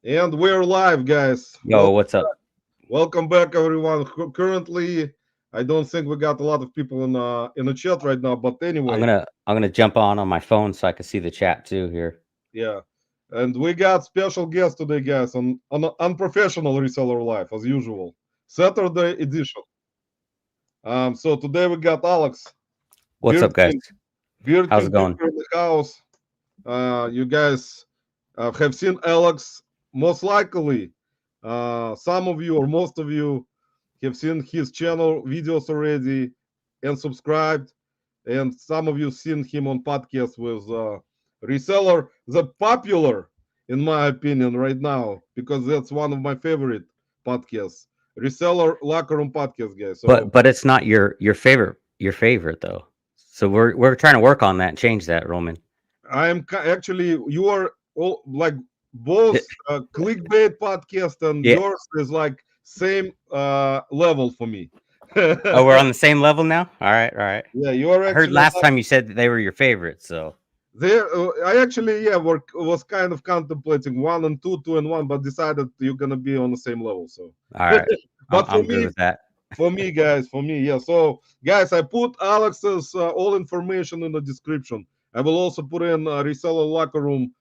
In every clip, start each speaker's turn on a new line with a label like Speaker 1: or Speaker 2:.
Speaker 1: And we're live, guys.
Speaker 2: Yo, what's up?
Speaker 1: Welcome back, everyone. Currently, I don't think we got a lot of people in the chat right now, but
Speaker 2: I'm
Speaker 1: anyway,
Speaker 2: gonna I'm gonna jump on my phone so I can see the chat too here.
Speaker 1: yeah. And we got special guest today, guys, on Unprofessional Reseller Live, as usual. Saturday edition. So today we got Alex,
Speaker 2: What's
Speaker 1: Beard
Speaker 2: up, guys?
Speaker 1: King, Beard
Speaker 2: How's
Speaker 1: King
Speaker 2: it going?
Speaker 1: Picker in the house. You guys have seen Alex, most likely. Some of you or most of you have seen his channel videos already and subscribed. And some of you seen him on podcasts with Reseller, the popular, in my opinion, right now, because that's one of my favorite podcasts. Reseller Locker Room Podcast, guys. So
Speaker 2: But it's not your favorite though. So we're trying to work on that and change that, Roman.
Speaker 1: actually, you are all like both clickbait podcast and
Speaker 2: Yeah.
Speaker 1: yours is like same level for me.
Speaker 2: Oh, we're on the same level now. All right.
Speaker 1: Yeah, you are
Speaker 2: I heard
Speaker 1: actually
Speaker 2: last time you said that they were your favorite. So
Speaker 1: there. I actually was kind of contemplating one and two, two and one, but decided you're gonna be on the same level. So,
Speaker 2: all right, I'm
Speaker 1: but
Speaker 2: I'm good with that.
Speaker 1: guys, for me, yeah. So, guys, I put Alex's all information in the description. I will also put in Reseller Locker Room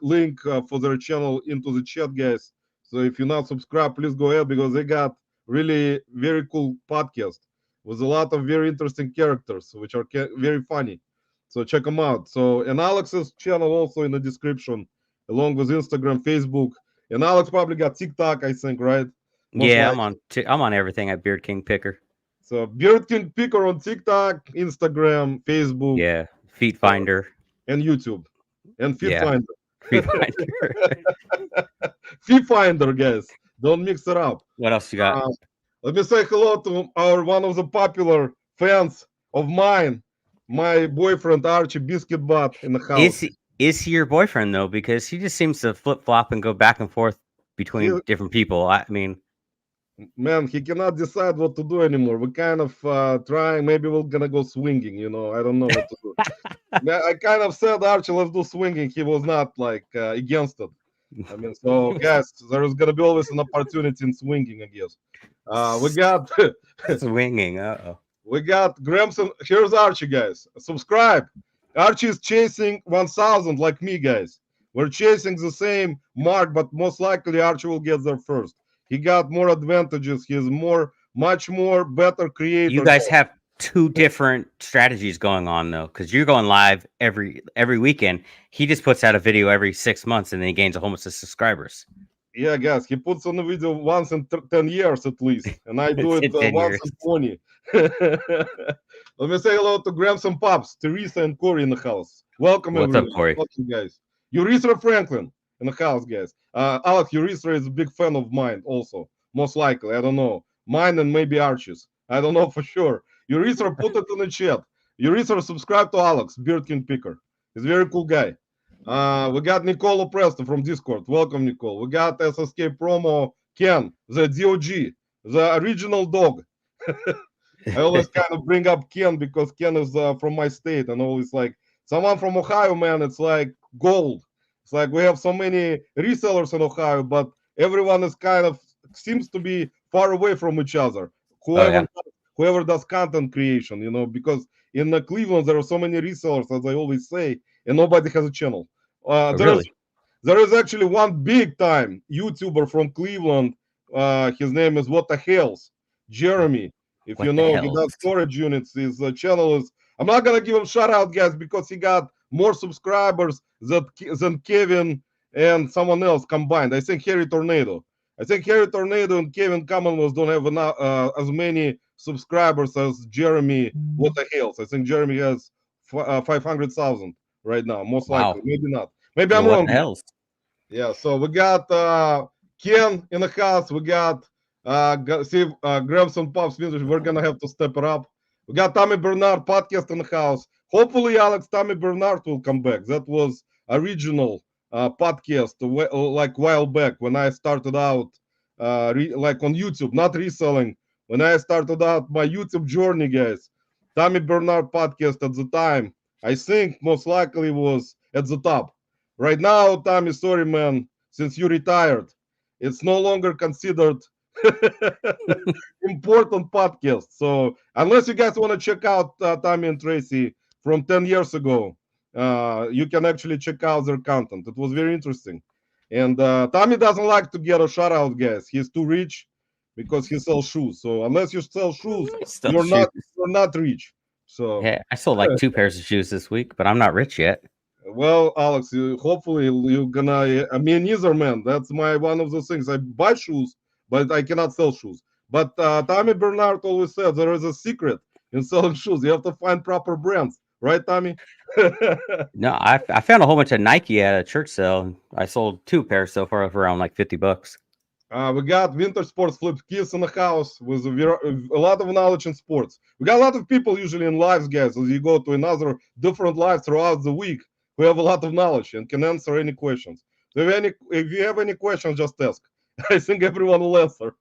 Speaker 1: link for their channel into the chat, guys. So if you're not subscribed, please go ahead because they got really very cool podcast with a lot of very interesting characters, which are very funny. So check them out. So and Alex's channel also in the description, along with Instagram, Facebook, and Alex probably got TikTok, I think, right? Most
Speaker 2: Yeah,
Speaker 1: likely.
Speaker 2: I'm on everything at Beard King Picker.
Speaker 1: So Beard King Picker on TikTok, Instagram, Facebook,
Speaker 2: Yeah, Feet
Speaker 1: uh,
Speaker 2: Finder.
Speaker 1: and YouTube, and Feed
Speaker 2: Yeah,
Speaker 1: Finder.
Speaker 2: Feet Finder.
Speaker 1: Feed Finder, guys. Don't mix it up.
Speaker 2: What else you got?
Speaker 1: Uh, Let me say hello to our one of the popular fans of mine, my boyfriend Archie Biscuit Butt in the house.
Speaker 2: Is he your boyfriend though? Because he just seems to flip flop and go back and forth
Speaker 1: He,
Speaker 2: between different people. I mean,
Speaker 1: man, he cannot decide what to do anymore. We're kind of trying. Maybe we're gonna go swinging. I don't know what to do. Yeah, I kind of said Archie, let's do swinging. He was not like against it. I mean, so guys, there is gonna be always an opportunity in swinging, I guess. We got
Speaker 2: swinging. Oh,
Speaker 1: we got Gramson. Here's Archie, guys. Subscribe. Archie is chasing 1,000 like me, guys. We're chasing the same mark, but most likely Archie will get there first. He got more advantages. He's much more better
Speaker 2: you
Speaker 1: creator.
Speaker 2: guys have two different strategies going on though, because you're going live every weekend. He just puts out a video every 6 months, and then he gains a whole bunch of subscribers.
Speaker 1: Yeah, guys, he puts on the video once in 10 years at least, and I do
Speaker 2: It's
Speaker 1: it
Speaker 2: in 10 years.
Speaker 1: once in 20. Let me say hello to Grams and Pops, Teresa and Corey in the house. Welcome,
Speaker 2: What's up,
Speaker 1: everyone.
Speaker 2: Corey?
Speaker 1: Welcome, guys. Eureka Franklin in the house, guys. Alex, Eureka is a big fan of mine, also. Most likely. I don't know. Mine and maybe Archie's. I don't know for sure. Eureka, put it in the chat. Eureka, subscribe to Alex, Beard King Picker. He's a very cool guy. We got Nicolo Presto from Discord. Welcome, Nicole. We got SSK promo Ken, the DOG, the original dog. I always kind of bring up Ken because Ken is from my state, and always like someone from Ohio, man. It's like gold. It's like we have so many resellers in Ohio, but everyone is kind of seems to be far away from each other.
Speaker 2: Oh
Speaker 1: Whoever
Speaker 2: yeah.
Speaker 1: whoever does content creation, because in Cleveland there are so many resellers, as I always say, and nobody has a channel. Uh,
Speaker 2: Oh,
Speaker 1: there is
Speaker 2: really?
Speaker 1: there is actually one big time YouTuber from Cleveland. His name is What the Hells, Jeremy. If you
Speaker 2: What the
Speaker 1: know, he
Speaker 2: hell?
Speaker 1: does storage units. His channel is. I'm not gonna give him shout out, guys, because he got more subscribers than Kevin and someone else combined. I think Harry Tornado. I think Harry Tornado and Kevin Commonwealth don't have enough, as many subscribers as Jeremy. What the Hells? I think Jeremy has 500,000 right now. Most likely,
Speaker 2: Wow.
Speaker 1: maybe not. Maybe
Speaker 2: Well,
Speaker 1: I'm
Speaker 2: what
Speaker 1: wrong.
Speaker 2: the hell's?
Speaker 1: Yeah, so we got Ken in the house. We got see Grams and Pops Vintage. We're gonna have to step it up. We got Tommy Bernard podcast in the house. Hopefully, Alex Tommy Bernard will come back. That was original podcast like while back when I started out like on YouTube, not reselling. When I started out my YouTube journey, guys, Tommy Bernard podcast at the time, I think most likely was at the top. Right now, Tommy, sorry, man. since you retired, it's no longer considered important podcast. So unless you guys want to check out Tommy and Tracy from 10 years ago, you can actually check out their content. It was very interesting. And Tommy doesn't like to get a shout out, guys. He's too rich because he sells shoes. So unless you sell shoes,
Speaker 2: Still
Speaker 1: you're
Speaker 2: shoes.
Speaker 1: not rich. So
Speaker 2: Yeah, I sold like 2 pairs of shoes this week, but I'm not rich yet.
Speaker 1: well, Alex, hopefully you're gonna. Me neither, man. That's my one of those things. I buy shoes, but I cannot sell shoes. But Tommy Bernard always said there is a secret in selling shoes. You have to find proper brands, right, Tommy?
Speaker 2: No, I found a whole bunch of Nike at a church sale. And I sold 2 pairs so far for around like $50.
Speaker 1: We got Winter Sports Flip Kiss in the house with a lot of knowledge in sports. We got a lot of people usually in lives, guys, as you go to another different lives throughout the week who have a lot of knowledge and can answer any questions. So if you have any questions, just ask. I think everyone will answer.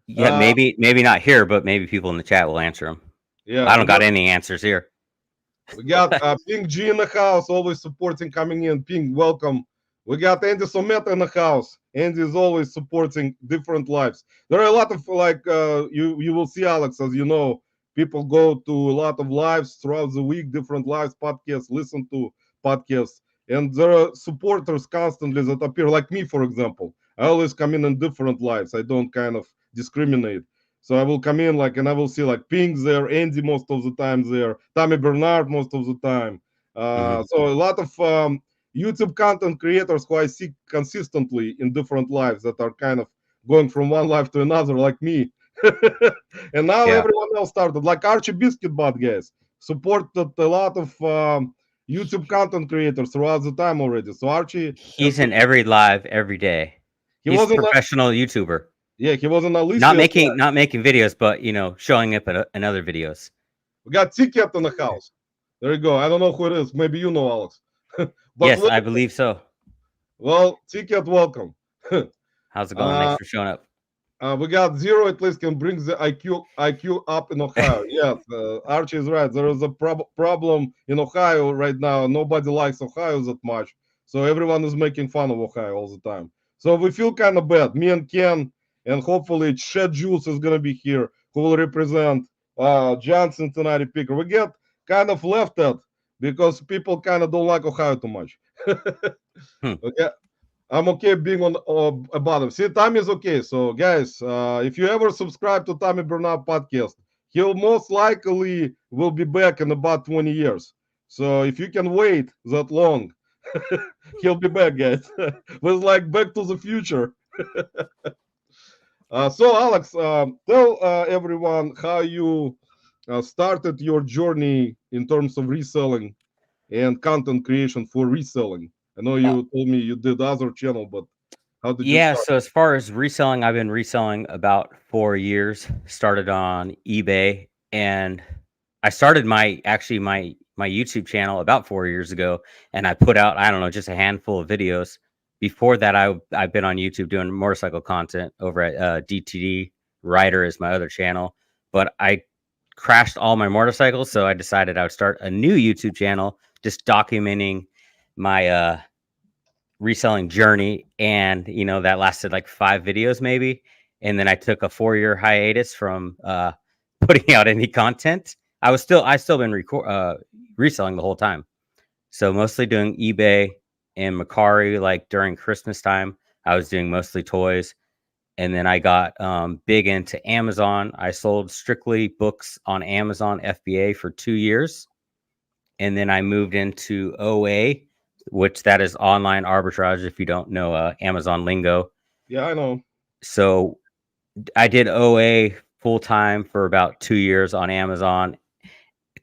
Speaker 2: Yeah, maybe not here, but maybe people in the chat will answer them.
Speaker 1: Yeah,
Speaker 2: I don't got any answers here.
Speaker 1: We got Pink G in the house, always supporting, coming in. Pink, welcome. We got Andy Someta in the house. Andy is always supporting different lives. There are a lot of you will see, Alex, as you know, people go to a lot of lives throughout the week, different lives, podcasts, listen to podcasts, and there are supporters constantly that appear, like me, for example. I always come in different lives. I don't kind of discriminate. So I will come in and I will see like Pink's there, Andy most of the time there, Tommy Bernard most of the time. So a lot of YouTube content creators who I see consistently in different lives that are kind of going from one life to another, like me. And now everyone else started, like Archie Biscuit Bot guys, supported a lot of YouTube content creators throughout the time already. So Archie,
Speaker 2: he's in every live every day. He's a professional YouTuber.
Speaker 1: Yeah, he was an Alicia.
Speaker 2: Not making videos, but showing up in other videos.
Speaker 1: We got Ticket in the house. There you go. I don't know who it is. Maybe you know, Alex.
Speaker 2: But yes, I believe so.
Speaker 1: Well, Ticket, welcome.
Speaker 2: How's it going? Thanks for showing up.
Speaker 1: We got Zero at least can bring the IQ up in Ohio. Yes, Archie is right. There is a problem in Ohio right now. Nobody likes Ohio that much, so everyone is making fun of Ohio all the time. So we feel kind of bad. Me and Ken, and hopefully Shed Juice is gonna be here, who will represent John Cincinnati Picker. We get kind of left at because people kind of don't like Ohio too much. Okay. I'm okay being on a bottom. See, Tommy is okay. So, guys, if you ever subscribe to Tommy Bernard podcast, he'll most likely will be back in about 20 years. So, if you can wait that long, he'll be back, guys. With like Back to the Future. So, Alex, tell everyone how you started your journey in terms of reselling and content creation for reselling. I know you told me you did other channel, but how did you start?
Speaker 2: So as far as reselling, I've been reselling about 4 years. Started on eBay, and I started my YouTube channel about 4 years ago, and I put out, I don't know, just a handful of videos. Before that, I've been on YouTube doing motorcycle content over at DTD Rider is my other channel, but I crashed all my motorcycles, so I decided I would start a new YouTube channel just documenting my reselling journey, and that lasted like 5 videos maybe, and then I took a 4-year hiatus from putting out any content. I still been reselling the whole time, so mostly doing eBay and Macari. Like during Christmas time, I was doing mostly toys, and then I got big into Amazon. I sold strictly books on Amazon FBA for 2 years, and then I moved into OA, which that is online arbitrage, if you don't know Amazon lingo.
Speaker 1: Yeah, I know.
Speaker 2: So I did OA full time for about 2 years on Amazon.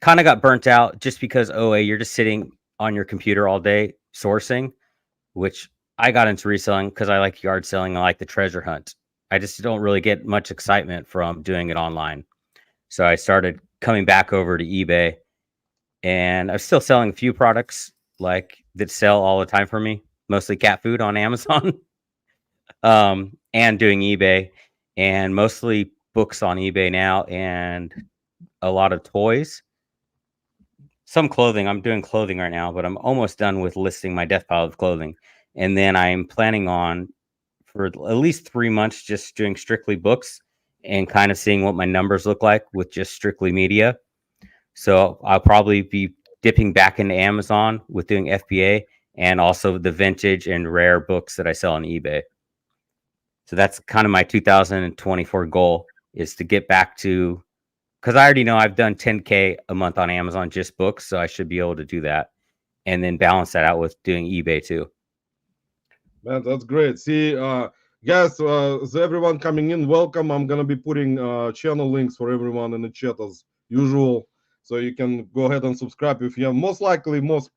Speaker 2: Kind of got burnt out just because OA, you're just sitting on your computer all day sourcing, which I got into reselling because I like yard selling. I like the treasure hunt. I just don't really get much excitement from doing it online. So I started coming back over to eBay, and I'm still selling a few products like that sell all the time for me, mostly cat food on Amazon, and doing eBay, and mostly books on eBay now, and a lot of toys, some clothing. I'm doing clothing right now, but I'm almost done with listing my death pile of clothing. And then I'm planning on for at least 3 months just doing strictly books and kind of seeing what my numbers look like with just strictly media. So I'll probably be dipping back into Amazon with doing FBA and also the vintage and rare books that I sell on eBay. So that's kind of my 2024 goal, is to get back to, because I already know I've done 10K a month on Amazon just books, so I should be able to do that and then balance that out with doing eBay too.
Speaker 1: Man, that's great. See, guys, everyone coming in, welcome. I'm gonna be putting channel links for everyone in the chat as usual, so you can go ahead and subscribe if you have. Most likely, most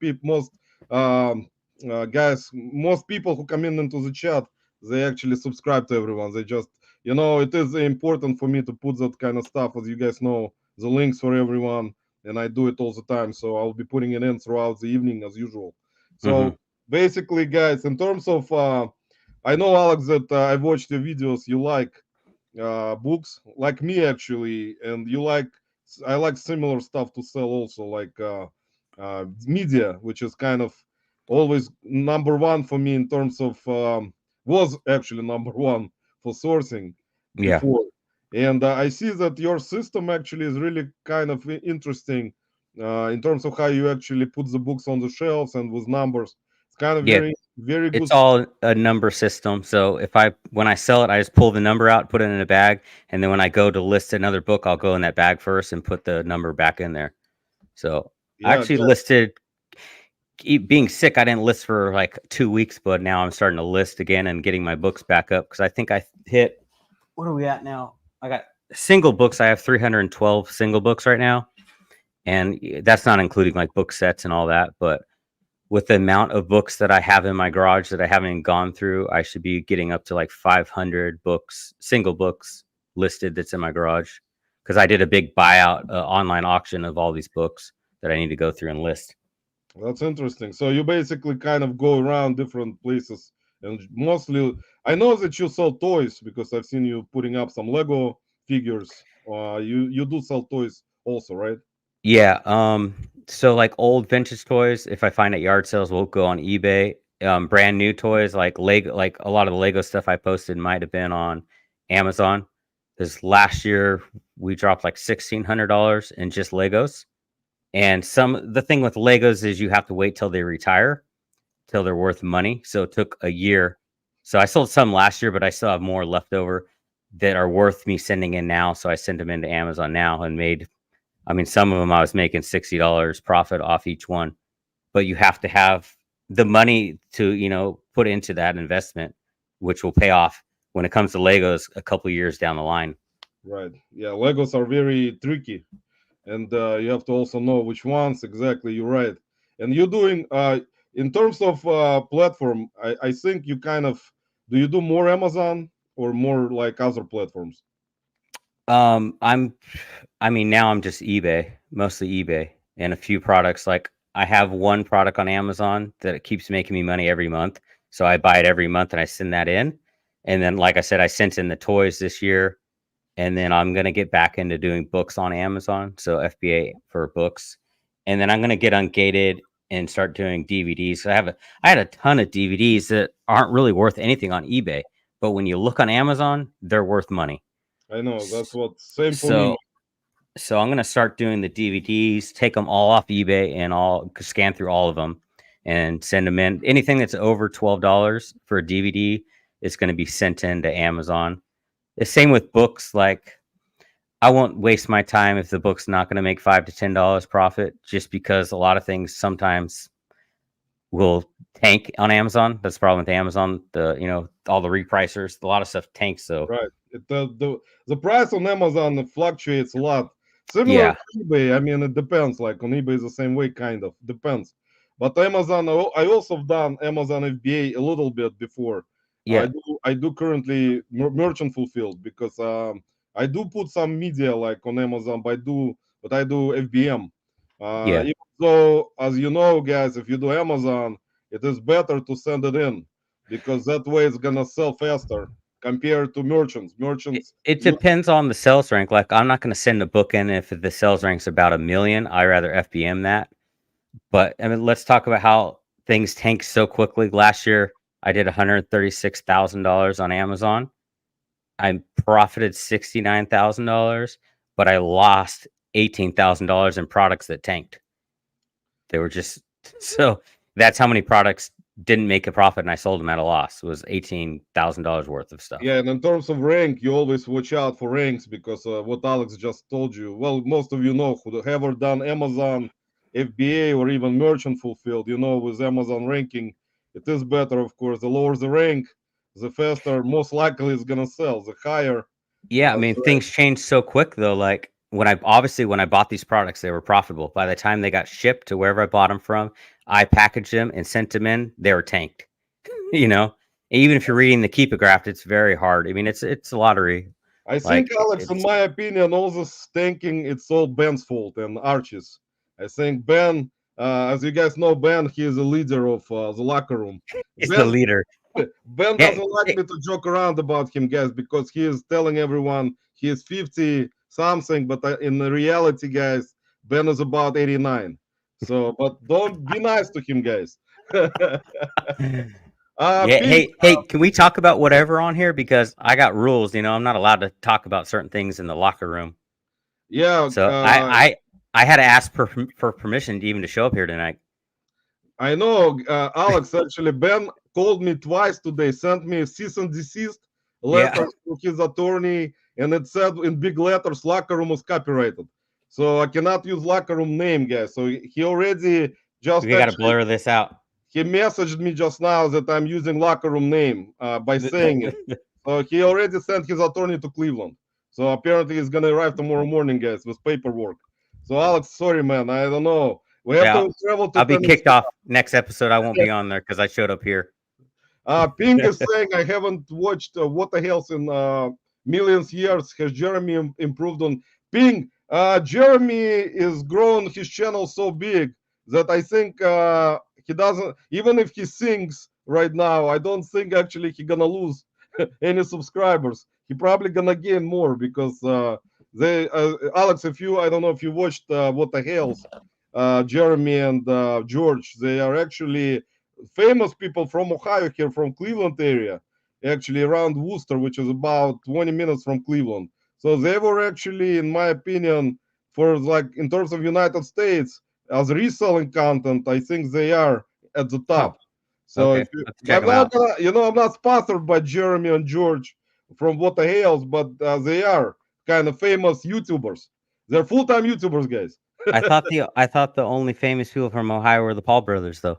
Speaker 1: guys, most people who come in into the chat, they actually subscribe to everyone. They just, it is important for me to put that kind of stuff, as you guys know, the links for everyone, and I do it all the time. So I'll be putting it in throughout the evening as usual.
Speaker 2: Hmm.
Speaker 1: So basically, guys, in terms of I know, Alex, that I've watched your videos. You like books like me actually, and I like similar stuff to sell also, like media, which is kind of always number one for me in terms of was actually number one for sourcing
Speaker 2: Yeah.
Speaker 1: before. And I see that your system actually is really kind of interesting in terms of how you actually put the books on the shelves and with numbers. It's kind of
Speaker 2: Yeah.
Speaker 1: very good.
Speaker 2: It's all a number system. So when I sell it, I just pull the number out, put it in a bag, and then when I go to list another book, I'll go in that bag first and put the number back in there. So I
Speaker 1: Yeah,
Speaker 2: actually listed, being sick, I didn't list for like 2 weeks, but now I'm starting to list again and getting my books back up because I think I hit, what are we at now? I got single books. I have 312 single books right now. And that's not including like book sets and all that. But with the amount of books that I have in my garage that I haven't gone through, I should be getting up to like 500 books, single books listed that's in my garage. Because I did a big buyout online auction of all these books that I need to go through and list.
Speaker 1: that's interesting. So you basically kind of go around different places, and mostly I know that you sell toys because I've seen you putting up some Lego figures. You do sell toys also, right?
Speaker 2: Yeah. So like old vintage toys, if I find at yard sales, will go on eBay. Brand new toys like Lego, like a lot of the Lego stuff I posted might have been on Amazon. Because last year we dropped like $1,600 in just Legos. And the thing with Legos is you have to wait till they retire, till they're worth money. So it took a year. So I sold some last year, but I still have more left over that are worth me sending in now. So I sent them into Amazon now and made, I mean, some of them I was making $60 profit off each one, but you have to have the money to, put into that investment, which will pay off when it comes to Legos a couple years down the line.
Speaker 1: Right. Yeah, Legos are very tricky, and you have to also know which ones exactly. You're right. And you're doing in terms of platform. I think you kind of do. You do more Amazon or more like other platforms?
Speaker 2: Um, I'm, I mean, now I'm just eBay, mostly eBay, and a few products. Like I have one product on Amazon that it keeps making me money every month, so I buy it every month and I send that in. And then, like I said, I sent in the toys this year, and then I'm gonna get back into doing books on Amazon, so FBA for books, and then I'm gonna get ungated and start doing DVDs. I had a ton of DVDs that aren't really worth anything on eBay, but when you look on Amazon, they're worth money.
Speaker 1: I know that's what same for me.
Speaker 2: So so I'm gonna start doing the DVDs, take them all off eBay, and I'll scan through all of them and send them in. Anything that's over $12 for a DVD is going to be sent in to Amazon. The same with books. Like I won't waste my time if the book's not going to make $5 to $10 profit, just because a lot of things sometimes will tank on Amazon. That's the problem with Amazon. All the repricers, a lot of stuff tanks. So
Speaker 1: Right. The price on Amazon fluctuates a lot. Similar
Speaker 2: yeah,
Speaker 1: to eBay. I mean, it depends. Like on eBay is the same way, kind of depends. But Amazon, I also have done Amazon FBA a little bit before.
Speaker 2: yeah,
Speaker 1: I do currently merchant fulfilled because I do put some media like on Amazon, but I do FBM.
Speaker 2: yeah.
Speaker 1: Even though, as you know, guys, if you do Amazon, it is better to send it in because that way it's gonna sell faster compared to merchants. Merchants,
Speaker 2: It
Speaker 1: you
Speaker 2: depends on the sales rank. Like, I'm not gonna send a book in if the sales rank's about 1,000,000. I rather FBM that. But I mean, let's talk about how things tanked so quickly last year. I did $136,000 on Amazon. I profited $69,000, but I lost $18,000 in products that tanked. They were just so that's how many products didn't make a profit and I sold them at a loss. It was $18,000 worth of stuff.
Speaker 1: Yeah, and in terms of rank, you always watch out for ranks because what Alex just told you. Well, most of you know who have ever done Amazon, FBA, or even Merchant Fulfilled. You know, with Amazon ranking, it is better, of course. The lower the rank, the faster, most likely it's gonna sell. The higher
Speaker 2: Yeah, I
Speaker 1: the
Speaker 2: mean,
Speaker 1: rank.
Speaker 2: things changed so quick though. Like when I bought these products, they were profitable. By the time they got shipped to wherever I bought them from, I packaged them and sent them in. They were tanked. You know, even if you're reading the Keepagraph, it's very hard. I mean, it's a lottery.
Speaker 1: I think,
Speaker 2: Like
Speaker 1: Alex, in
Speaker 2: it's
Speaker 1: my opinion, all this tanking, it's all Ben's fault and Archie's. I think Ben, as you guys know, Ben, he is a leader of the locker room.
Speaker 2: it's the
Speaker 1: Ben
Speaker 2: leader.
Speaker 1: Ben
Speaker 2: Yeah,
Speaker 1: doesn't like me to joke around about him, guys, because he is telling everyone he is 50 something, but in the reality, guys, Ben is about 89. So, but don't be nice to him, guys.
Speaker 2: yeah.
Speaker 1: Pink,
Speaker 2: Hey, can we talk about whatever on here? Because I got rules. You know, I'm not allowed to talk about certain things in the locker room.
Speaker 1: yeah,
Speaker 2: So I had to ask for permission to even to show up here tonight.
Speaker 1: I know, Alex. Actually, Ben called me twice today, sent me a cease and desist
Speaker 2: Yeah,
Speaker 1: letter to his attorney, and it said in big letters, "Locker room is copyrighted." So I cannot use locker room name, guys. So he already just
Speaker 2: we got to
Speaker 1: actually
Speaker 2: blur this out.
Speaker 1: he messaged me just now that I'm using locker room name by saying it. So he already sent his attorney to Cleveland. So apparently he's gonna arrive tomorrow morning, guys, with paperwork. So Alex, sorry, man, I don't know. We have
Speaker 2: Yeah,
Speaker 1: to travel to
Speaker 2: I'll be kicked
Speaker 1: Tennessee.
Speaker 2: off next episode. I won't be on there because I showed up here.
Speaker 1: Ping is saying I haven't watched What the Hell's in millions years. Has Jeremy improved on Ping? Jeremy is growing his channel so big that I think he doesn't. Even if he sings right now, I don't think actually he gonna lose any subscribers. He probably gonna gain more because they. Alex, if you, I don't know if you watched What the Hell's. Jeremy and George, they are actually famous people from Ohio here, from Cleveland area, actually around Worcester, which is about 20 minutes from Cleveland. So they were actually, in my opinion, for like in terms of United States, as reselling content, I think they are at the
Speaker 2: Huh.
Speaker 1: top. So if
Speaker 2: Okay,
Speaker 1: you,
Speaker 2: let's check
Speaker 1: I'm
Speaker 2: them
Speaker 1: not,
Speaker 2: out.
Speaker 1: gonna, I'm not sponsored by Jeremy and George from What the Hells, but they are kind of famous YouTubers. They're full-time YouTubers, guys.
Speaker 2: I thought the only famous people from Ohio were the Paul brothers, though.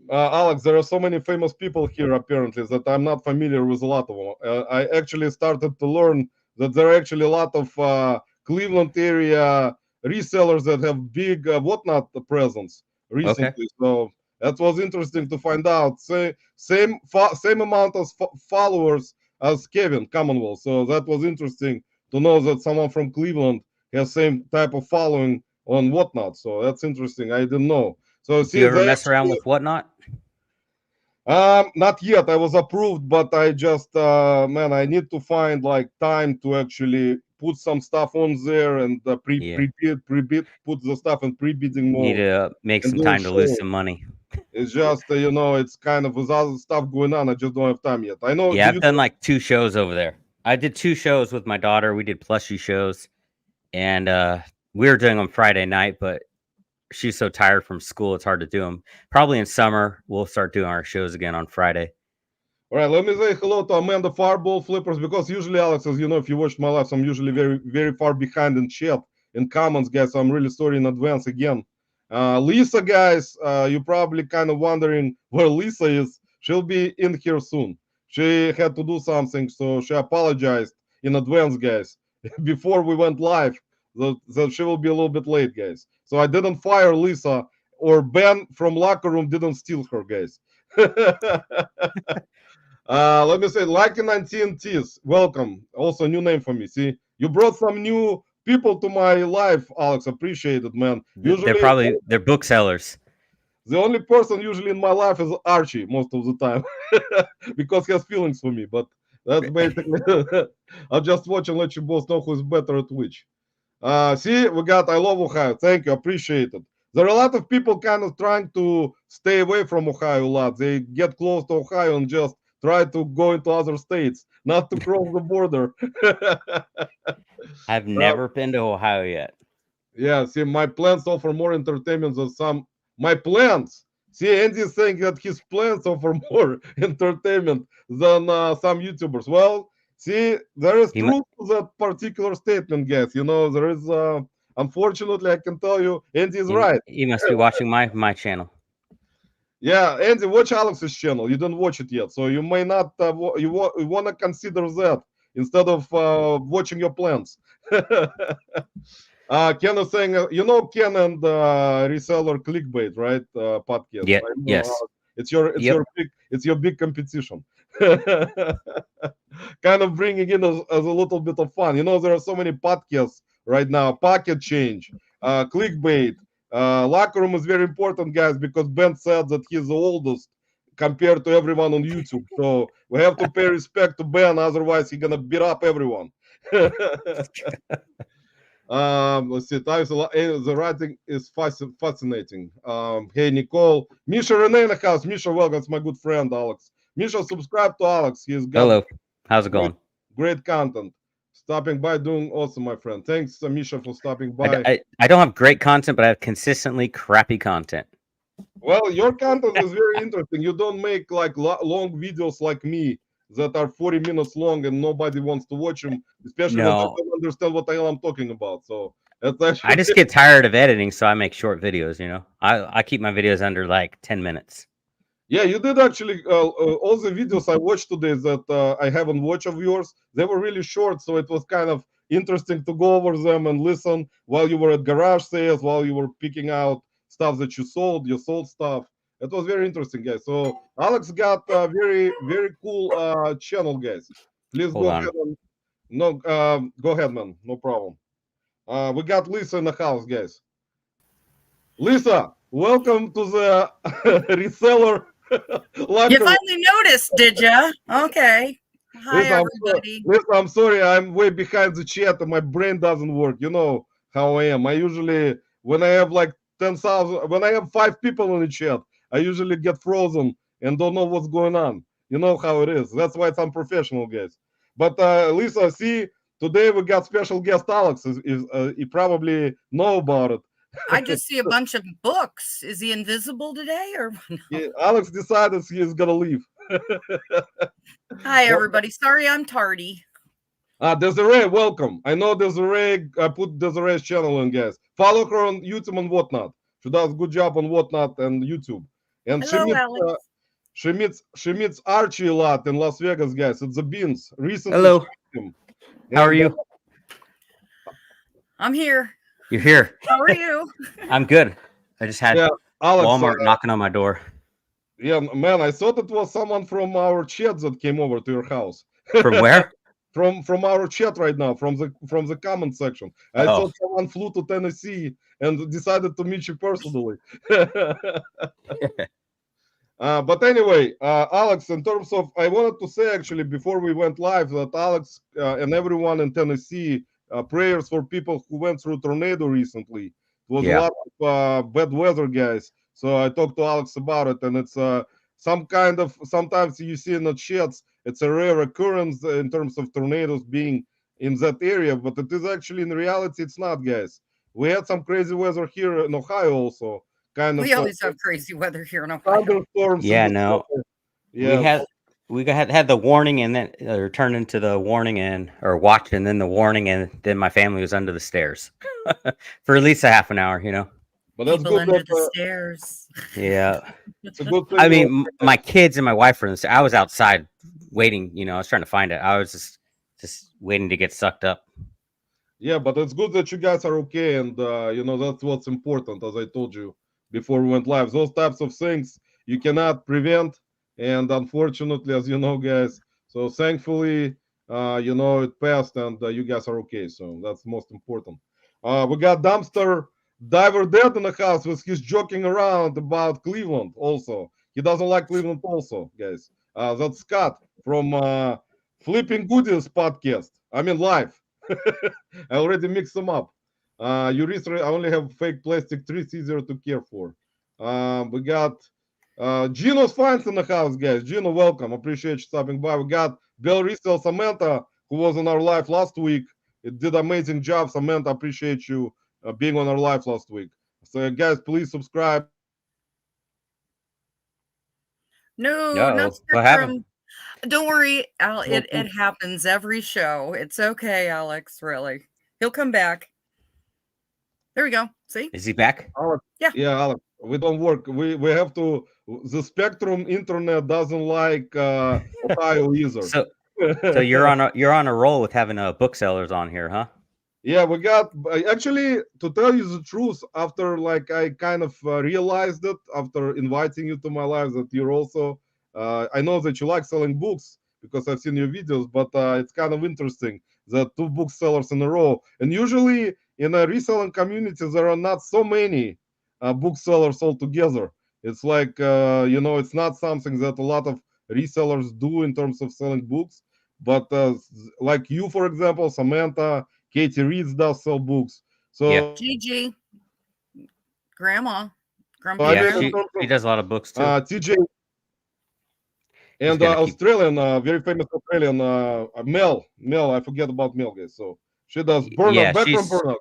Speaker 1: Alex, there are so many famous people here apparently that I'm not familiar with a lot of them. I actually started to learn that there are actually a lot of Cleveland area resellers that have big whatnot presence
Speaker 2: Okay.
Speaker 1: recently. So that was interesting to find out. Same amount of followers as Kevin Commonwealth. So that was interesting to know that someone from Cleveland has same type of following on whatnot. So that's interesting. I didn't know. So
Speaker 2: Do
Speaker 1: see,
Speaker 2: you ever
Speaker 1: they
Speaker 2: mess around
Speaker 1: actually
Speaker 2: with whatnot?
Speaker 1: not yet. I was approved, but I just man, I need to find like time to actually put some stuff on there and
Speaker 2: Yeah.
Speaker 1: put the stuff in pre-bidding
Speaker 2: You need
Speaker 1: mode
Speaker 2: to make
Speaker 1: and
Speaker 2: some
Speaker 1: do it
Speaker 2: time to lose
Speaker 1: showing.
Speaker 2: some money.
Speaker 1: It's just it's kind of with other stuff going on. I just don't have time yet. I know.
Speaker 2: Yeah,
Speaker 1: Do
Speaker 2: I've
Speaker 1: you
Speaker 2: done like 2 shows over there. I did 2 shows with my daughter. We did plushie shows, and we were doing them Friday night, but she's so tired from school, it's hard to do them. Probably in summer, we'll start doing our shows again on Friday.
Speaker 1: All right, let me say hello to Amanda Fireball Flippers because usually, Alex, as you know, if you watch my lives, I'm usually very, very far behind in chat in comments, guys. So I'm really sorry in advance again. Lisa, guys, you're probably kind of wondering where Lisa is. She'll be in here soon. She had to do something, so she apologized in advance, guys, before we went live. So she will be a little bit late, guys. So I didn't fire Lisa, or Ben from locker room didn't steal her, guys. Let me say, Lucky 19 T's, welcome. Also, new name for me. See, you brought some new people to my life, Alex. Appreciate it, man. Usually,
Speaker 2: They're booksellers.
Speaker 1: the only person usually in my life is Archie most of the time because he has feelings for me. But that's basically, I'll just watch and let you both know who's better at which. See, we got I love Ohio. Thank you, appreciate it. there are a lot of people kind of trying to stay away from Ohio a lot. They get close to Ohio and just try to go into other states, not to cross the border.
Speaker 2: I've never been to Ohio yet.
Speaker 1: Yeah, see, my plans offer more entertainment than some. My plans. See, Andy is saying that his plans offer more entertainment than some YouTubers. Well, see, there is
Speaker 2: He mu-
Speaker 1: truth to that particular statement, guys. You know, there is. Unfortunately, I can tell you, Andy is right.
Speaker 2: you must be watching my channel.
Speaker 1: Yeah, Andy, watch Alex's channel. You don't watch it yet, so you may not. You want to consider that instead of watching your plans. Ken is saying, you know, Ken and Reseller Clickbait, right? Podcast.
Speaker 2: Yeah.
Speaker 1: I know
Speaker 2: Yes.
Speaker 1: it's
Speaker 2: Yep.
Speaker 1: your big competition. Kind of bringing in as a little bit of fun. You know, there are so many podcasts right now. Pocket Change, Clickbait, Locker Room is very important, guys, because Ben said that he's the oldest compared to everyone on YouTube. So we have to pay respect to Ben, otherwise he's gonna beat up everyone. Let's see. The writing is fascinating. Hey, Nicole, Misha Rene in the house. Misha, welcome. It's my good friend Alex. Misha, subscribe to Alex. He's got
Speaker 2: Hello. How's it
Speaker 1: great,
Speaker 2: going?
Speaker 1: great content. Stopping by, doing awesome, my friend. Thanks, Misha, for stopping by.
Speaker 2: I don't have great content, but I have consistently crappy content.
Speaker 1: Well, your content is very interesting. You don't make like long videos like me that are 40 minutes long and nobody wants to watch them, especially when they
Speaker 2: No,
Speaker 1: don't understand what the hell I'm talking about. So that's
Speaker 2: I
Speaker 1: actually
Speaker 2: just get tired of editing, so I make short videos. I keep my videos under like 10 minutes.
Speaker 1: yeah, you did actually. All the videos I watched today that I haven't watched of yours, they were really short, so it was kind of interesting to go over them and listen while you were at garage sales, while you were picking out stuff that you sold. You sold stuff. It was very interesting, guys. So Alex got a very very cool channel, guys. Please
Speaker 2: Hold
Speaker 1: go ahead
Speaker 2: on.
Speaker 1: and no, go ahead, man. No problem. We got Lisa in the house, guys. Lisa, welcome to the reseller
Speaker 3: You
Speaker 1: locker.
Speaker 3: finally noticed, did you? Okay. Hi, everybody.
Speaker 1: Listen, I'm sorry, I'm way behind the chat and my brain doesn't work. You know how I am. I usually, when I have like 10,000, when I have 5 people in the chat, I usually get frozen and don't know what's going on. You know how it is. That's why it's unprofessional, guys. But Lisa, see, today we got special guest Alex. You probably know about it.
Speaker 3: I just see a bunch of books. Is he invisible today or no?
Speaker 1: Yeah, Alex decided he's gonna leave.
Speaker 3: Hi, everybody. Sorry I'm tardy.
Speaker 1: Desiree, welcome. I know Desiree. I put Desiree's channel in, guys. Follow her on YouTube and whatnot. She does a good job on whatnot and YouTube. And
Speaker 3: Hello, Alex.
Speaker 1: she meets Archie a lot in Las Vegas, guys. It's the Beans. Recently,
Speaker 2: Hello.
Speaker 1: she met him.
Speaker 2: How are
Speaker 1: And,
Speaker 2: you?
Speaker 3: I'm here.
Speaker 2: You're here.
Speaker 3: How are you?
Speaker 2: I'm good. I just had
Speaker 1: yeah, Alex.
Speaker 2: Walmart knocking on my door.
Speaker 1: Yeah, man. I thought it was someone from our chat that came over to your house.
Speaker 2: From where?
Speaker 1: From our chat right now, from the comment section. I
Speaker 2: Oh.
Speaker 1: thought someone flew to Tennessee and decided to meet you personally. But anyway, Alex, in terms of, I wanted to say actually before we went live that Alex and everyone in Tennessee, prayers for people who went through tornado recently. It was a
Speaker 2: Yeah.
Speaker 1: lot of bad weather, guys. So I talked to Alex about it, and it's some kind of, sometimes you see in the chats, it's a rare occurrence in terms of tornadoes being in that area, but it is actually in reality, it's not, guys. We had some crazy weather here in Ohio also.
Speaker 3: We always have crazy weather here in Ohio.
Speaker 1: Thunderstorms.
Speaker 2: Yeah, no.
Speaker 1: Yeah.
Speaker 2: We had the warning and then turned into the warning or watched and then the warning and then my family was under the stairs for at least a half an hour,
Speaker 1: But that's
Speaker 3: People
Speaker 1: good
Speaker 3: under
Speaker 1: that,
Speaker 3: the stairs.
Speaker 2: Yeah.
Speaker 1: it's a good thing.
Speaker 2: I mean, my kids and my wife were in the stairs. I was outside waiting, I was trying to find it. I was just waiting to get sucked up.
Speaker 1: Yeah, but it's good that you guys are okay, and that's what's important. As I told you before we went live, those types of things you cannot prevent, and unfortunately, as you know, guys. So thankfully, it passed, and you guys are okay. So that's most important. We got Dumpster Diver Dead in the house with his joking around about Cleveland. Also, he doesn't like Cleveland. Also, guys, that's Scott from Flipping Goodies podcast. I mean, live. I already mixed them up. Urethra, I only have fake plastic trees, easier to care for. We got Gino's Finds in the house, guys. Gino, welcome. Appreciate you stopping by. We got Bell Resell Samantha, who was on our live last week. It did amazing job. Samantha, appreciate you being on our live last week. So, guys, please subscribe.
Speaker 3: No, not
Speaker 2: No, what happened?
Speaker 3: Spectrum. Don't worry, Al.
Speaker 1: Well,
Speaker 3: It happens every show. It's okay, Alex. Really, he'll come back. There we go. See?
Speaker 2: Is he back?
Speaker 1: Alex,
Speaker 3: Yeah.
Speaker 1: yeah, Alex, we don't work. We have to. The Spectrum internet doesn't like Ohio either.
Speaker 2: So you're on a roll with having booksellers on here, huh?
Speaker 1: Yeah, we got actually, to tell you the truth, after like I kind of realized it after inviting you to my live that you're also I know that you like selling books because I've seen your videos, but it's kind of interesting that two booksellers in a row. And usually in a reselling community there are not so many booksellers all together. It's like it's not something that a lot of resellers do in terms of selling books, but like you, for example, Samantha, Katie Reeds does sell books.
Speaker 2: Yeah.
Speaker 1: So
Speaker 3: Gigi, Grandma, Grumpy
Speaker 1: I
Speaker 2: Yeah,
Speaker 1: mean,
Speaker 3: Grandma.
Speaker 1: in terms
Speaker 2: she
Speaker 1: of
Speaker 2: does a lot of books too.
Speaker 1: TJ
Speaker 2: He's
Speaker 1: and
Speaker 2: gonna keep.
Speaker 1: Australian, very famous Australian Mel, I forget about Mel, guys. So she does
Speaker 2: Yeah,
Speaker 1: Burnout, back from Burnout.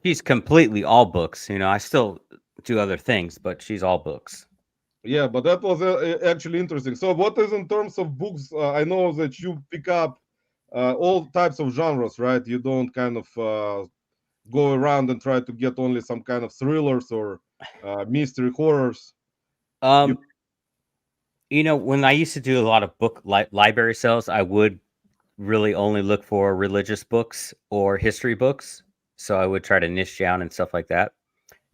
Speaker 2: she's completely all books. I still do other things, but she's all books.
Speaker 1: Yeah, but that was actually interesting. So what is in terms of books? I know that you pick up all types of genres, right? You don't kind of go around and try to get only some kind of thrillers or mystery horrors. You
Speaker 2: Um, when I used to do a lot of book library sales, I would really only look for religious books or history books. So I would try to niche down and stuff like that.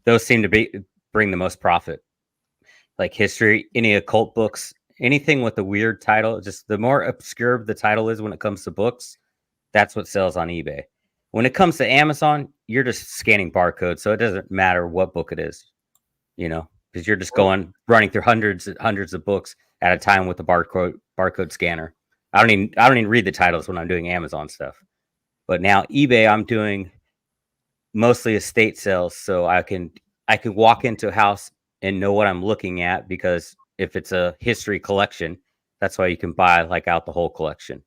Speaker 2: Those seem to bring the most profit. Like history, any occult books, anything with a weird title. Just the more obscure the title is when it comes to books, that's what sells on eBay. When it comes to Amazon, you're just scanning barcodes, so it doesn't matter what book it is, because you're just running through hundreds of books at a time with the barcode scanner. I don't even read the titles when I'm doing Amazon stuff. But now eBay, I'm doing mostly estate sales, so I can walk into a house and know what I'm looking at, because if it's a history collection, that's why you can buy like out the whole collection.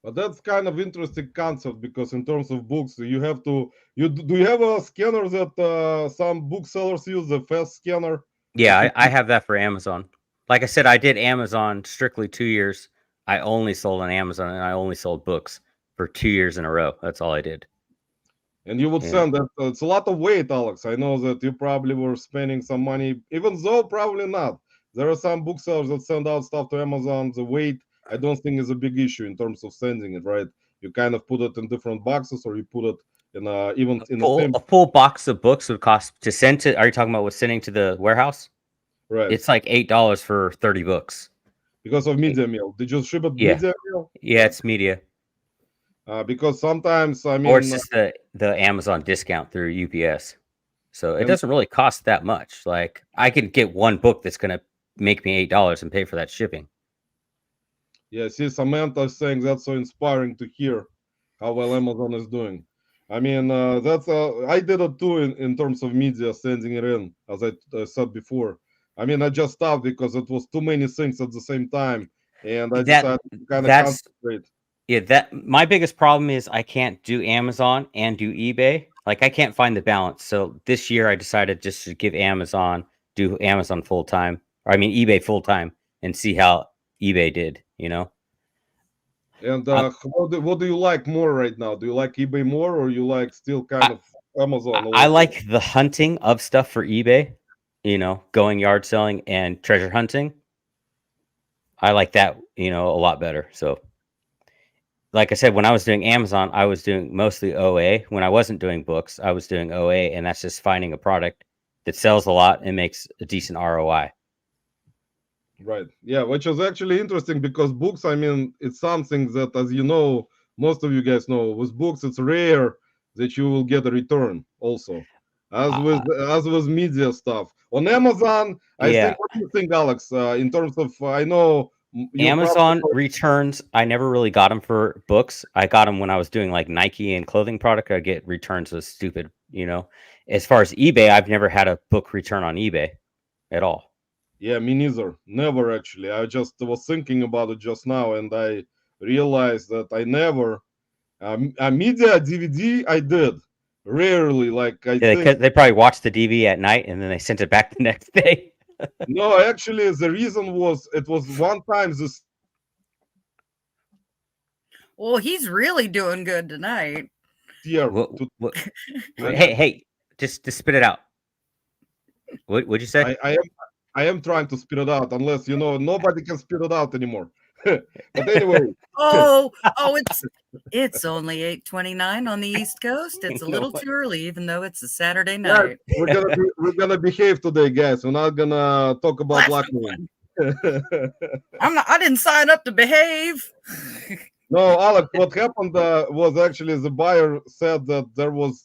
Speaker 1: But that's kind of interesting concept because in terms of books, you have to. Do you have a scanner that some booksellers use, the fast scanner?
Speaker 2: Yeah, I have that for Amazon. Like I said, I did Amazon strictly 2 years. I only sold on Amazon, and I only sold books for 2 years in a row. That's all I did.
Speaker 1: And you would
Speaker 2: Yeah.
Speaker 1: send that. It's a lot of weight, Alex. I know that you probably were spending some money, even though probably not. There are some booksellers that send out stuff to Amazon. The weight, I don't think, is a big issue in terms of sending it, right? You kind of put it in different boxes, or you put it in even in the same.
Speaker 2: A full box of books would cost to send to. Are you talking about with sending to the warehouse?
Speaker 1: Right.
Speaker 2: It's like $8 for 30 books.
Speaker 1: Because of media mail. Did you ship it
Speaker 2: Yeah.
Speaker 1: media mail?
Speaker 2: Yeah, it's media.
Speaker 1: Because sometimes, I mean,
Speaker 2: Or it's just the Amazon discount through UPS. So it
Speaker 1: And-
Speaker 2: doesn't really cost that much. Like I could get one book that's gonna make me $8 and pay for that shipping.
Speaker 1: yeah, see, Samantha is saying that's so inspiring to hear how well Amazon is doing. I mean, that's I did it too in terms of media, sending it in, as I said before. I mean, I just stopped because it was too many things at the same time, and I decided to kind of
Speaker 2: that's-
Speaker 1: concentrate.
Speaker 2: Yeah, that my biggest problem is I can't do Amazon and do eBay. Like I can't find the balance. So this year I decided just to do Amazon full time. Or I mean eBay full time and see how eBay did,
Speaker 1: And what do you like more right now? Do you like eBay more, or you like still kind of Amazon?
Speaker 2: I like the hunting of stuff for eBay, going yard selling and treasure hunting. I like that, a lot better. So like I said, when I was doing Amazon, I was doing mostly OA. When I wasn't doing books, I was doing OA, and that's just finding a product that sells a lot and makes a decent ROI.
Speaker 1: Right. Yeah, which is actually interesting because books, I mean, it's something that, as you know, most of you guys know, with books, it's rare that you will get a return also. As with media stuff. On Amazon, I
Speaker 2: Yeah.
Speaker 1: think, what do you think, Alex? In terms of, I know You
Speaker 2: Amazon returns, I never really got them for books. I got them when I was doing like Nike and clothing product. I get returns as stupid, you know. As far as eBay, I've never had a book return on eBay at all.
Speaker 1: Yeah, me neither. Never actually. I just was thinking about it just now, and I realized that I never a media DVD. I did rarely. Like I
Speaker 2: Yeah,
Speaker 1: think
Speaker 2: they probably watched the DV at night and then they sent it back the next day.
Speaker 1: no. Actually, the reason was it was one time this
Speaker 3: Well, he's really doing good tonight.
Speaker 1: year.
Speaker 2: What, hey, just spit it out. What'd you say?
Speaker 1: I am trying to spit it out, unless nobody can spit it out anymore. But anyway.
Speaker 3: Oh, it's only 8:29 on the East Coast. It's a little too early, even though it's a Saturday night.
Speaker 1: Yeah, we're gonna behave today, guys. We're not gonna talk about locker room.
Speaker 3: I didn't sign up to behave.
Speaker 1: No, Alex, what happened was actually the buyer said that there was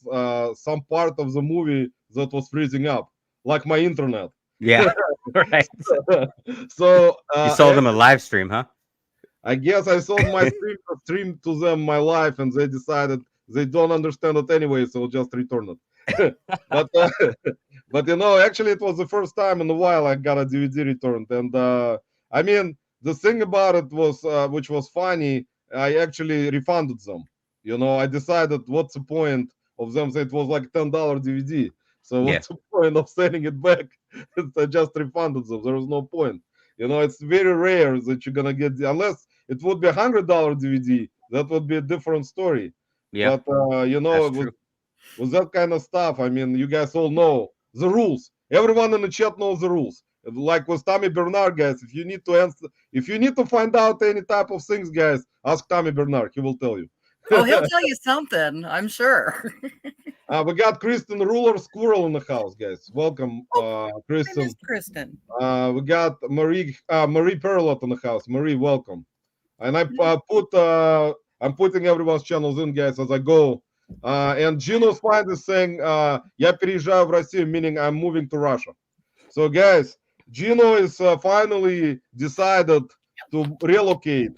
Speaker 1: some part of the movie that was freezing up, like my internet.
Speaker 2: Yeah, right.
Speaker 1: So
Speaker 2: you sold them a live stream, huh?
Speaker 1: I guess I sold my stream to them my life, and they decided they don't understand it anyway, so just return it. But actually, it was the first time in a while I got a DVD returned, and I mean, the thing about it was, which was funny, I actually refunded them. I decided what's the point of them? So it was like $10 DVD. So what's the point of sending it back? I just refunded them. There was no point. It's very rare that you're gonna get, unless it would be $100 DVD. That would be a different story.
Speaker 2: Yeah,
Speaker 1: but with that kind of stuff, I mean, you guys all know the rules. Everyone in the chat knows the rules. Like with Tommy Bernard, guys, if you need to find out any type of things, guys, ask Tommy Bernard. He will tell you.
Speaker 3: Oh, he'll tell you something, I'm sure.
Speaker 1: We got Kristen Ruler Squirrel in the house, guys. Welcome, Kristen.
Speaker 3: Kristen.
Speaker 1: We got Marie Perlot in the house. Marie, welcome. And I'm putting everyone's channels in, guys, as I go. And Gino's fine is saying, "Я переезжаю в Россию," meaning I'm moving to Russia. So, guys, Gino is finally decided to relocate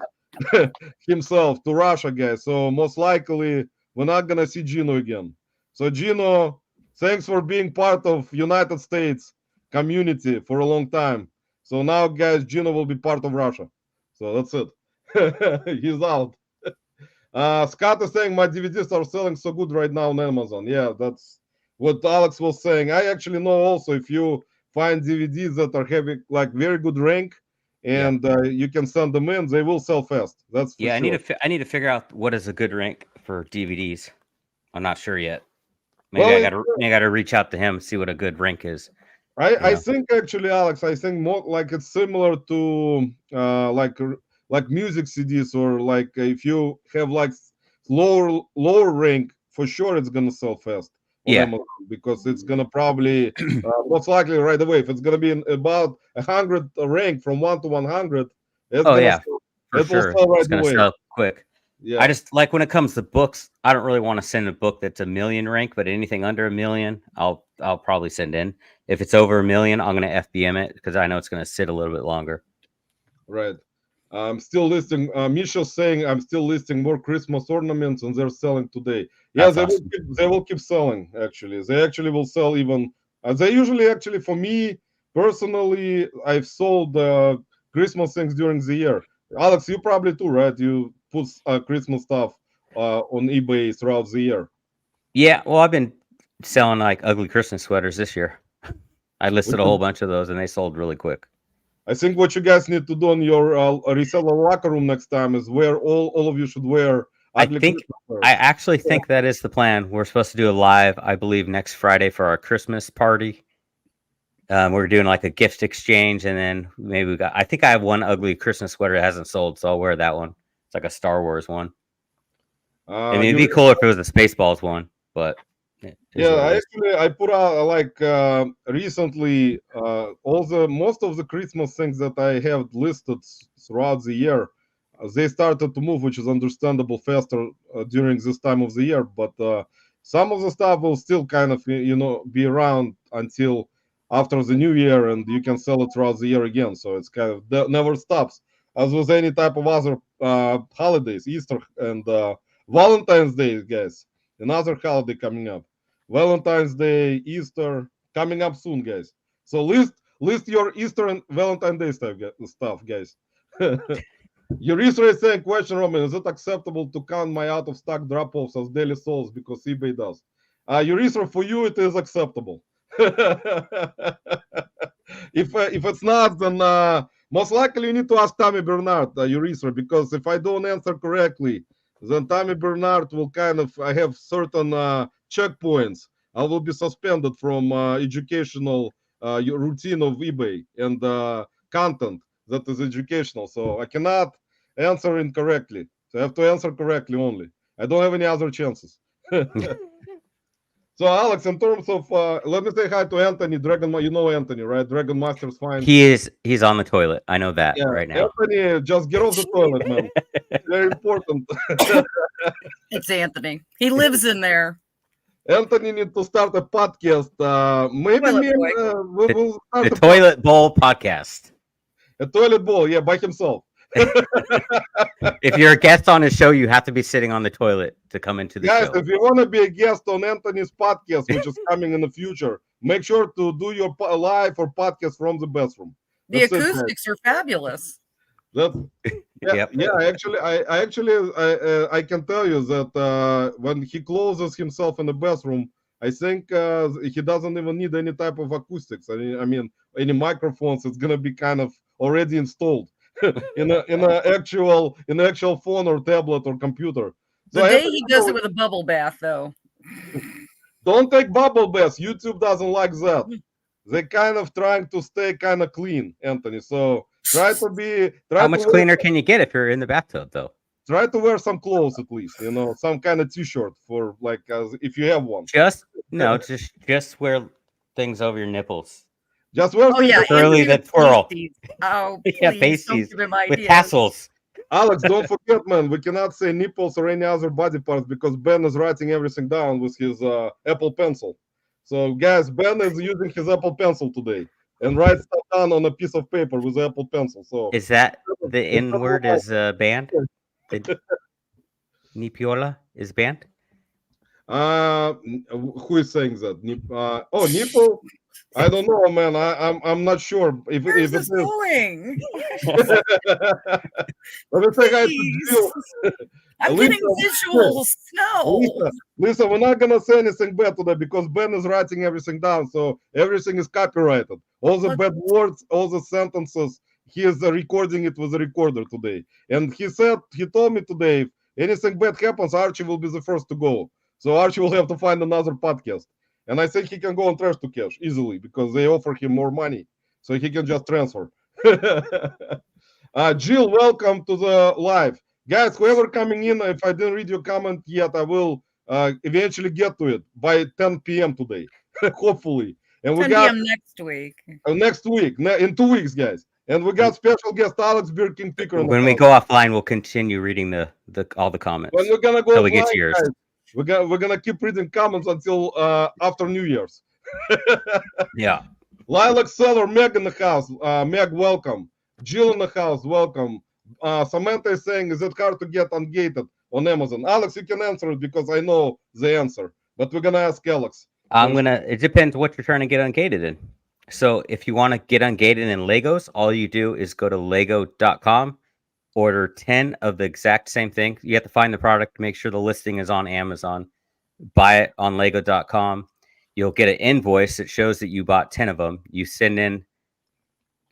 Speaker 1: himself to Russia, guys. So most likely we're not gonna see Gino again. So Gino, thanks for being part of United States community for a long time. So now, guys, Gino will be part of Russia. So that's it. He's out. Scott is saying my DVDs are selling so good right now on Amazon. Yeah, that's what Alex was saying. I actually know also, if you find DVDs that are having like very good rank, and you can send them in, they will sell fast. That's for sure.
Speaker 2: I need to figure out what is a good rank for DVDs. I'm not sure yet. Maybe I gotta reach out to him and see what a good rank is.
Speaker 1: I think actually, Alex, I think more like it's similar to like music CDs, or like if you have like lower rank, for sure it's gonna sell fast on Amazon, because it's gonna probably most likely right away. If it's gonna be about 100 rank from 1 to 100, it will sell right away.
Speaker 2: Sell quick. Yeah. I just like when it comes to books, I don't really want to send a book that's 1 million rank, but anything under 1 million, I'll probably send in. If it's over 1 million, I'm gonna FBM it because I know it's gonna sit a little bit longer.
Speaker 1: Right. I'm still listing. Misha's saying I'm still listing more Christmas ornaments, and they're selling today. Yeah, they will keep selling. Actually, they actually will sell even. They usually actually, for me personally, I've sold Christmas things during the year. Alex, you probably too, right? You put Christmas stuff on eBay throughout the year.
Speaker 2: Yeah, well, I've been selling like ugly Christmas sweaters this year. I listed a whole bunch of those, and they sold really quick.
Speaker 1: I think what you guys need to do on your reseller locker room next time is wear all of you should wear.
Speaker 2: I actually think that is the plan. We're supposed to do a live, I believe, next Friday for our Christmas party. We're doing like a gift exchange, and then maybe I think I have one ugly Christmas sweater that hasn't sold, so I'll wear that one. It's like a Star Wars one. I mean, it'd be cool if it was a Spaceballs one, but
Speaker 1: I put out like recently most of the Christmas things that I have listed throughout the year, they started to move, which is understandable, faster during this time of the year. But some of the stuff will still kind of be around until after the new year, and you can sell it throughout the year again. So it's kind of never stops. as with any type of other holidays, Easter and Valentine's Day, guys. Another holiday coming up. Valentine's Day, Easter coming up soon, guys. So list your Easter and Valentine's Day stuff, guys. Eureka is saying, question, Roman, is it acceptable to count my out of stock drop offs as daily souls because eBay does? Eureka, for you, it is acceptable. If it's not, then most likely you need to ask Tommy Bernard, Eureka, because if I don't answer correctly, then Tommy Bernard will kind of have certain checkpoints. I will be suspended from educational routine of eBay and content that is educational. So I cannot answer incorrectly. So I have to answer correctly only. I don't have any other chances. So Alex, in terms of, let me say hi to Anthony, you know Anthony, right? Dragon Master's fine.
Speaker 2: He's on the toilet. I know that right now.
Speaker 1: Anthony, just get off the toilet, man. Very important.
Speaker 3: It's Anthony. He lives in there.
Speaker 1: Anthony needs to start a podcast. Maybe we'll start
Speaker 2: The Toilet Bowl podcast.
Speaker 1: a toilet bowl, yeah, by himself.
Speaker 2: If you're a guest on his show, you have to be sitting on the toilet to come into the
Speaker 1: Guys,
Speaker 2: show.
Speaker 1: if you want to be a guest on Anthony's podcast, which is coming in the future, make sure to do your live or podcast from the bathroom.
Speaker 3: The
Speaker 1: That's it, guys.
Speaker 3: acoustics are fabulous.
Speaker 1: That, yeah,
Speaker 2: Yep.
Speaker 1: yeah. I can tell you that when he closes himself in the bathroom, I think he doesn't even need any type of acoustics. I mean, any microphones. It's gonna be kind of already installed in an actual phone or tablet or computer.
Speaker 3: The day he does it with a bubble bath, though.
Speaker 1: Don't take bubble baths. YouTube doesn't like that. They're kind of trying to stay kind of clean, Anthony. So try to be.
Speaker 2: How much cleaner can you get if you're in the bathtub, though?
Speaker 1: Try to wear some clothes at least. You know, some kind of T-shirt for like if you have one.
Speaker 2: Just wear things over your nipples.
Speaker 1: Just wear.
Speaker 3: Oh yeah,
Speaker 2: Early
Speaker 3: Anthony
Speaker 2: that twirl.
Speaker 3: pasties. Oh, please,
Speaker 2: Yeah,
Speaker 3: don't
Speaker 2: pasties
Speaker 3: give him
Speaker 2: with
Speaker 3: ideas.
Speaker 2: tassels.
Speaker 1: Alex, don't forget, man. We cannot say nipples or any other body parts because Ben is writing everything down with his Apple Pencil. So, guys, Ben is using his Apple Pencil today and writes stuff down on a piece of paper with the Apple Pencil. So,
Speaker 2: Is that the N word is banned? The Nipiola is banned?
Speaker 1: who is saying that? Nipple. I don't know, man. I'm not sure if
Speaker 3: Where's
Speaker 1: it
Speaker 3: this
Speaker 1: is.
Speaker 3: going?
Speaker 1: Let me say hi to
Speaker 3: Jeez.
Speaker 1: Jill.
Speaker 3: I'm
Speaker 1: Lisa,
Speaker 3: getting visuals. No.
Speaker 1: Lisa, we're not gonna say anything bad today because Ben is writing everything down, so everything is copyrighted. All the bad words, all the sentences, he is recording it with a recorder today. And he told me today, if anything bad happens, Archie will be the first to go. So Archie will have to find another podcast. And I think he can go on Trash to Cash easily because they offer him more money, so he can just transfer. Jill, welcome to the live. Guys, whoever coming in, if I didn't read your comment yet, I will eventually get to it by 10 p.m. today, hopefully. And we
Speaker 3: 10
Speaker 1: got
Speaker 3: p.m. next week.
Speaker 1: next week, in 2 weeks, guys. And we got special guest Alex Birkin Picker.
Speaker 2: When we go offline, we'll continue reading all the comments.
Speaker 1: When we're gonna go
Speaker 2: till we get
Speaker 1: offline,
Speaker 2: to yours.
Speaker 1: guys, we're gonna keep reading comments until after New Year's.
Speaker 2: Yeah.
Speaker 1: Lilac Seller, Meg in the house. Meg, welcome. Jill in the house, welcome. Samantha is saying, is it hard to get ungated on Amazon? Alex, you can answer it because I know the answer, but we're gonna ask Alex.
Speaker 2: It depends what you're trying to get ungated in. So if you want to get ungated in Legos, all you do is go to lego.com, order 10 of the exact same thing. You have to find the product, make sure the listing is on Amazon, buy it on lego.com. You'll get an invoice that shows that you bought 10 of them. You send in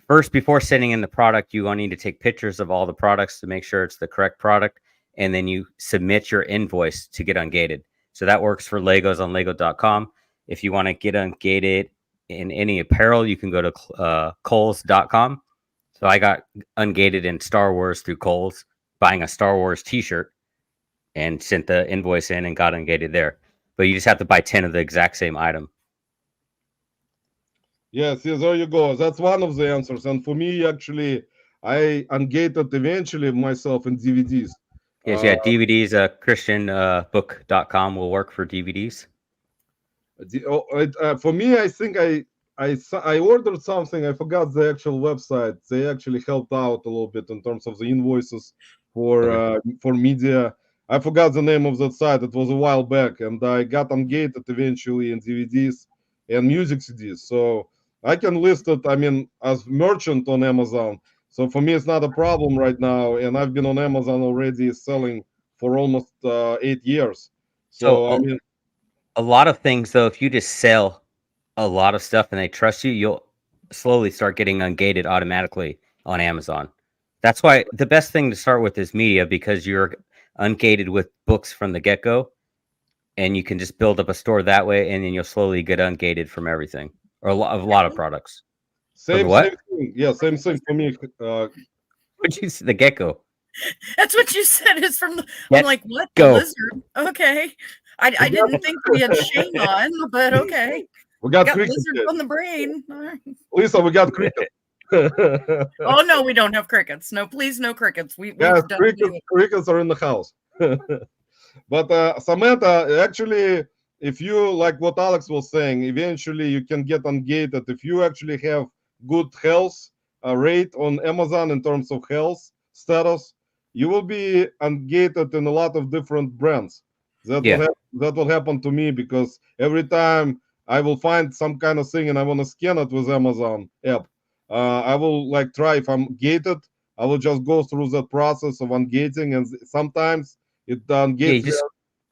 Speaker 2: first, before sending in the product, you need to take pictures of all the products to make sure it's the correct product. And then you submit your invoice to get ungated. So that works for Legos on lego.com. If you want to get ungated in any apparel, you can go to Kohl's.com. So I got ungated in Star Wars through Kohl's, buying a Star Wars t-shirt and sent the invoice in and got ungated there. But you just have to buy 10 of the exact same item.
Speaker 1: Yes, there you go. That's one of the answers. And for me, actually, I ungated eventually myself in DVDs.
Speaker 2: Yes, yeah, DVDs, christianbook.com will work for DVDs.
Speaker 1: For me, I think I ordered something. I forgot the actual website. They actually helped out a little bit in terms of the invoices for media. I forgot the name of that site. It was a while back, and I got ungated eventually in DVDs and music CDs. So I can list it. I mean, as merchant on Amazon. So for me, it's not a problem right now. And I've been on Amazon already selling for almost 8 years.
Speaker 2: So
Speaker 1: So I mean,
Speaker 2: a lot of things, though, if you just sell a lot of stuff and they trust you, you'll slowly start getting ungated automatically on Amazon. That's why the best thing to start with is media, because you're ungated with books from the get go, and you can just build up a store that way, and then you'll slowly get ungated from everything, or a lot of products. From the
Speaker 1: same
Speaker 2: what?
Speaker 1: thing. Yeah, same thing for me.
Speaker 2: What'd you say? The gecko.
Speaker 3: That's what you said is from the. I'm
Speaker 2: Get
Speaker 3: like, what? The
Speaker 2: go.
Speaker 3: lizard? Okay. I didn't think we had Shane on, but okay.
Speaker 1: We got
Speaker 3: Got
Speaker 1: cricket.
Speaker 3: lizard on the brain. All right.
Speaker 1: Lisa, we got cricket.
Speaker 3: Oh no, we don't have crickets. No, please, no crickets. We've
Speaker 1: Guys,
Speaker 3: done away with-
Speaker 1: crickets are in the house. But Samantha, actually, if you like what Alex was saying, eventually you can get ungated if you actually have good health rate on Amazon in terms of health status. You will be ungated in a lot of different brands.
Speaker 2: Yeah.
Speaker 1: That will happen to me because every time I will find some kind of thing and I want to scan it with Amazon app, I will like try if I'm gated. I will just go through the process of ungating, and sometimes it
Speaker 2: Yeah,
Speaker 1: ungates
Speaker 2: just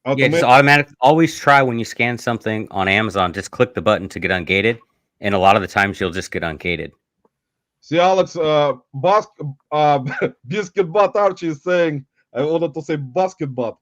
Speaker 1: automatically.
Speaker 2: automatic. Always try when you scan something on Amazon, just click the button to get ungated, and a lot of the times you'll just get ungated.
Speaker 1: See, Alex, Biscuit Butt Archie is saying, I wanted to say basket butt.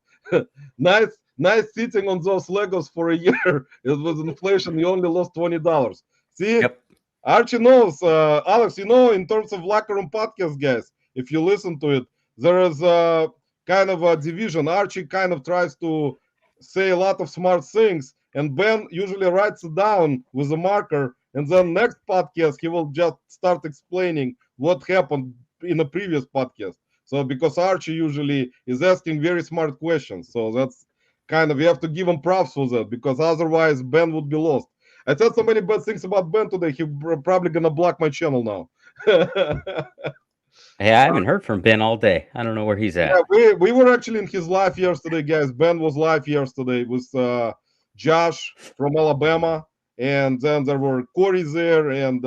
Speaker 1: nice sitting on those Legos for a year. It was inflation. You only lost $20. See,
Speaker 2: Yep.
Speaker 1: Archie knows. Alex, in terms of Locker Room Podcast, guys, if you listen to it, there is a kind of a division. Archie kind of tries to say a lot of smart things, and Ben usually writes it down with a marker, and then next podcast he will just start explaining what happened in a previous podcast. So because Archie usually is asking very smart questions, so that's kind of, you have to give him props for that, because otherwise Ben would be lost. I said so many bad things about Ben today. He's probably gonna block my channel now.
Speaker 2: Hey, I haven't heard from Ben all day. I don't know where he's at.
Speaker 1: Yeah, we were actually in his live yesterday, guys. Ben was live yesterday with Josh from Alabama, and then there were Corey there, and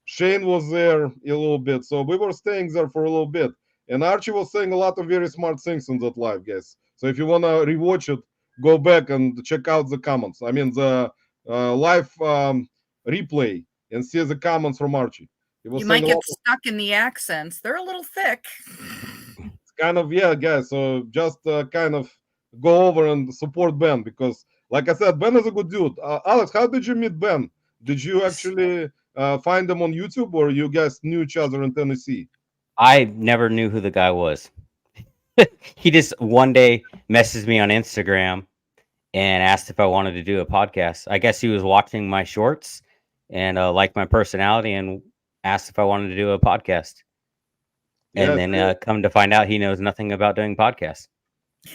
Speaker 1: Shane was there a little bit. So we were staying there for a little bit, and Archie was saying a lot of very smart things in that live, guys. So if you wanna rewatch it, go back and check out the comments. I mean the live replay, and see the comments from Archie.
Speaker 3: You might get stuck in the accents. They're a little thick.
Speaker 1: Kind of, yeah, guys. So just kind of go over and support Ben, because, like I said, Ben is a good dude. Alex, how did you meet Ben? Did you actually find him on YouTube, or you guys knew each other in Tennessee?
Speaker 2: I never knew who the guy was. He just one day messaged me on Instagram and asked if I wanted to do a podcast. I guess he was watching my shorts and liked my personality and asked if I wanted to do a podcast. And then come to find out he knows nothing about doing podcasts.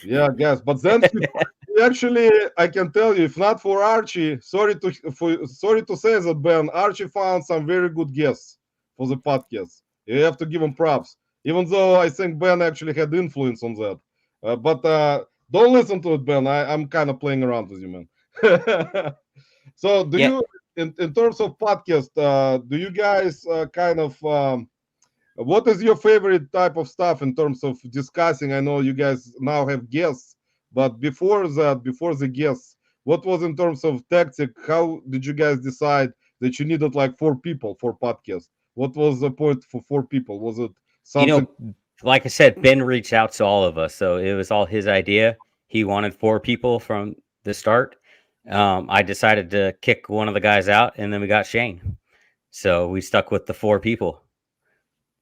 Speaker 1: Yeah, guys. But then he actually, I can tell you, if not for Archie, sorry to say that, Ben, Archie found some very good guests for the podcast. You have to give him props, even though I think Ben actually had influence on that. But don't listen to it, Ben. I'm kind of playing around with you, man. So do you, in terms of podcast, do you guys kind of, what is your favorite type of stuff in terms of discussing? I know you guys now have guests, but before that, before the guests, what was in terms of tactic? How did you guys decide that you needed like 4 people for podcast? What was the point for 4 people? Was it something?
Speaker 2: Like I said, Ben reached out to all of us, so it was all his idea. He wanted 4 people from the start. I decided to kick one of the guys out, and then we got Shane. So we stuck with the 4 people.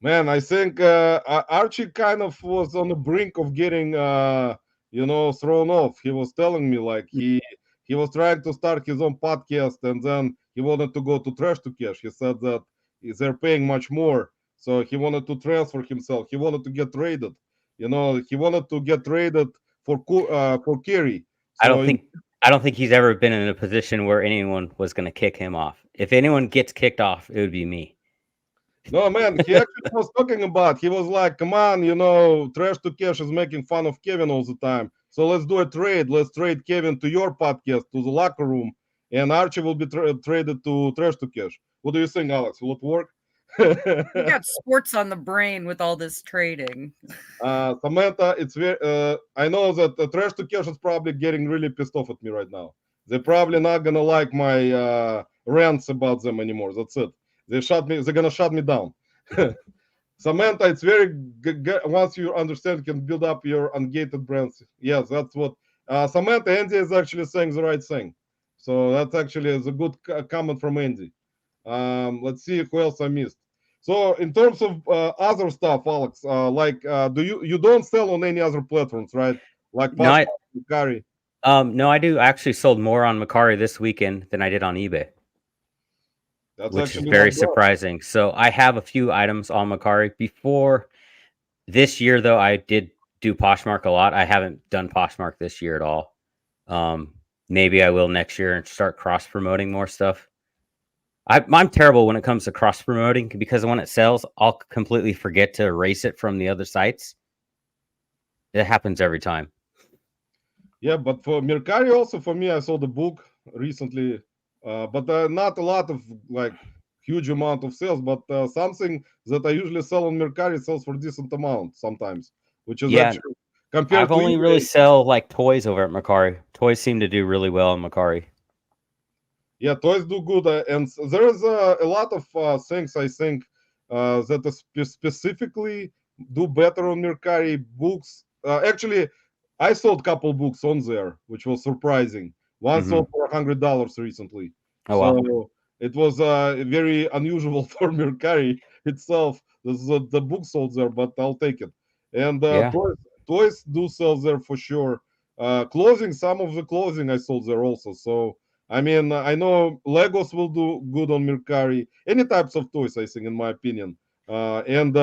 Speaker 1: Man, I think Archie kind of was on the brink of getting, thrown off. He was telling me like he was trying to start his own podcast, and then he wanted to go to Trash to Cash. He said that they're paying much more, so he wanted to transfer himself. He wanted to get traded. He wanted to get traded for Kerry. So
Speaker 2: I I don't think he's ever been in a position where anyone was going to kick him off. If anyone gets kicked off, it would be me.
Speaker 1: No, man, he actually was talking about, he was like, come on, you know, Trash to Cash is making fun of Kevin all the time. So let's do a trade. Let's trade Kevin to your podcast, to the locker room, and Archie will be traded to Trash to Cash. What do you think, Alex? Will it work?
Speaker 3: You got sports on the brain with all this trading.
Speaker 1: Samantha, it's very, I know that Trash to Cash is probably getting really pissed off at me right now. They're probably not going to like my rants about them anymore. That's it. They're gonna shut me down. Samantha, it's very good. Once you understand, you can build up your ungated brands. Yes, that's what Samantha. Andy is actually saying the right thing. So that's actually a good comment from Andy. Let's see who else I missed. So in terms of other stuff, Alex, do you don't sell on any other platforms, right? Like
Speaker 2: No,
Speaker 1: Macari.
Speaker 2: No, I do. I actually sold more on Macari this weekend than I did on eBay.
Speaker 1: That's
Speaker 2: which is very surprising. So I have a few items on Macari. Before this year, though, I did do Poshmark a lot. I haven't done Poshmark this year at all. Maybe I will next year and start cross promoting more stuff. I'm terrible when it comes to cross promoting because when it sells, I'll completely forget to erase it from the other sites. It happens every time.
Speaker 1: Yeah, but for Mercari also, for me, I saw the book recently, but not a lot of like huge amount of sales, but something that I usually sell on Mercari sells for decent amount sometimes, which is actually compared
Speaker 2: I've
Speaker 1: to
Speaker 2: only
Speaker 1: eBay,
Speaker 2: really sell like toys over at Macari. Toys seem to do really well on Macari.
Speaker 1: Yeah, toys do good, and there is a lot of things I think that specifically do better on Mercari. Books, actually, I sold a couple books on there, which was surprising. One sold for $100 recently, so it was very unusual for Mercari itself. The book sold there, but I'll take it. And toys do sell there for sure. Clothing, some of the clothing I sold there also. So I mean, I know Legos will do good on Mercari. Any types of toys, I think, in my opinion, and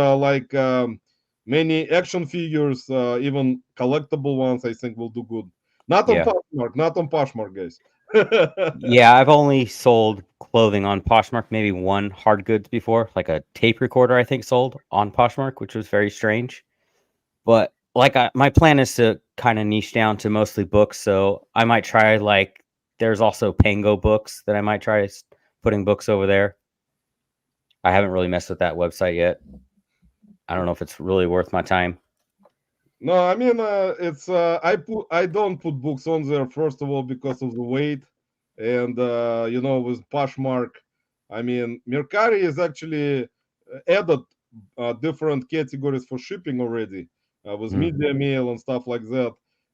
Speaker 1: many action figures, even collectible ones, I think will do good. Not on Poshmark, guys.
Speaker 2: Yeah, I've only sold clothing on Poshmark, maybe one hard goods before, like a tape recorder, I think sold on Poshmark, which was very strange. But like my plan is to kind of niche down to mostly books, so I might try like there's also Pango Books that I might try putting books over there. I haven't really messed with that website yet. I don't know if it's really worth my time.
Speaker 1: No, I mean it's I don't put books on there first of all because of the weight, and with Poshmark, I mean Mercari is actually added different categories for shipping already with media mail and stuff like that.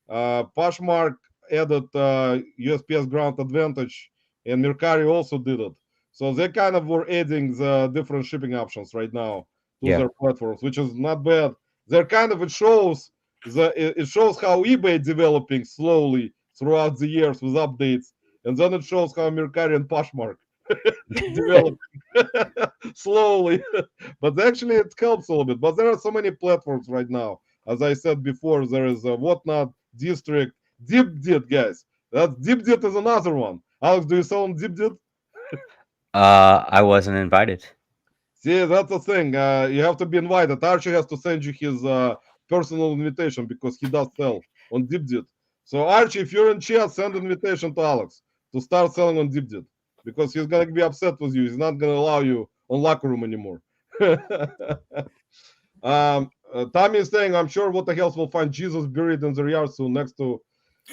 Speaker 1: Poshmark added USPS Ground Advantage, and Mercari also did it. So they kind of were adding the different shipping options right now to their platforms, which is not bad. They're kind of it shows how eBay developing slowly throughout the years with updates, and then it shows how Mercari and Poshmark developing slowly. But actually, it helps a little bit. But there are so many platforms right now. As I said before, there is a Whatnot, District, DeepDit, guys. DeepDit is another one. Alex, do you sell on DeepDit?
Speaker 2: I wasn't invited.
Speaker 1: See, that's the thing. You have to be invited. Archie has to send you his personal invitation because he does sell on DeepDit. So Archie, if you're in chat, send an invitation to Alex to start selling on DeepDit because he's gonna be upset with you. He's not gonna allow you on locker room anymore. Tommy is saying, I'm sure What the Hells will find Jesus buried in their yard soon next to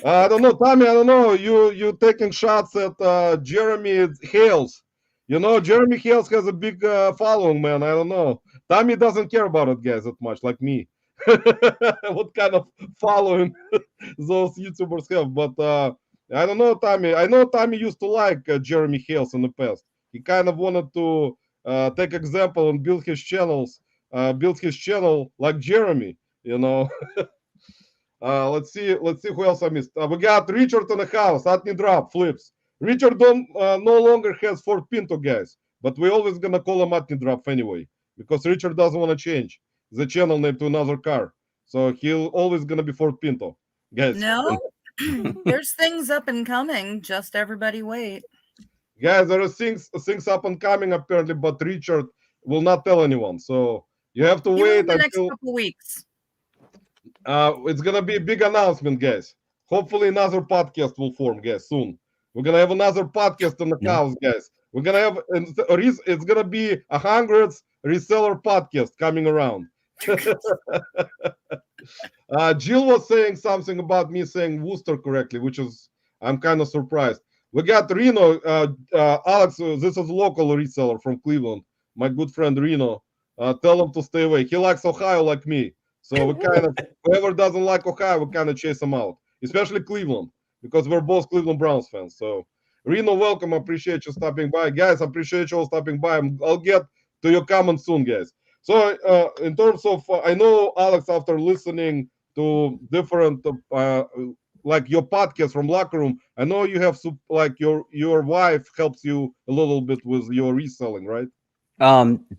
Speaker 1: I don't know, Tommy, I don't know. You taking shots at Jeremy Hales. You know, Jeremy Hales has a big following, man. I don't know. Tommy doesn't care about it, guys, that much, like me. What kind of following those YouTubers have. But I don't know, Tommy. I know Tommy used to like Jeremy Hales in the past. He kind of wanted to take example and build his channel like Jeremy, you know. Let's see who else I missed. We got Richard in the house. Atney drop flips. Richard no longer has Fort Pinto, guys, but we're always gonna call him Atney drop anyway because Richard doesn't want to change the channel name to another car, so he'll always gonna be Fort Pinto, guys.
Speaker 3: No, There's things up and coming. Just everybody wait.
Speaker 1: Guys, there are things up and coming apparently, but Richard will not tell anyone. So you have to
Speaker 3: Give it
Speaker 1: wait
Speaker 3: the next
Speaker 1: until
Speaker 3: couple weeks.
Speaker 1: it's gonna be a big announcement, guys. Hopefully another podcast will form, guys, soon. We're gonna have another podcast in the
Speaker 2: Yeah.
Speaker 1: house, guys. We're gonna have it's gonna be 100th reseller podcast coming around. Jill was saying something about me saying Worcester correctly, which is I'm kind of surprised. We got Reno, Alex. This is local reseller from Cleveland. My good friend Reno. Tell him to stay away. He likes Ohio like me, so we kind of whoever doesn't like Ohio, we kind of chase him out, especially Cleveland because we're both Cleveland Browns fans. So Reno, welcome. I appreciate you stopping by, guys. I appreciate you all stopping by. I'll get to your comments soon, guys. So in terms of, I know Alex, after listening to different like your podcast from Locker Room, I know you have like your wife helps you a little bit with your reselling, right?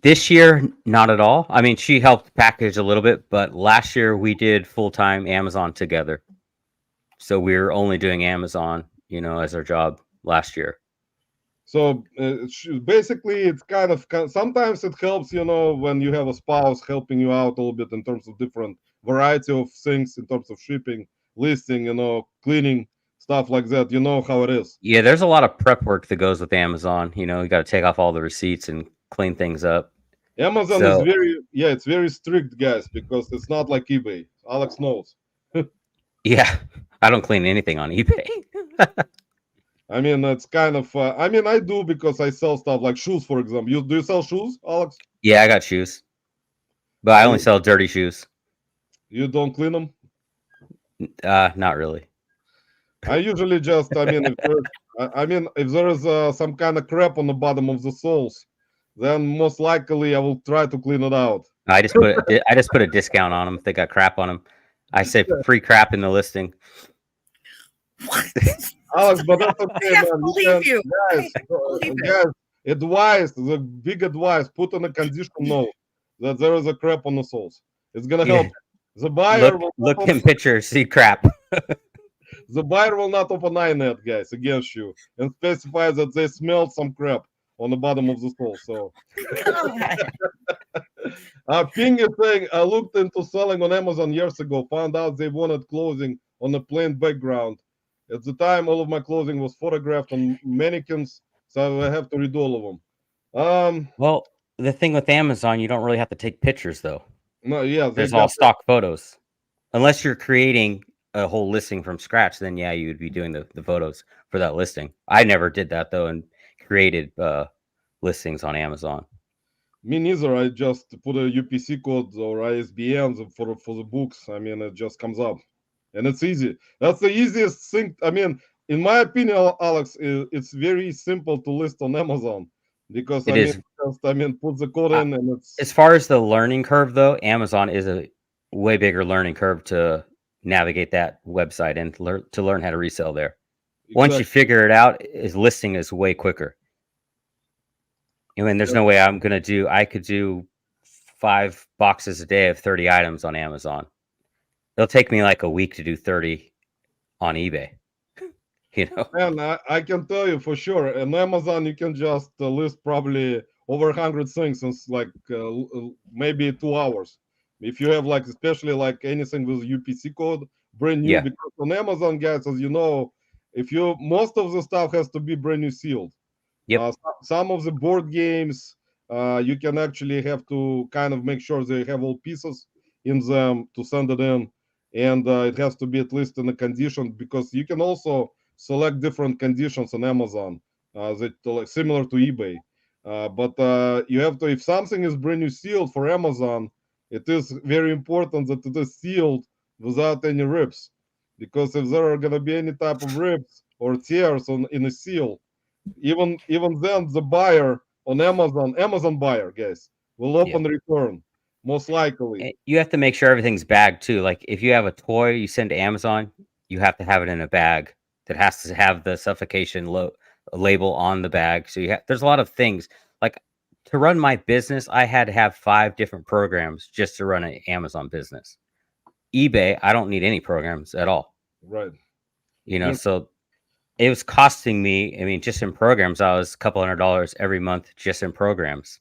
Speaker 2: This year, not at all. I mean, she helped package a little bit, but last year we did full-time Amazon together. So we were only doing Amazon, as our job last year.
Speaker 1: So basically, it's kind of sometimes it helps, when you have a spouse helping you out a little bit in terms of different variety of things in terms of shipping, listing, cleaning, stuff like that. You know how it is.
Speaker 2: Yeah, there's a lot of prep work that goes with Amazon. You got to take off all the receipts and clean things up.
Speaker 1: Amazon is it's very strict, guys, because it's not like eBay. Alex knows.
Speaker 2: Yeah, I don't clean anything on eBay.
Speaker 1: I mean, it's kind of. I do because I sell stuff like shoes, for example. Do you sell shoes, Alex?
Speaker 2: Yeah, I got shoes, but I only sell dirty shoes.
Speaker 1: You don't clean them?
Speaker 2: Not really.
Speaker 1: I usually just. If there is some kind of crap on the bottom of the soles, then most likely I will try to clean it out.
Speaker 2: I just put a discount on them if they got crap on them. I say free crap in the listing.
Speaker 1: Alex, but that's okay,
Speaker 3: I
Speaker 1: man.
Speaker 3: believe you.
Speaker 1: Guys, advice, the big advice, put on a condition note that there is a crap on the soles. It's gonna help. The buyer
Speaker 2: look in pictures, see crap.
Speaker 1: The buyer will not open INET, guys, against you and specify that they smelled some crap on the bottom of the sole. So Ping is saying, I looked into selling on Amazon years ago, found out they wanted clothing on a plain background. At the time, all of my clothing was photographed on mannequins, so I have to redo all of them.
Speaker 2: Well, the thing with Amazon, you don't really have to take pictures, though.
Speaker 1: No, yeah,
Speaker 2: there's all stock photos. Unless you're creating a whole listing from scratch, then yeah, you would be doing the photos for that listing. I never did that though, and created listings on Amazon.
Speaker 1: Me neither. I just put a UPC code or ISBN for the books. I mean, it just comes up, and it's easy. That's the easiest thing. I mean, in my opinion, Alex, it's very simple to list on Amazon because put the code in, and it's.
Speaker 2: As far as the learning curve, though, Amazon is a way bigger learning curve to navigate that website and to learn how to resell there. Exactly. Once you figure it out, listing is way quicker. I mean, there's no way I could do 5 boxes a day of 30 items on Amazon. It'll take me like a week to do 30 on eBay.
Speaker 1: And I can tell you for sure, on Amazon you can just list probably over 100 things in like maybe 2 hours. If you have like, especially like anything with UPC code, brand new, because on Amazon, guys, as you know, most of the stuff has to be brand new sealed.
Speaker 2: Yep.
Speaker 1: Some of the board games, you can actually have to kind of make sure they have all pieces in them to send it in, and it has to be at least in a condition, because you can also select different conditions on Amazon that like similar to eBay. But you have to, if something is brand new sealed for Amazon, it is very important that it is sealed without any rips, because if there are going to be any type of rips or tears in a seal, even then the buyer on Amazon buyer, guys, will open the return most likely.
Speaker 2: You have to make sure everything's bagged too. Like if you have a toy you send to Amazon, you have to have it in a bag that has to have the suffocation label on the bag. So there's a lot of things. Like to run my business, I had to have 5 different programs just to run an Amazon business. eBay, I don't need any programs at all.
Speaker 1: Right.
Speaker 2: You know,
Speaker 1: Yeah.
Speaker 2: so it was costing me, I mean, just in programs, I was a couple $100 every month just in programs.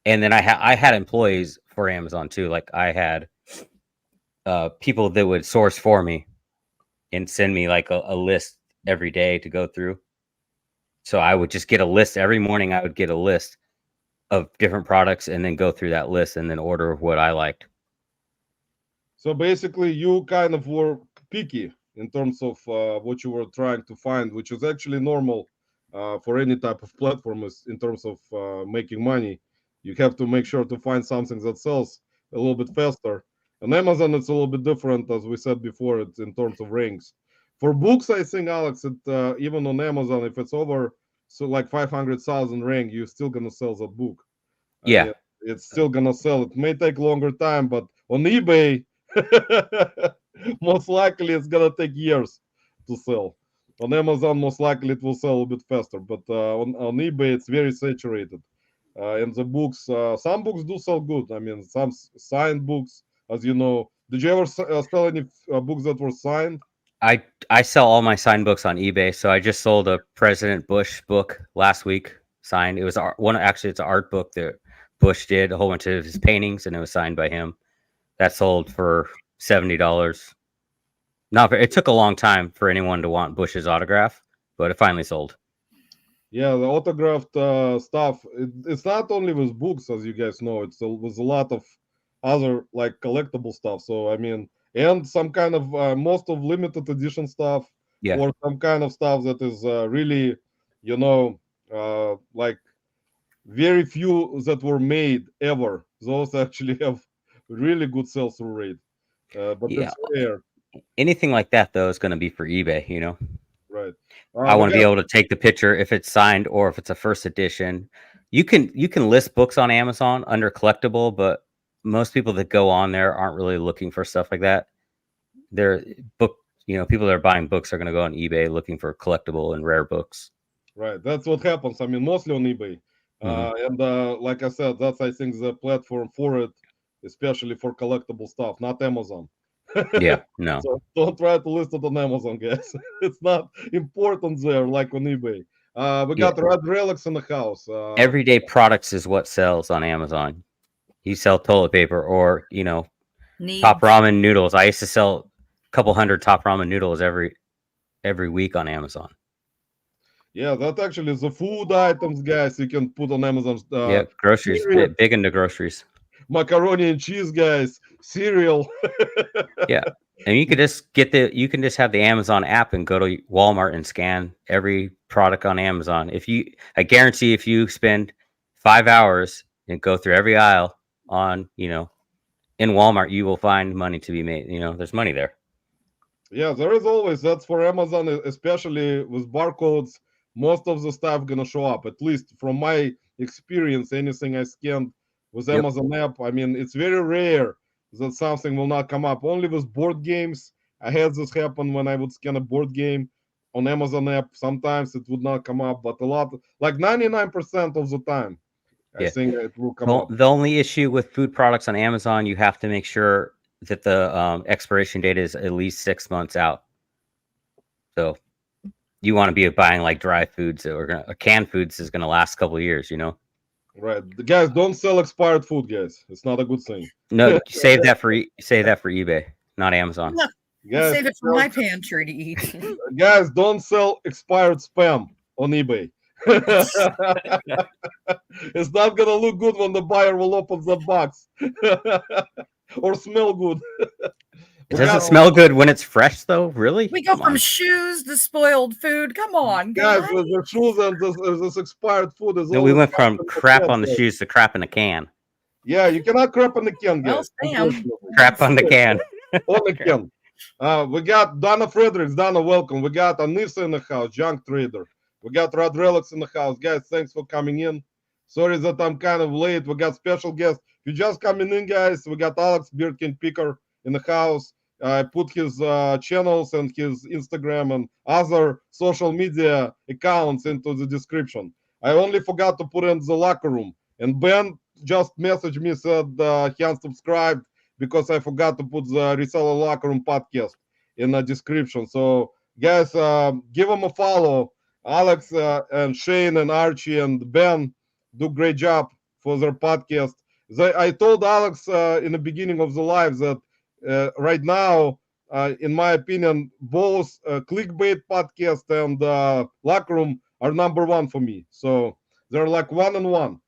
Speaker 2: And then I had employees for Amazon too. Like I had people that would source for me and send me like a list every day to go through. So I would just get a list every morning. I would get a list of different products and then go through that list and then order what I liked.
Speaker 1: So basically, you kind of were picky in terms of what you were trying to find, which is actually normal for any type of platform. Is in terms of making money, you have to make sure to find something that sells a little bit faster. On Amazon, it's a little bit different, as we said before. It's in terms of ranks. For books, I think, Alex, it even on Amazon, if it's over so like 500,000 rank, you're still gonna sell that book. I
Speaker 2: Yeah.
Speaker 1: mean, it's still gonna sell. It may take longer time, but on eBay, most likely it's gonna take years to sell. On Amazon, most likely it will sell a bit faster, but on eBay it's very saturated. And the books, some books do sell good. I mean, some signed books, as you know. Did you ever sell any books that were signed?
Speaker 2: I sell all my signed books on eBay. So I just sold a President Bush book last week signed. It was one, actually it's an art book that Bush did, a whole bunch of his paintings, and it was signed by him. That sold for $70. Not it took a long time for anyone to want Bush's autograph, but it finally sold.
Speaker 1: Yeah, the autographed stuff. It's not only with books, as you guys know. It's with a lot of other like collectible stuff. So I mean, and some kind of most of limited edition stuff,
Speaker 2: Yeah.
Speaker 1: or some kind of stuff that is really, you know, like very few that were made ever. Those actually have really good sell-through rate. But
Speaker 2: Yeah.
Speaker 1: it's rare,
Speaker 2: Anything like that though is going to be for eBay, you know.
Speaker 1: right?
Speaker 2: I
Speaker 1: We
Speaker 2: want to be
Speaker 1: got
Speaker 2: able to take the picture if it's signed or if it's a first edition. You can list books on Amazon under collectible, but most people that go on there aren't really looking for stuff like that. They're book, you know, people that are buying books are going to go on eBay looking for collectible and rare books.
Speaker 1: right. That's what happens. I mean, mostly on eBay. And like I said, that's I think the platform for it, especially for collectible stuff, not Amazon.
Speaker 2: Yeah, no.
Speaker 1: So don't try to list it on Amazon, guys. It's not important there like on eBay. We
Speaker 2: Yeah.
Speaker 1: got red relics in the house.
Speaker 2: Everyday products is what sells on Amazon. You sell toilet paper or, you know,
Speaker 3: Needs.
Speaker 2: top ramen noodles. I used to sell a couple hundred top ramen noodles every week on Amazon.
Speaker 1: Yeah, that actually is the food items, guys. You can put on Amazon.
Speaker 2: Yeah, groceries,
Speaker 1: Cereal,
Speaker 2: big into groceries.
Speaker 1: macaroni and cheese, guys. Cereal.
Speaker 2: Yeah. And you could just you can just have the Amazon app and go to Walmart and scan every product on Amazon. I guarantee if you spend 5 hours and go through every aisle on, you know, in Walmart, you will find money to be made. You know, there's money there.
Speaker 1: Yeah, there is always. That's for Amazon, especially with barcodes. Most of the stuff gonna show up. At least from my experience, anything I scanned with
Speaker 2: Yep.
Speaker 1: Amazon app, I mean, it's very rare that something will not come up. Only with board games, I had this happen when I would scan a board game on Amazon app. Sometimes it would not come up, but a lot, like 99% of the time, I
Speaker 2: Yeah.
Speaker 1: think it will come up.
Speaker 2: The only issue with food products on Amazon, you have to make sure that the expiration date is at least 6 months out. So you want to be buying like dry foods or canned foods is going to last a couple of years, you know?
Speaker 1: Right, the guys, don't sell expired food, guys. It's not a good thing.
Speaker 2: No, save that for eBay, not Amazon.
Speaker 3: No,
Speaker 1: Guys,
Speaker 3: save it for my pantry to eat.
Speaker 1: guys, don't sell expired spam on eBay. It's not gonna look good when the buyer will open the box or smell good.
Speaker 2: It doesn't smell good when it's fresh, though. Really?
Speaker 3: We go
Speaker 2: Come
Speaker 3: from
Speaker 2: on.
Speaker 3: shoes to spoiled food. Come on,
Speaker 1: Guys,
Speaker 3: guys.
Speaker 1: the shoes and this expired food is
Speaker 2: No, we
Speaker 1: always
Speaker 2: went from
Speaker 1: crap in
Speaker 2: crap
Speaker 1: can,
Speaker 2: on the
Speaker 1: guys.
Speaker 2: shoes to crap in the can.
Speaker 1: Yeah, you cannot crap in the can,
Speaker 3: Well,
Speaker 1: guys.
Speaker 3: Sam.
Speaker 1: unfortunately.
Speaker 2: Crap on the can.
Speaker 1: On the can. We got Donna Fredericks. Donna, welcome. We got Anissa in the house, junk trader. We got Rod Relics in the house. Guys, thanks for coming in. Sorry that I'm kind of late. We got special guests. If you're just coming in, guys, we got Alex Beardkin Picker in the house. I put his channels and his Instagram and other social media accounts into the description. I only forgot to put in the locker room. And Ben just messaged me, said he unsubscribed because I forgot to put the Reseller Locker Room podcast in the description. So guys, give them a follow. Alex and Shane and Archie and Ben do great job for their podcast. I told Alex in the beginning of the live that right now, in my opinion, both clickbait podcast and locker room are number one for me. So they're like one and one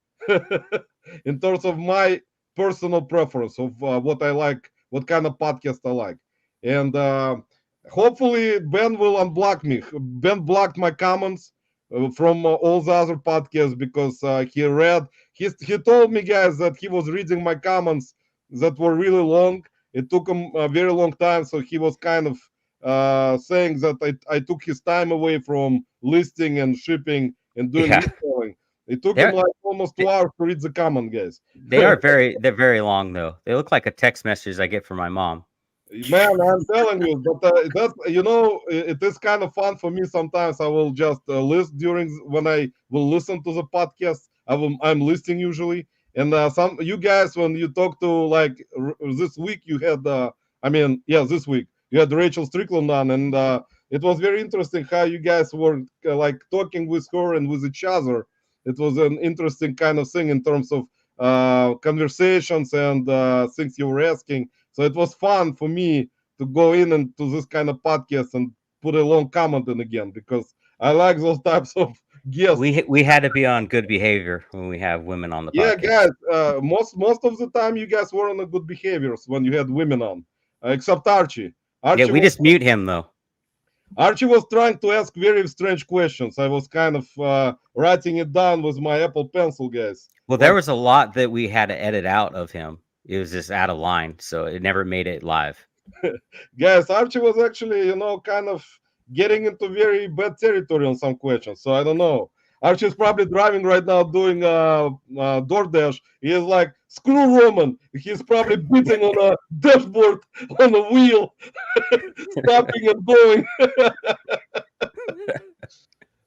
Speaker 1: in terms of my personal preference of what I like, what kind of podcast I like. And hopefully Ben will unblock me. Ben blocked my comments from all the other podcasts because he told me, guys, that he was reading my comments that were really long. It took him a very long time, so he was kind of saying that I took his time away from listing and shipping and doing
Speaker 2: Yeah.
Speaker 1: reselling. It took him
Speaker 2: They're
Speaker 1: like almost 2 hours to read the comment, guys.
Speaker 2: they're very long though. They look like a text message I get from my mom.
Speaker 1: Man, I'm telling you, but that's it is kind of fun for me. Sometimes I will just list during when I will listen to the podcast. I'm listening usually, and some you guys when you talk to like this week you had this week you had Rachel Strickland on, and it was very interesting how you guys were like talking with her and with each other. It was an interesting kind of thing in terms of conversations and things you were asking. So it was fun for me to go in and to this kind of podcast and put a long comment in again because I like those types of guests.
Speaker 2: We had to be on good behavior when we have women on the
Speaker 1: Yeah,
Speaker 2: podcast.
Speaker 1: guys. Most of the time, you guys were on the good behaviors when you had women on, except Archie.
Speaker 2: Yeah, we just mute him though.
Speaker 1: Archie was trying to ask very strange questions. I was kind of writing it down with my Apple Pencil, guys.
Speaker 2: Well, there was a lot that we had to edit out of him. It was just out of line, so it never made it live.
Speaker 1: Guys, Archie was actually, kind of getting into very bad territory on some questions. So I don't know. Archie's probably driving right now doing DoorDash. He is like, screw Roman. He's probably beating on a dashboard on a wheel, stopping and going.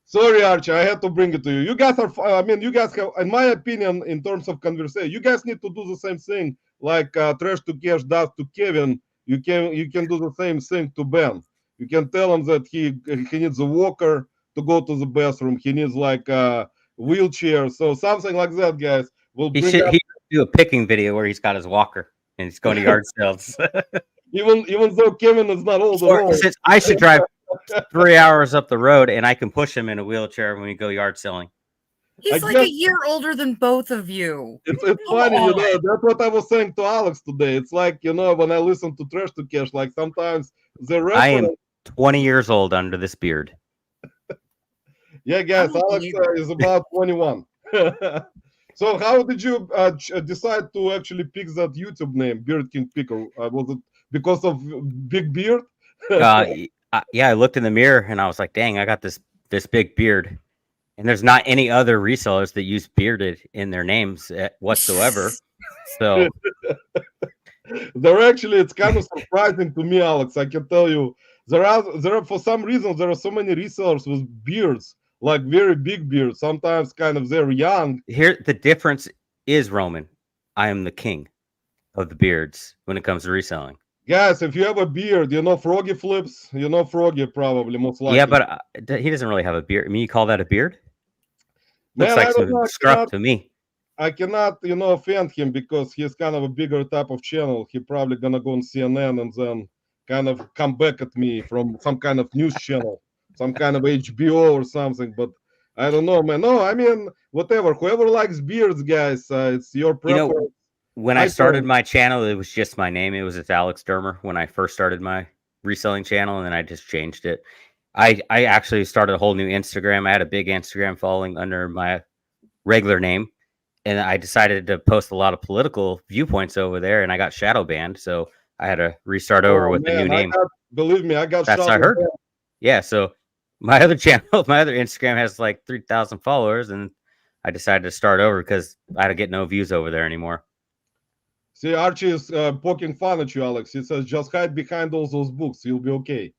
Speaker 1: Sorry, Archie, I had to bring it to you. You guys are, you guys have, in my opinion, in terms of conversation, you guys need to do the same thing like Trash to Cash does to Kevin. You can do the same thing to Ben. You can tell him that he needs a walker to go to the bathroom. He needs like a wheelchair. So something like that, guys.
Speaker 2: He should do a picking video where he's got his walker and he's going to yard sales.
Speaker 1: even though Kevin is not old at all.
Speaker 2: He says, I should drive 3 hours up the road and I can push him in a wheelchair when we go yard selling.
Speaker 3: He's like a year older than both of you.
Speaker 1: It's funny, that's what I was saying to Alex today. It's like, when I listen to Trash to Cash, like sometimes the reference...
Speaker 2: I am 20 years old under this beard.
Speaker 1: Yeah, guys, Alex is about 21. So how did you decide to actually pick that YouTube name, Beard King Picker? Was it because of big beard?
Speaker 2: Yeah, I looked in the mirror and I was like, dang, I got this big beard. And there's not any other resellers that use bearded in their names whatsoever. So
Speaker 1: it's kind of surprising to me, Alex. I can tell you, there are for some reason there are so many resellers with beards, like very big beards. Sometimes kind of they're young.
Speaker 2: Here, the difference is, Roman, I am the king of the beards when it comes to reselling.
Speaker 1: Guys, if you have a beard, Froggy Flips, Froggy probably most likely.
Speaker 2: Yeah, but he doesn't really have a beard. I mean, you call that a beard? Looks like some scruff to me.
Speaker 1: I cannot, offend him because he's kind of a bigger type of channel. He probably gonna go on CNN and then kind of come back at me from some kind of news channel, some kind of HBO or something. But I don't know, man. No, I mean, whatever. Whoever likes beards, guys, it's your preference.
Speaker 2: When I started my channel, it was just my name. It was Alex Dermer when I first started my reselling channel, and then I just changed it. I actually started a whole new Instagram. I had a big Instagram following under my regular name, and I decided to post a lot of political viewpoints over there, and I got shadow banned, so I had to restart over with the new name.
Speaker 1: Believe me, I got
Speaker 2: that's what I heard. Banned. Yeah, so my other channel, my other Instagram has like 3,000 followers, and I decided to start over because I had to get no views over there anymore.
Speaker 1: See, Archie is poking fun at you, Alex. He says, just hide behind all those books. You'll be okay.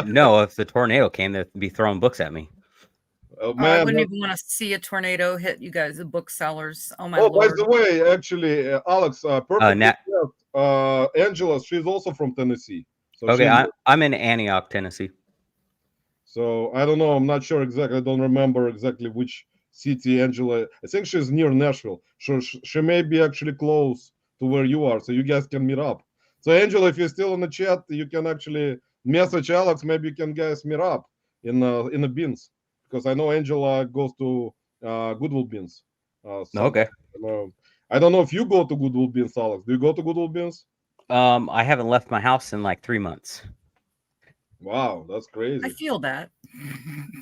Speaker 2: No, if the tornado came, they'd be throwing books at me.
Speaker 1: Oh, man,
Speaker 3: I wouldn't even want to see a tornado hit you guys, the booksellers. Oh, my
Speaker 1: Lord.
Speaker 3: Lord.
Speaker 1: By the way, actually, Alex, Angela, she's also from Tennessee. So
Speaker 2: Okay,
Speaker 1: she,
Speaker 2: I'm in Antioch, Tennessee.
Speaker 1: so I don't know. I'm not sure exactly. I don't remember exactly which city Angela. I think she's near Nashville. So she may be actually close to where you are, so you guys can meet up. So Angela, if you're still in the chat, you can actually message Alex. Maybe you can guys meet up in the beans, because I know Angela goes to Goodwill Beans.
Speaker 2: Okay.
Speaker 1: I don't know if you go to Goodwill Beans, Alex. Do you go to Goodwill Beans?
Speaker 2: I haven't left my house in like 3 months.
Speaker 1: Wow, that's
Speaker 3: I
Speaker 1: crazy.
Speaker 3: feel that.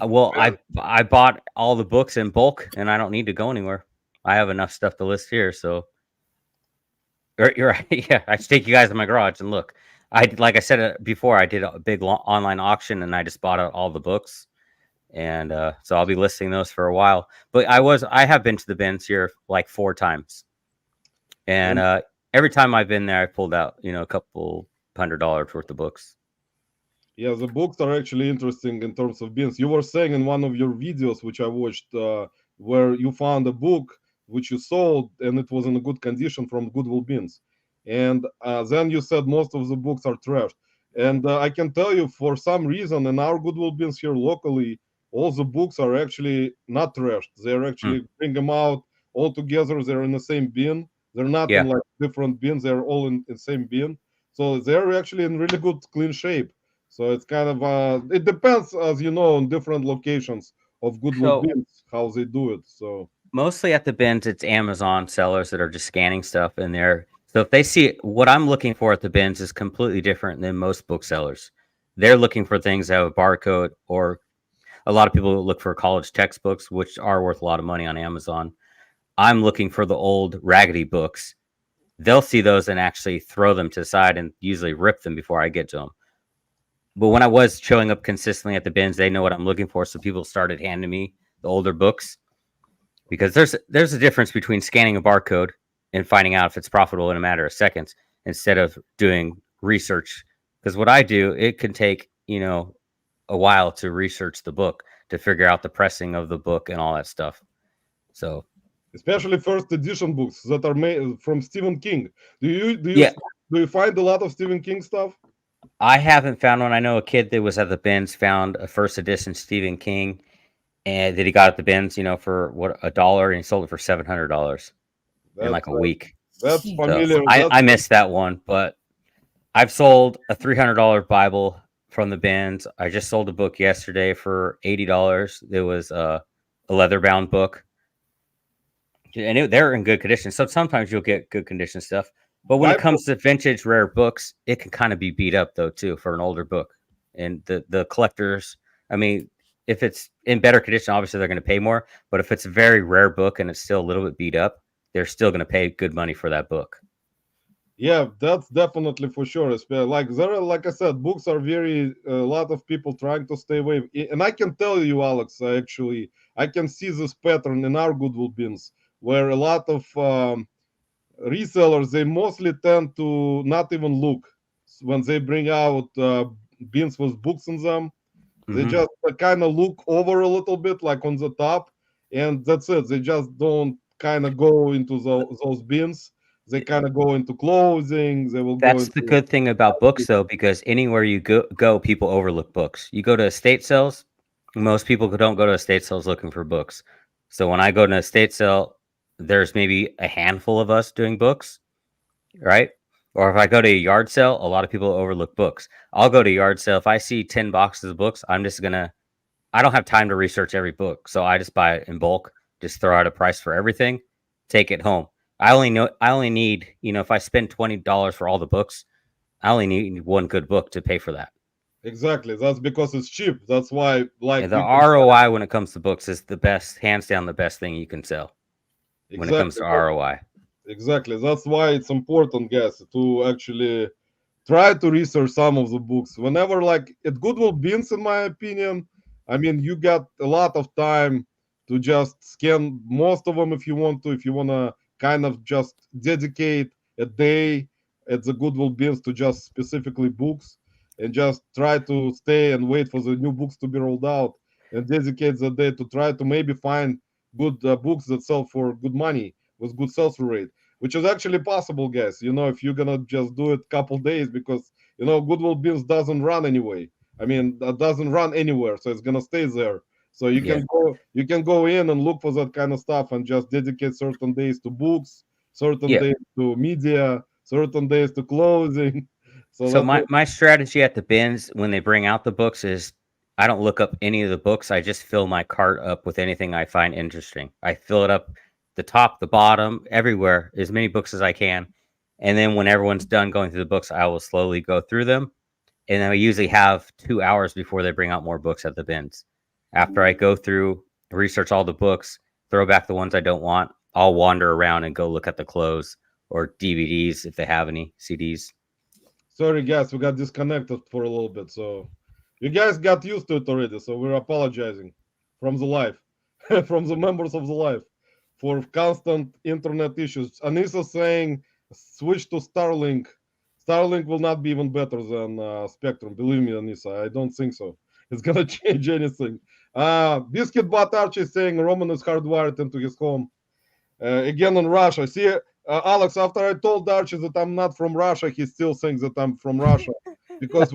Speaker 2: Well,
Speaker 1: Yeah.
Speaker 2: I bought all the books in bulk, and I don't need to go anywhere. I have enough stuff to list here, so you're right. Yeah, I just take you guys in my garage and look. Like I said before, I did a big online auction, and I just bought out all the books, and so I'll be listing those for a while. But I have been to the bins here like 4 times, and
Speaker 1: And
Speaker 2: every time I've been there, I pulled out a couple $100 worth of books.
Speaker 1: yeah, the books are actually interesting in terms of beans. You were saying in one of your videos, which I watched, where you found a book which you sold and it was in a good condition from Goodwill Beans. And then you said most of the books are trashed. And I can tell you, for some reason, in our Goodwill Beans here locally, all the books are actually not trashed. They're
Speaker 2: Hmm.
Speaker 1: actually bring them out all together. They're in the same bin. They're not in
Speaker 2: Yeah.
Speaker 1: like different bins. They're all in the same bin. So they're actually in really good, clean shape. So it's kind of it depends, as you know, on different locations of Goodwill
Speaker 2: So
Speaker 1: Beans how they do it. So
Speaker 2: mostly at the bins, it's Amazon sellers that are just scanning stuff in there. So if they see what I'm looking for at the bins is completely different than most booksellers. They're looking for things that have a barcode, or a lot of people look for college textbooks, which are worth a lot of money on Amazon. I'm looking for the old raggedy books. They'll see those and actually throw them to the side and usually rip them before I get to them. But when I was showing up consistently at the bins, they know what I'm looking for. So people started handing me the older books, because there's a difference between scanning a barcode and finding out if it's profitable in a matter of seconds instead of doing research. Because what I do, it can take a while to research the book to figure out the pressing of the book and all that stuff. So
Speaker 1: especially first edition books that are made from Stephen King.
Speaker 2: yeah,
Speaker 1: Do you find a lot of Stephen King stuff?
Speaker 2: I haven't found one. I know a kid that was at the bins found a first edition Stephen King, and that he got at the bins, for what, $1, and he sold it for $700 in
Speaker 1: That's
Speaker 2: like a week.
Speaker 1: that's
Speaker 2: So
Speaker 1: familiar.
Speaker 2: I missed that one, but I've sold a $300 Bible from the bins. I just sold a book yesterday for $80. It was a leather bound book, and they're in good condition. So sometimes you'll get good condition stuff, but when it
Speaker 1: Bible,
Speaker 2: comes to vintage rare books, it can kind of be beat up though too for an older book. And the collectors, I mean, if it's in better condition, obviously they're going to pay more. But if it's a very rare book and it's still a little bit beat up, they're still going to pay good money for that book.
Speaker 1: yeah, that's definitely for sure. Like there are, like I said, books are very a lot of people trying to stay away. And I can tell you, Alex, actually, I can see this pattern in our Goodwill Bins, where a lot of resellers, they mostly tend to not even look when they bring out bins with books in them. They
Speaker 2: Mm-hmm.
Speaker 1: just kind of look over a little bit, like on the top, and that's it. They just don't kind of go into those bins. They kind of go into clothing. They will go
Speaker 2: That's the
Speaker 1: into.
Speaker 2: good thing about books, though, because anywhere you go, people overlook books. You go to estate sales, most people don't go to estate sales looking for books. So when I go to an estate sale, there's maybe a handful of us doing books, right? Or if I go to a yard sale, a lot of people overlook books. I'll go to a yard sale. If I see 10 boxes of books, I don't have time to research every book. So I just buy it in bulk, just throw out a price for everything, take it home. I only need, if I spend $20 for all the books, I only need one good book to pay for that.
Speaker 1: Exactly. That's because it's cheap. That's why, like
Speaker 2: And the
Speaker 1: people.
Speaker 2: ROI when it comes to books is the best, hands down, the best thing you can sell when it comes
Speaker 1: Exactly.
Speaker 2: to ROI.
Speaker 1: Exactly. That's why it's important, guys, to actually try to research some of the books. Whenever, like at Goodwill Beans, in my opinion, I mean, you got a lot of time to just scan most of them if you want to. If you want to kind of just dedicate a day at the Goodwill Beans to just specifically books, and just try to stay and wait for the new books to be rolled out, and dedicate the day to try to maybe find good books that sell for good money with good sell-through rate. which is actually possible, guys. You know, if you're gonna just do it couple days, because you know Goodwill Beans doesn't run anyway. I mean, that doesn't run anywhere, so it's gonna stay there. So
Speaker 2: Yeah.
Speaker 1: you can go in and look for that kind of stuff and just dedicate certain days to books, certain
Speaker 2: Yeah.
Speaker 1: days to media, certain days to clothing. So
Speaker 2: So
Speaker 1: that's what,
Speaker 2: my strategy at the bins when they bring out the books is I don't look up any of the books. I just fill my cart up with anything I find interesting. I fill it up the top, the bottom, everywhere, as many books as I can. And then when everyone's done going through the books, I will slowly go through them. And then I usually have 2 hours before they bring out more books at the bins. After I go through, research all the books, throw back the ones I don't want, I'll wander around and go look at the clothes or DVDs if they have any CDs.
Speaker 1: sorry guys, we got disconnected for a little bit. So you guys got used to it already. So we're apologizing from the live, from the members of the live, for constant internet issues. Anissa saying switch to Starlink. Starlink will not be even better than Spectrum. Believe me, Anissa, I don't think so. It's gonna change anything. Biscuit Butt Archie saying Roman is hardwired into his home. Again in Russia. See, Alex, after I told Archie that I'm not from Russia, he still thinks that I'm from Russia, because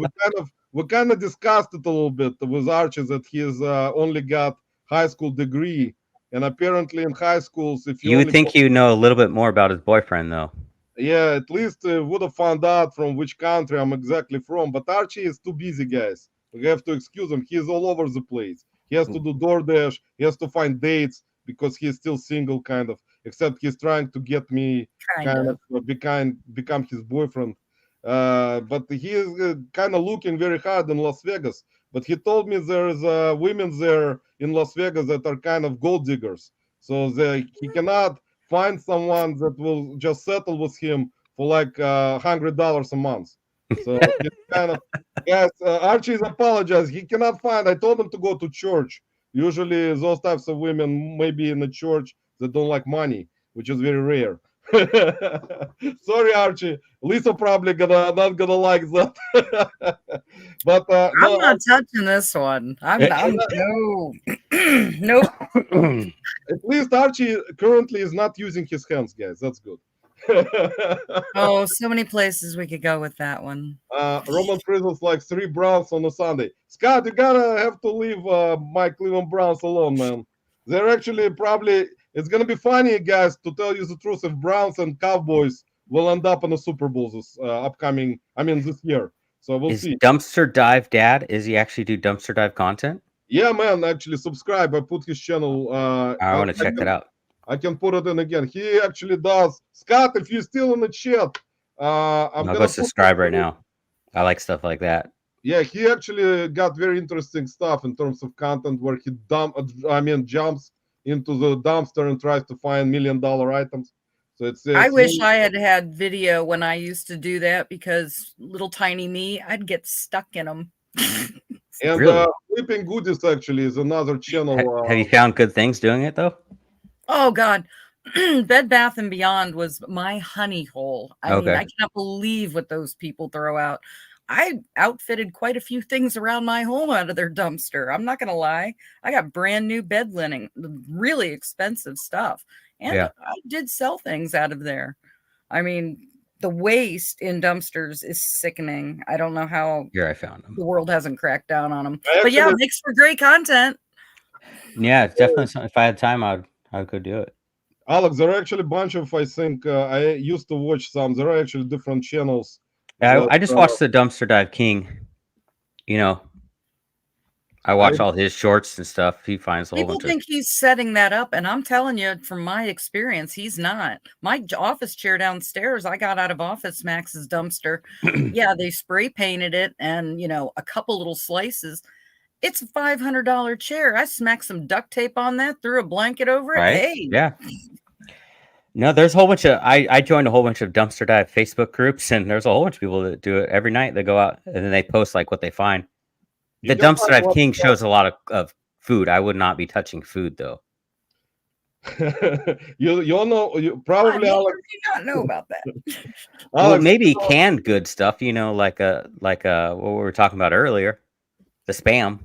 Speaker 1: we kind of discussed it a little bit with Archie that he's only got high school degree, and apparently in high schools, if you
Speaker 2: You would
Speaker 1: only
Speaker 2: think you know a little bit more about his boyfriend, though.
Speaker 1: yeah, at least would have found out from which country I'm exactly from. But Archie is too busy, guys. We have to excuse him. He's all over the place. He has to do DoorDash. He has to find dates because he's still single, kind of. Except he's trying to get me kind of become his boyfriend. But he is kind of looking very hard in Las Vegas. But he told me there's women there in Las Vegas that are kind of gold diggers. So he cannot find someone that will just settle with him for like $100 a month. So he's kind of yes. Archie's apologized. He cannot find. I told him to go to church. Usually, those types of women maybe in the church that don't like money, which is very rare. Sorry, Archie. Lisa probably not gonna like that. But
Speaker 3: I'm
Speaker 1: no,
Speaker 3: not touching this one. I'm no, nope.
Speaker 1: at least Archie currently is not using his hands, guys. That's good.
Speaker 3: Oh, so many places we could go with that one.
Speaker 1: Roman Frizzle's like 3 Browns on a Sunday. Scott, you gotta have to leave my Cleveland Browns alone, man. They're actually probably, it's gonna be funny, guys, to tell you the truth, if Browns and Cowboys will end up in the Super Bowl this this year. So we'll see.
Speaker 2: Dumpster Dive Dad? Is he actually do dumpster dive content?
Speaker 1: Yeah, man, actually subscribe. I put his channel.
Speaker 2: I want to check that out.
Speaker 1: I can put it in again. He actually does. Scott, if you're still in the chat, I'm
Speaker 2: I'll
Speaker 1: gonna
Speaker 2: go subscribe right now. I like stuff like that.
Speaker 1: Yeah, he actually got very interesting stuff in terms of content where he jumps into the dumpster and tries to find $1 million items. So it's
Speaker 3: I wish I had video when I used to do that, because little tiny me, I'd get stuck in them.
Speaker 1: And
Speaker 2: Really?
Speaker 1: Flipping Goodies actually is another channel.
Speaker 2: Have you found good things doing it though?
Speaker 3: Oh God. Bed Bath and Beyond was my honey hole. I mean, I cannot believe what those people throw out. I outfitted quite a few things around my home out of their dumpster. I'm not going to lie. I got brand new bed linen, really expensive stuff. And I did sell things out of there. I mean, the waste in dumpsters is sickening. I don't know how
Speaker 2: Here I found them.
Speaker 3: The world hasn't cracked down on them. But yeah, it makes for great content.
Speaker 2: Yeah, it's definitely something. If I had time, I would go do it.
Speaker 1: Alex, there are actually a bunch of, I think, I used to watch some. There are actually different channels.
Speaker 2: Yeah, I just watched the Dumpster Dive King. You know, I watch all his shorts and stuff. He finds a whole bunch of...
Speaker 3: People think he's setting that up, and I'm telling you from my experience, he's not. My office chair downstairs, I got out of Office Max's dumpster. Yeah, they spray painted it and, you know, a couple little slices. It's a $500 chair. I smacked some duct tape on that, threw a blanket over it.
Speaker 2: Right?
Speaker 3: Hey.
Speaker 2: Yeah. No, there's a whole bunch of... I joined a whole bunch of Dumpster Dive Facebook groups, and there's a whole bunch of people that do it every night. They go out, and then they post, like, what they find. The Dumpster Dive King shows a lot of food. I would not be touching food, though.
Speaker 1: you know, you probably...
Speaker 3: Alex, do not know about that.
Speaker 2: Well, maybe canned good stuff, you know, like what we were talking about earlier. The spam.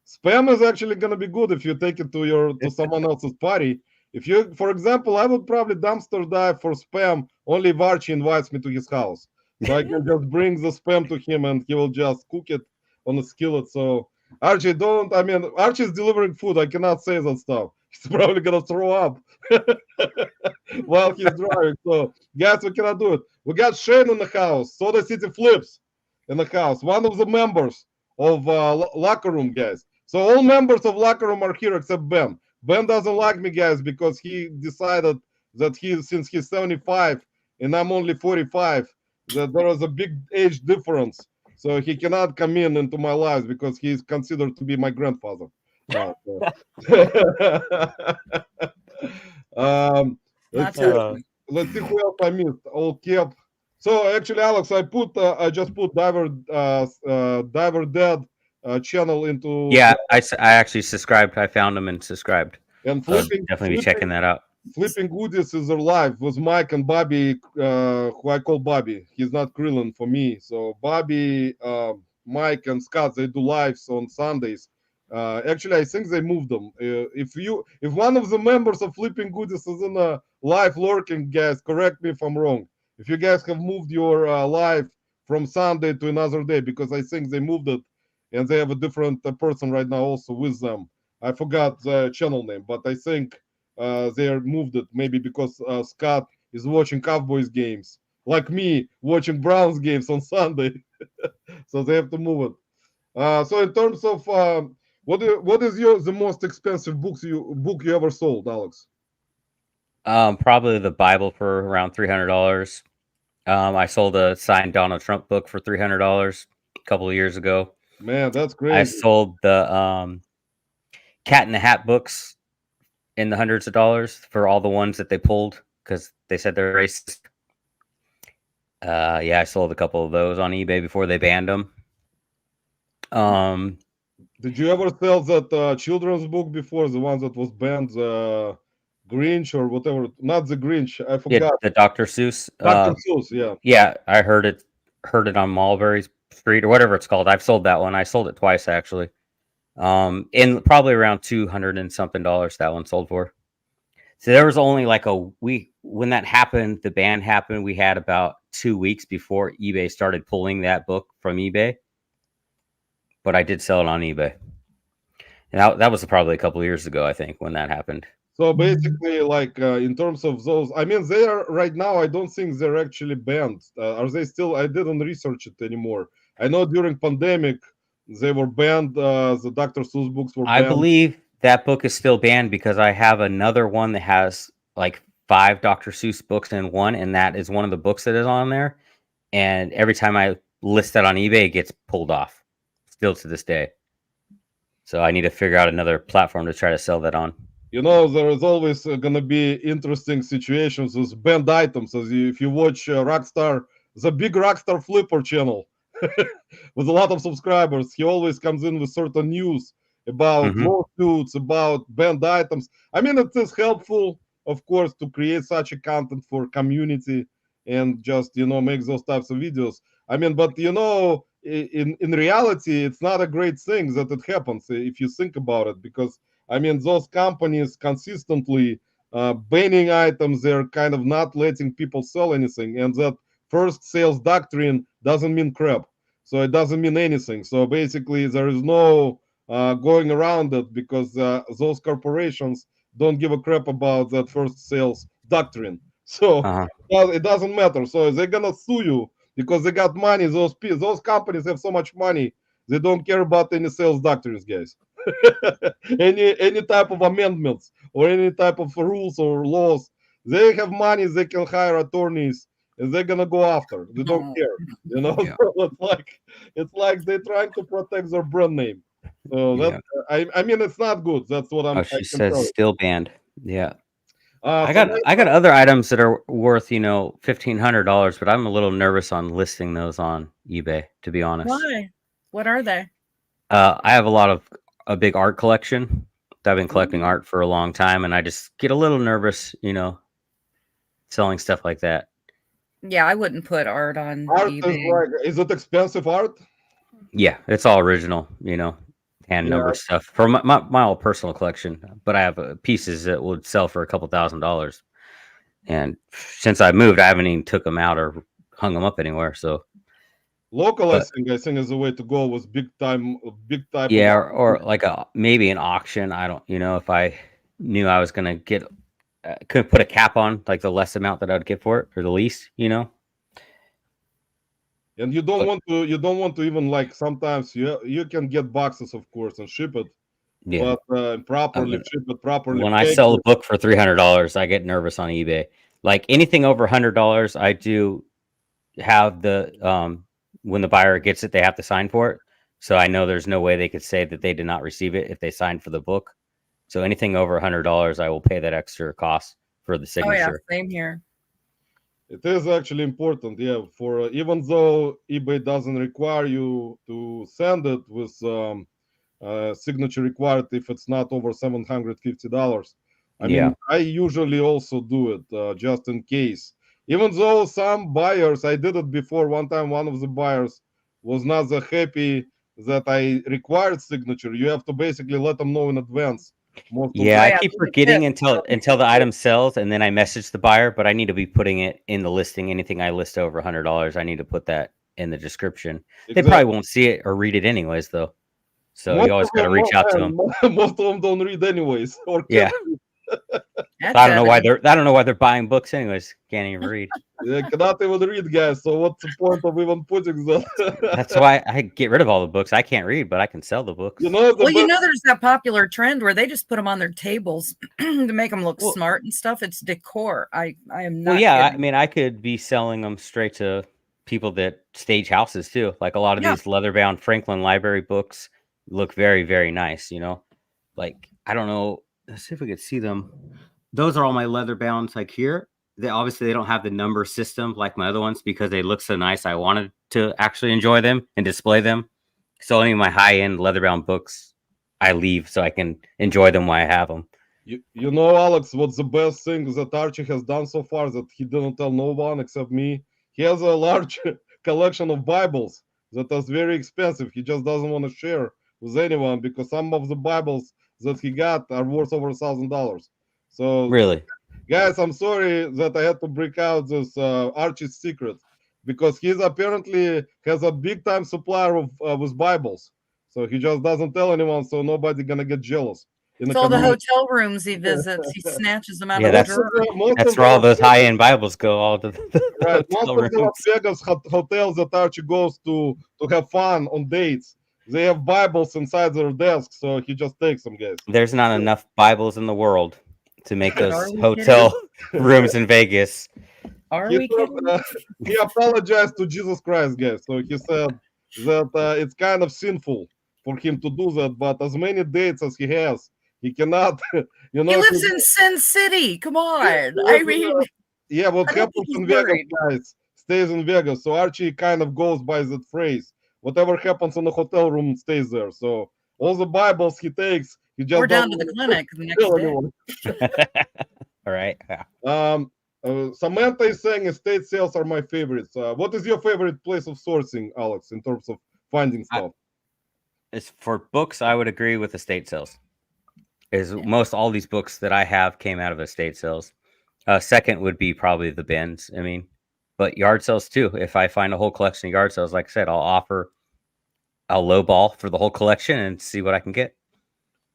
Speaker 1: Spam is actually going to be good if you take it to someone else's party. If you, for example, I would probably dumpster dive for spam only if Archie invites me to his house. So I can just bring the spam to him and he will just cook it on a skillet. So Archie, don't, I mean, Archie's delivering food. I cannot say that stuff. He's probably going to throw up while he's driving. So guys, we cannot do it. We got Shane in the house. Soda City Flips in the house. One of the members of Locker Room, guys. So all members of Locker Room are here except Ben. Ben doesn't like me, guys, because he decided that since he's 75 and I'm only 45, that there is a big age difference. So he cannot come into my life because he's considered to be my grandfather now. um, let's see who else I missed. All kept. So actually, Alex, I just put Diver Dead channel into.
Speaker 2: Yeah, I actually subscribed. I found them and subscribed.
Speaker 1: And
Speaker 2: definitely be checking that out.
Speaker 1: Flipping Goodies is live with Mike and Bobby, who I call Bobby. He's not Krillin for me. So Bobby, Mike, and Scott, they do lives on Sundays. Actually, I think they moved them. If one of the members of Flipping Goodies is in a live lurking, guys, correct me if I'm wrong. If you guys have moved your live from Sunday to another day, because I think they moved it, and they have a different person right now also with them. I forgot the channel name, but I think they moved it maybe because Scott is watching Cowboys games, like me watching Browns games on Sunday, so they have to move it. So in terms of what is the most expensive book you ever sold, Alex?
Speaker 2: Probably the Bible for around $300. I sold a signed Donald Trump book for $300 a couple of years ago.
Speaker 1: Man, that's great.
Speaker 2: I sold the Cat in the Hat books in the hundreds of dollars for all the ones that they pulled because they said they're racist. Yeah, I sold a couple of those on eBay before they banned them.
Speaker 1: Did you ever sell that children's book before, the one that was banned, Grinch or whatever? Not the Grinch, I forgot.
Speaker 2: Yeah, the Dr. Seuss.
Speaker 1: Dr. Seuss, yeah.
Speaker 2: Yeah, I heard it on Mulberry Street or whatever it's called. I've sold that one. I sold it twice actually. And probably around $200 and something that one sold for. So there was only like a week when that happened, the ban happened. We had about 2 weeks before eBay started pulling that book from eBay. But I did sell it on eBay. And that was probably a couple of years ago, I think, when that happened.
Speaker 1: So basically, like in terms of those, I mean, they are right now. I don't think they're actually banned. Are they still? I didn't research it anymore. I know during pandemic they were banned. The Dr. Seuss books were banned.
Speaker 2: I believe that book is still banned because I have another one that has like 5 Dr. Seuss books in one, and that is one of the books that is on there. And every time I list that on eBay, it gets pulled off, still to this day. So I need to figure out another platform to try to sell that on.
Speaker 1: You know, there is always going to be interesting situations with banned items. If you watch Rockstar, the big Rockstar Flipper channel with a lot of subscribers, he always comes in with certain news about lawsuits, about banned items. I mean, it is helpful, of course, to create such a content for community and just, make those types of videos. I mean, but, in reality, it's not a great thing that it happens if you think about it, because I mean, those companies consistently banning items, they're kind of not letting people sell anything. And that first sales doctrine doesn't mean crap. So it doesn't mean anything. So basically, there is no going around it because those corporations don't give a crap about that first sales doctrine. So it doesn't matter. So they're going to sue you because they got money. Those companies have so much money. They don't care about any sales doctrines, guys. any type of amendments or any type of rules or laws. They have money, they can hire attorneys, and they're gonna go after. They don't care, Yeah. So it's like they're trying to protect their brand name. So that I mean, it's not good. That's what I'm.
Speaker 2: She says still banned. Yeah. I got other items that are worth $1,500, but I'm a little nervous on listing those on eBay, to be honest.
Speaker 3: Why? What are they?
Speaker 2: I have a big art collection. I've been collecting art for a long time, and I just get a little nervous, selling stuff like that.
Speaker 3: Yeah, I wouldn't put art on eBay.
Speaker 1: Is it expensive art?
Speaker 2: Yeah, it's all original, hand
Speaker 1: Yeah.
Speaker 2: number stuff for my old personal collection. But I have pieces that would sell for a couple $1,000s. And since I moved, I haven't even took them out or hung them up anywhere. So,
Speaker 1: Local,
Speaker 2: but
Speaker 1: I think is the way to go with big type
Speaker 2: yeah,
Speaker 1: of.
Speaker 2: or like maybe an auction. I don't, if I knew I was gonna get, could put a cap on like the less amount that I'd get for it or the least,
Speaker 1: And you don't
Speaker 2: But
Speaker 1: want to even like sometimes you can get boxes of course and ship it,
Speaker 2: yeah,
Speaker 1: but properly ship it, properly
Speaker 2: when I
Speaker 1: package
Speaker 2: sell a
Speaker 1: it.
Speaker 2: book for $300, I get nervous on eBay. Like anything over $100, I do have the when the buyer gets it, they have to sign for it. So I know there's no way they could say that they did not receive it if they signed for the book. So anything over $100, I will pay that extra cost for the
Speaker 3: Oh yeah,
Speaker 2: signature.
Speaker 3: same here.
Speaker 1: It is actually important, yeah. For even though eBay doesn't require you to send it with signature required if it's not over $750. I
Speaker 2: Yeah.
Speaker 1: mean, I usually also do it just in case. Even though some buyers, I did it before. One time, one of the buyers was not that happy that I required signature. You have to basically let them know in advance. Most of
Speaker 2: Yeah,
Speaker 3: Oh
Speaker 2: I
Speaker 3: yeah,
Speaker 2: keep
Speaker 3: those are
Speaker 2: forgetting
Speaker 3: tips.
Speaker 2: until the item sells, and then I message the buyer. But I need to be putting it in the listing. Anything I list over $100, I need to put that in the description. They
Speaker 1: exactly.
Speaker 2: probably won't see it or read it anyways, though. So you always got to reach out to them.
Speaker 1: Most of them don't read anyways, or
Speaker 2: Yeah,
Speaker 3: That's
Speaker 2: I don't know why
Speaker 3: evident.
Speaker 2: I don't know why they're buying books anyways. Can't even read.
Speaker 1: they cannot even read, guys. So what's the point of even putting that?
Speaker 2: That's why I get rid of all the books. I can't read, but I can sell the books.
Speaker 1: You know the
Speaker 3: Well,
Speaker 1: best.
Speaker 3: there's that popular trend where they just put them on their tables to make them look
Speaker 2: Well-
Speaker 3: smart and stuff. It's decor. I am not
Speaker 2: Well, yeah, I
Speaker 3: kidding.
Speaker 2: mean, I could be selling them straight to people that stage houses too. Like a lot of
Speaker 3: Yeah.
Speaker 2: these leather-bound Franklin Library books look very, very nice. Like I don't know. Let's see if we could see them. Those are all my leather bounds. Like here, they obviously they don't have the number system like my other ones because they look so nice. I wanted to actually enjoy them and display them. So any of my high-end leather-bound books, I leave so I can enjoy them while I have them.
Speaker 1: You know, Alex, what's the best thing that Archie has done so far that he didn't tell no one except me? He has a large collection of Bibles that is very expensive. He just doesn't want to share with anyone because some of the Bibles that he got are worth over $1,000. So,
Speaker 2: Really?
Speaker 1: guys, I'm sorry that I had to break out this Archie's secret because he's apparently has a big time supplier of with Bibles. So he just doesn't tell anyone, so nobody gonna get jealous. In
Speaker 3: It's all the
Speaker 1: community.
Speaker 3: hotel rooms he visits. He snatches them out
Speaker 2: Yeah,
Speaker 3: of the
Speaker 2: that's
Speaker 3: drawer.
Speaker 2: that's where all those high-end Bibles go. All the
Speaker 1: Right. Most
Speaker 2: hotel
Speaker 1: of the Las
Speaker 2: rooms.
Speaker 1: Vegas hotels that Archie goes to have fun on dates, they have Bibles inside their desk, so he just takes them, guys.
Speaker 2: There's not enough Bibles in the world to make
Speaker 3: But
Speaker 2: those
Speaker 3: are we
Speaker 2: hotel rooms in Vegas.
Speaker 3: Are
Speaker 1: He
Speaker 3: we
Speaker 1: said,
Speaker 3: kidding?
Speaker 1: he apologized to Jesus Christ, guys. So he said that it's kind of sinful for him to do that, but as many dates as he has, he cannot.
Speaker 3: He lives in Sin City. Come on. I mean,
Speaker 1: yeah, what
Speaker 3: I don't
Speaker 1: happens
Speaker 3: think he's
Speaker 1: in Vegas,
Speaker 3: married.
Speaker 1: guys, stays in Vegas. So Archie kind of goes by that phrase. Whatever happens in the hotel room stays there. So all the Bibles he takes, he just
Speaker 3: Or down to
Speaker 1: doesn't
Speaker 3: the clinic the next
Speaker 1: tell
Speaker 3: day.
Speaker 1: anyone.
Speaker 2: All right. Yeah.
Speaker 1: Samantha is saying estate sales are my favorites. What is your favorite place of sourcing, Alex, in terms of finding stuff?
Speaker 2: As for books, I would agree with estate sales. Is most all these books that I have came out of estate sales. Second would be probably the bins. I mean, but yard sales too. If I find a whole collection of yard sales, like I said, I'll lowball for the whole collection and see what I can get.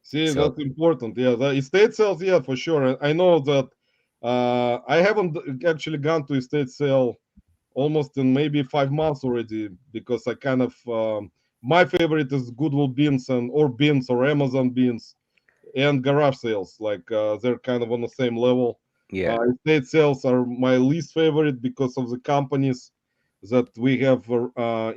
Speaker 1: See,
Speaker 2: So-
Speaker 1: that's important. Yeah, the estate sales, yeah, for sure. I know that I haven't actually gone to estate sale almost in maybe 5 months already because I kind of my favorite is Goodwill bins or Amazon bins and garage sales. Like they're kind of on the same level.
Speaker 2: Yeah.
Speaker 1: Estate sales are my least favorite because of the companies that we have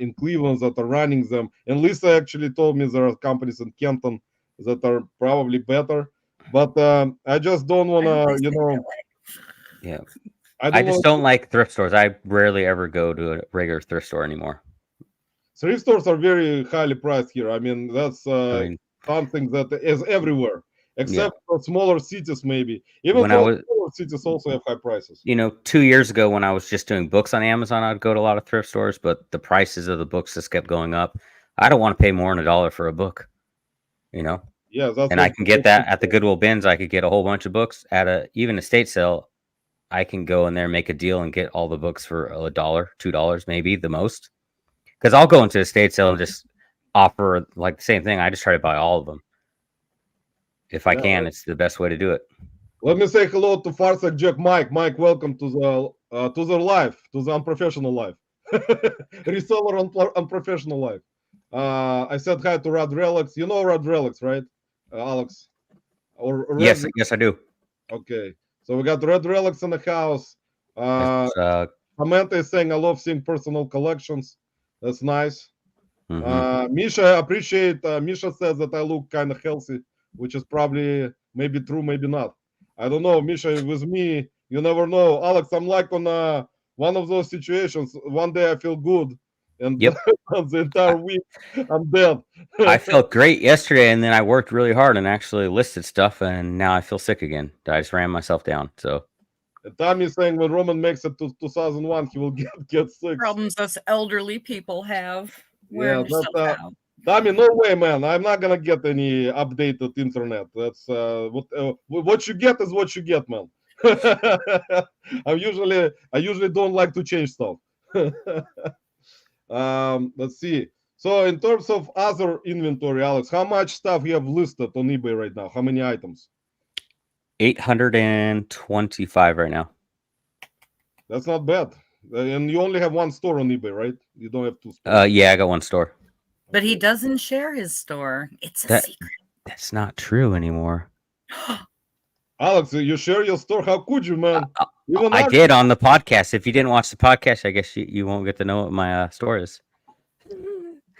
Speaker 1: in Cleveland that are running them. And Lisa actually told me there are companies in Kenton that are probably better. But I just don't want to,
Speaker 2: Yeah.
Speaker 1: I
Speaker 2: I just
Speaker 1: want
Speaker 2: don't like thrift stores. I rarely ever go to a regular thrift store anymore.
Speaker 1: thrift stores are very highly priced here. I mean, that's
Speaker 2: I mean,
Speaker 1: something that is everywhere, except for smaller cities, maybe. Even
Speaker 2: When I
Speaker 1: though
Speaker 2: was-
Speaker 1: smaller cities also have high prices.
Speaker 2: 2 years ago when I was just doing books on Amazon, I'd go to a lot of thrift stores, but the prices of the books just kept going up. I don't want to pay more than $1 for a book. you know.
Speaker 1: Yeah, that's
Speaker 2: And I can get that at the Goodwill bins. I could get a whole bunch of books at even a state sale. I can go in there, make a deal, and get all the books for $1, $2, maybe the most. Because I'll go into a state sale and just offer like the same thing. I just try to buy all of them if I can. It's the best way to do it.
Speaker 1: Let me say hello to Farsak Jack Mike. Mike, welcome to the live, to the Unprofessional live. Reseller on Unprofessional live. I said hi to Rod Relics. You know Rod Relics, right, Alex? Or
Speaker 2: yes, I do.
Speaker 1: Okay, so we got Red Relics in the house. Samantha is saying I love seeing personal collections. That's nice. Misha, I appreciate. Misha says that I look kind of healthy, which is probably maybe true, maybe not. I don't know, Misha. With me, you never know. Alex, I'm like on one of those situations. One day I feel good, and
Speaker 2: yep.
Speaker 1: the entire week I'm dead.
Speaker 2: I felt great yesterday, and then I worked really hard and actually listed stuff, and now I feel sick again. I just ran myself down. So
Speaker 1: Tommy's saying when Roman makes it to 2001, he will get sick.
Speaker 3: Problems us elderly people have.
Speaker 1: Yeah, that's Tommy, no way, man. I'm not gonna get any updated internet. That's what you get is what you get, man. I usually don't like to change stuff. Let's see. So in terms of other inventory, Alex, how much stuff you have listed on eBay right now? How many items?
Speaker 2: 825 right now.
Speaker 1: That's not bad. And you only have one store on eBay, right? You don't have two stores.
Speaker 2: Yeah, I got one store.
Speaker 3: But he doesn't share his store. It's a secret.
Speaker 2: That's not true anymore.
Speaker 1: Alex, you share your store? How could you, man?
Speaker 2: I did on the podcast. If you didn't watch the podcast, I guess you won't get to know what my store is.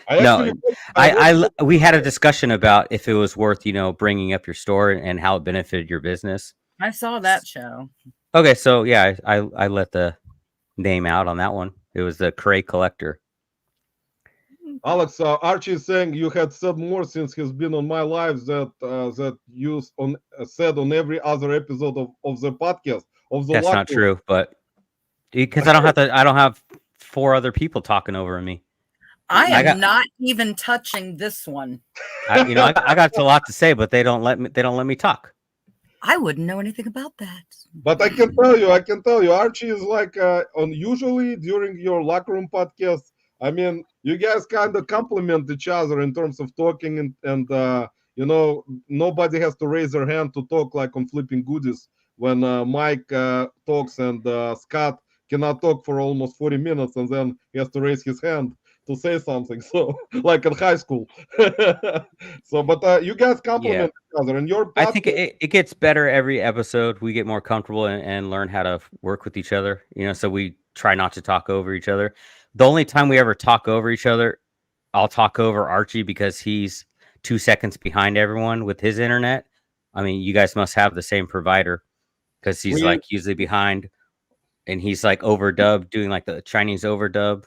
Speaker 2: We had a discussion about if it was worth, bringing up your store and how it benefited your business.
Speaker 3: I saw that show.
Speaker 2: Okay, so yeah, I let the name out on that one. It was the Cray Collector.
Speaker 1: Alex, Archie is saying you had said more since he's been on my lives that you said on every other episode of the podcast of the.
Speaker 2: That's not true, but because I don't have 4 other people talking over me.
Speaker 3: I am not even touching this one.
Speaker 2: I got a lot to say, but they don't let me talk.
Speaker 3: I wouldn't know anything about that.
Speaker 1: But I can tell you, Archie is like unusually during your locker room podcast. I mean, you guys kind of compliment each other in terms of talking, and nobody has to raise their hand to talk like on Flipping Goodies when Mike talks and Scott cannot talk for almost 40 minutes, and then he has to raise his hand to say something. So, like in high school. But you guys compliment each other, and your podcast,
Speaker 2: I think it gets better every episode. We get more comfortable and learn how to work with each other. So we try not to talk over each other. The only time we ever talk over each other, I'll talk over Archie because he's 2 seconds behind everyone with his internet. I mean, you guys must have the same provider because he's like usually behind, and he's like overdubbed, doing like the Chinese overdub.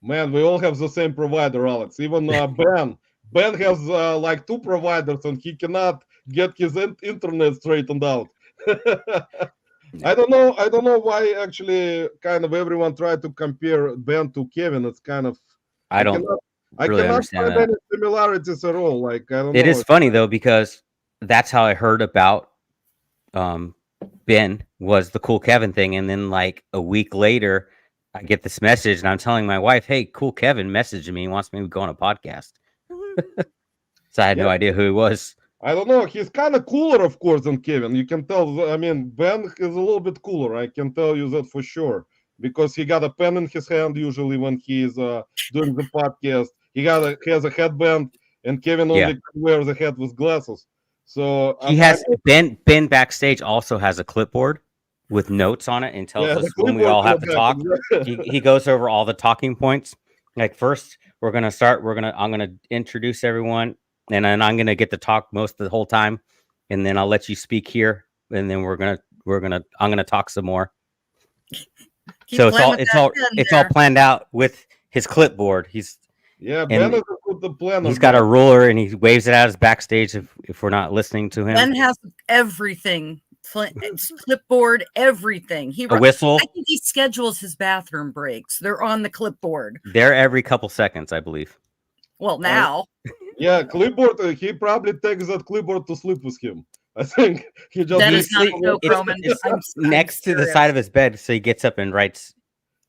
Speaker 1: Man, we all have the same provider, Alex. Even Ben. Ben has like 2 providers, and he cannot get his internet straightened out. I don't know why actually kind of everyone tried to compare Ben to Kevin. It's kind of
Speaker 2: I cannot understand
Speaker 1: find any similarities at all. Like I don't know.
Speaker 2: It is funny though, because that's how I heard about Ben was the Cool Kevin thing, and then like a week later I get this message and I'm telling my wife, hey, Cool Kevin messaged me, he wants me to go on a podcast. So I had no idea who he was.
Speaker 1: I don't know. He's kind of cooler, of course, than Kevin. You can tell. I mean, Ben is a little bit cooler. I can tell you that for sure. Because he got a pen in his hand usually when he's doing the podcast. He has a headband, and Kevin only wears a hat with glasses. So
Speaker 2: he Ben backstage also has a clipboard with notes on it and tells us when we all have to talk. He goes over all the talking points. Like first, I'm gonna introduce everyone, and then I'm gonna get to talk most of the whole time, and then I'll let you speak here, and then I'm gonna talk some more. So it's all planned out with his clipboard.
Speaker 1: Ben is a good planner.
Speaker 2: He's got a ruler and he waves it out as backstage if we're not listening to him.
Speaker 3: Ben has everything. Clipboard, everything.
Speaker 2: A whistle.
Speaker 3: I think he schedules his bathroom breaks. They're on the clipboard.
Speaker 2: They're every couple seconds, I believe.
Speaker 3: Well, now.
Speaker 1: Yeah, clipboard. He probably takes that clipboard to sleep with him. I think he just.
Speaker 3: That
Speaker 2: He
Speaker 3: is not a
Speaker 2: sleep.
Speaker 3: joke,
Speaker 2: It's,
Speaker 3: Roman.
Speaker 2: it's
Speaker 3: I'm
Speaker 2: next to the
Speaker 3: serious.
Speaker 2: side of his bed, so he gets up and writes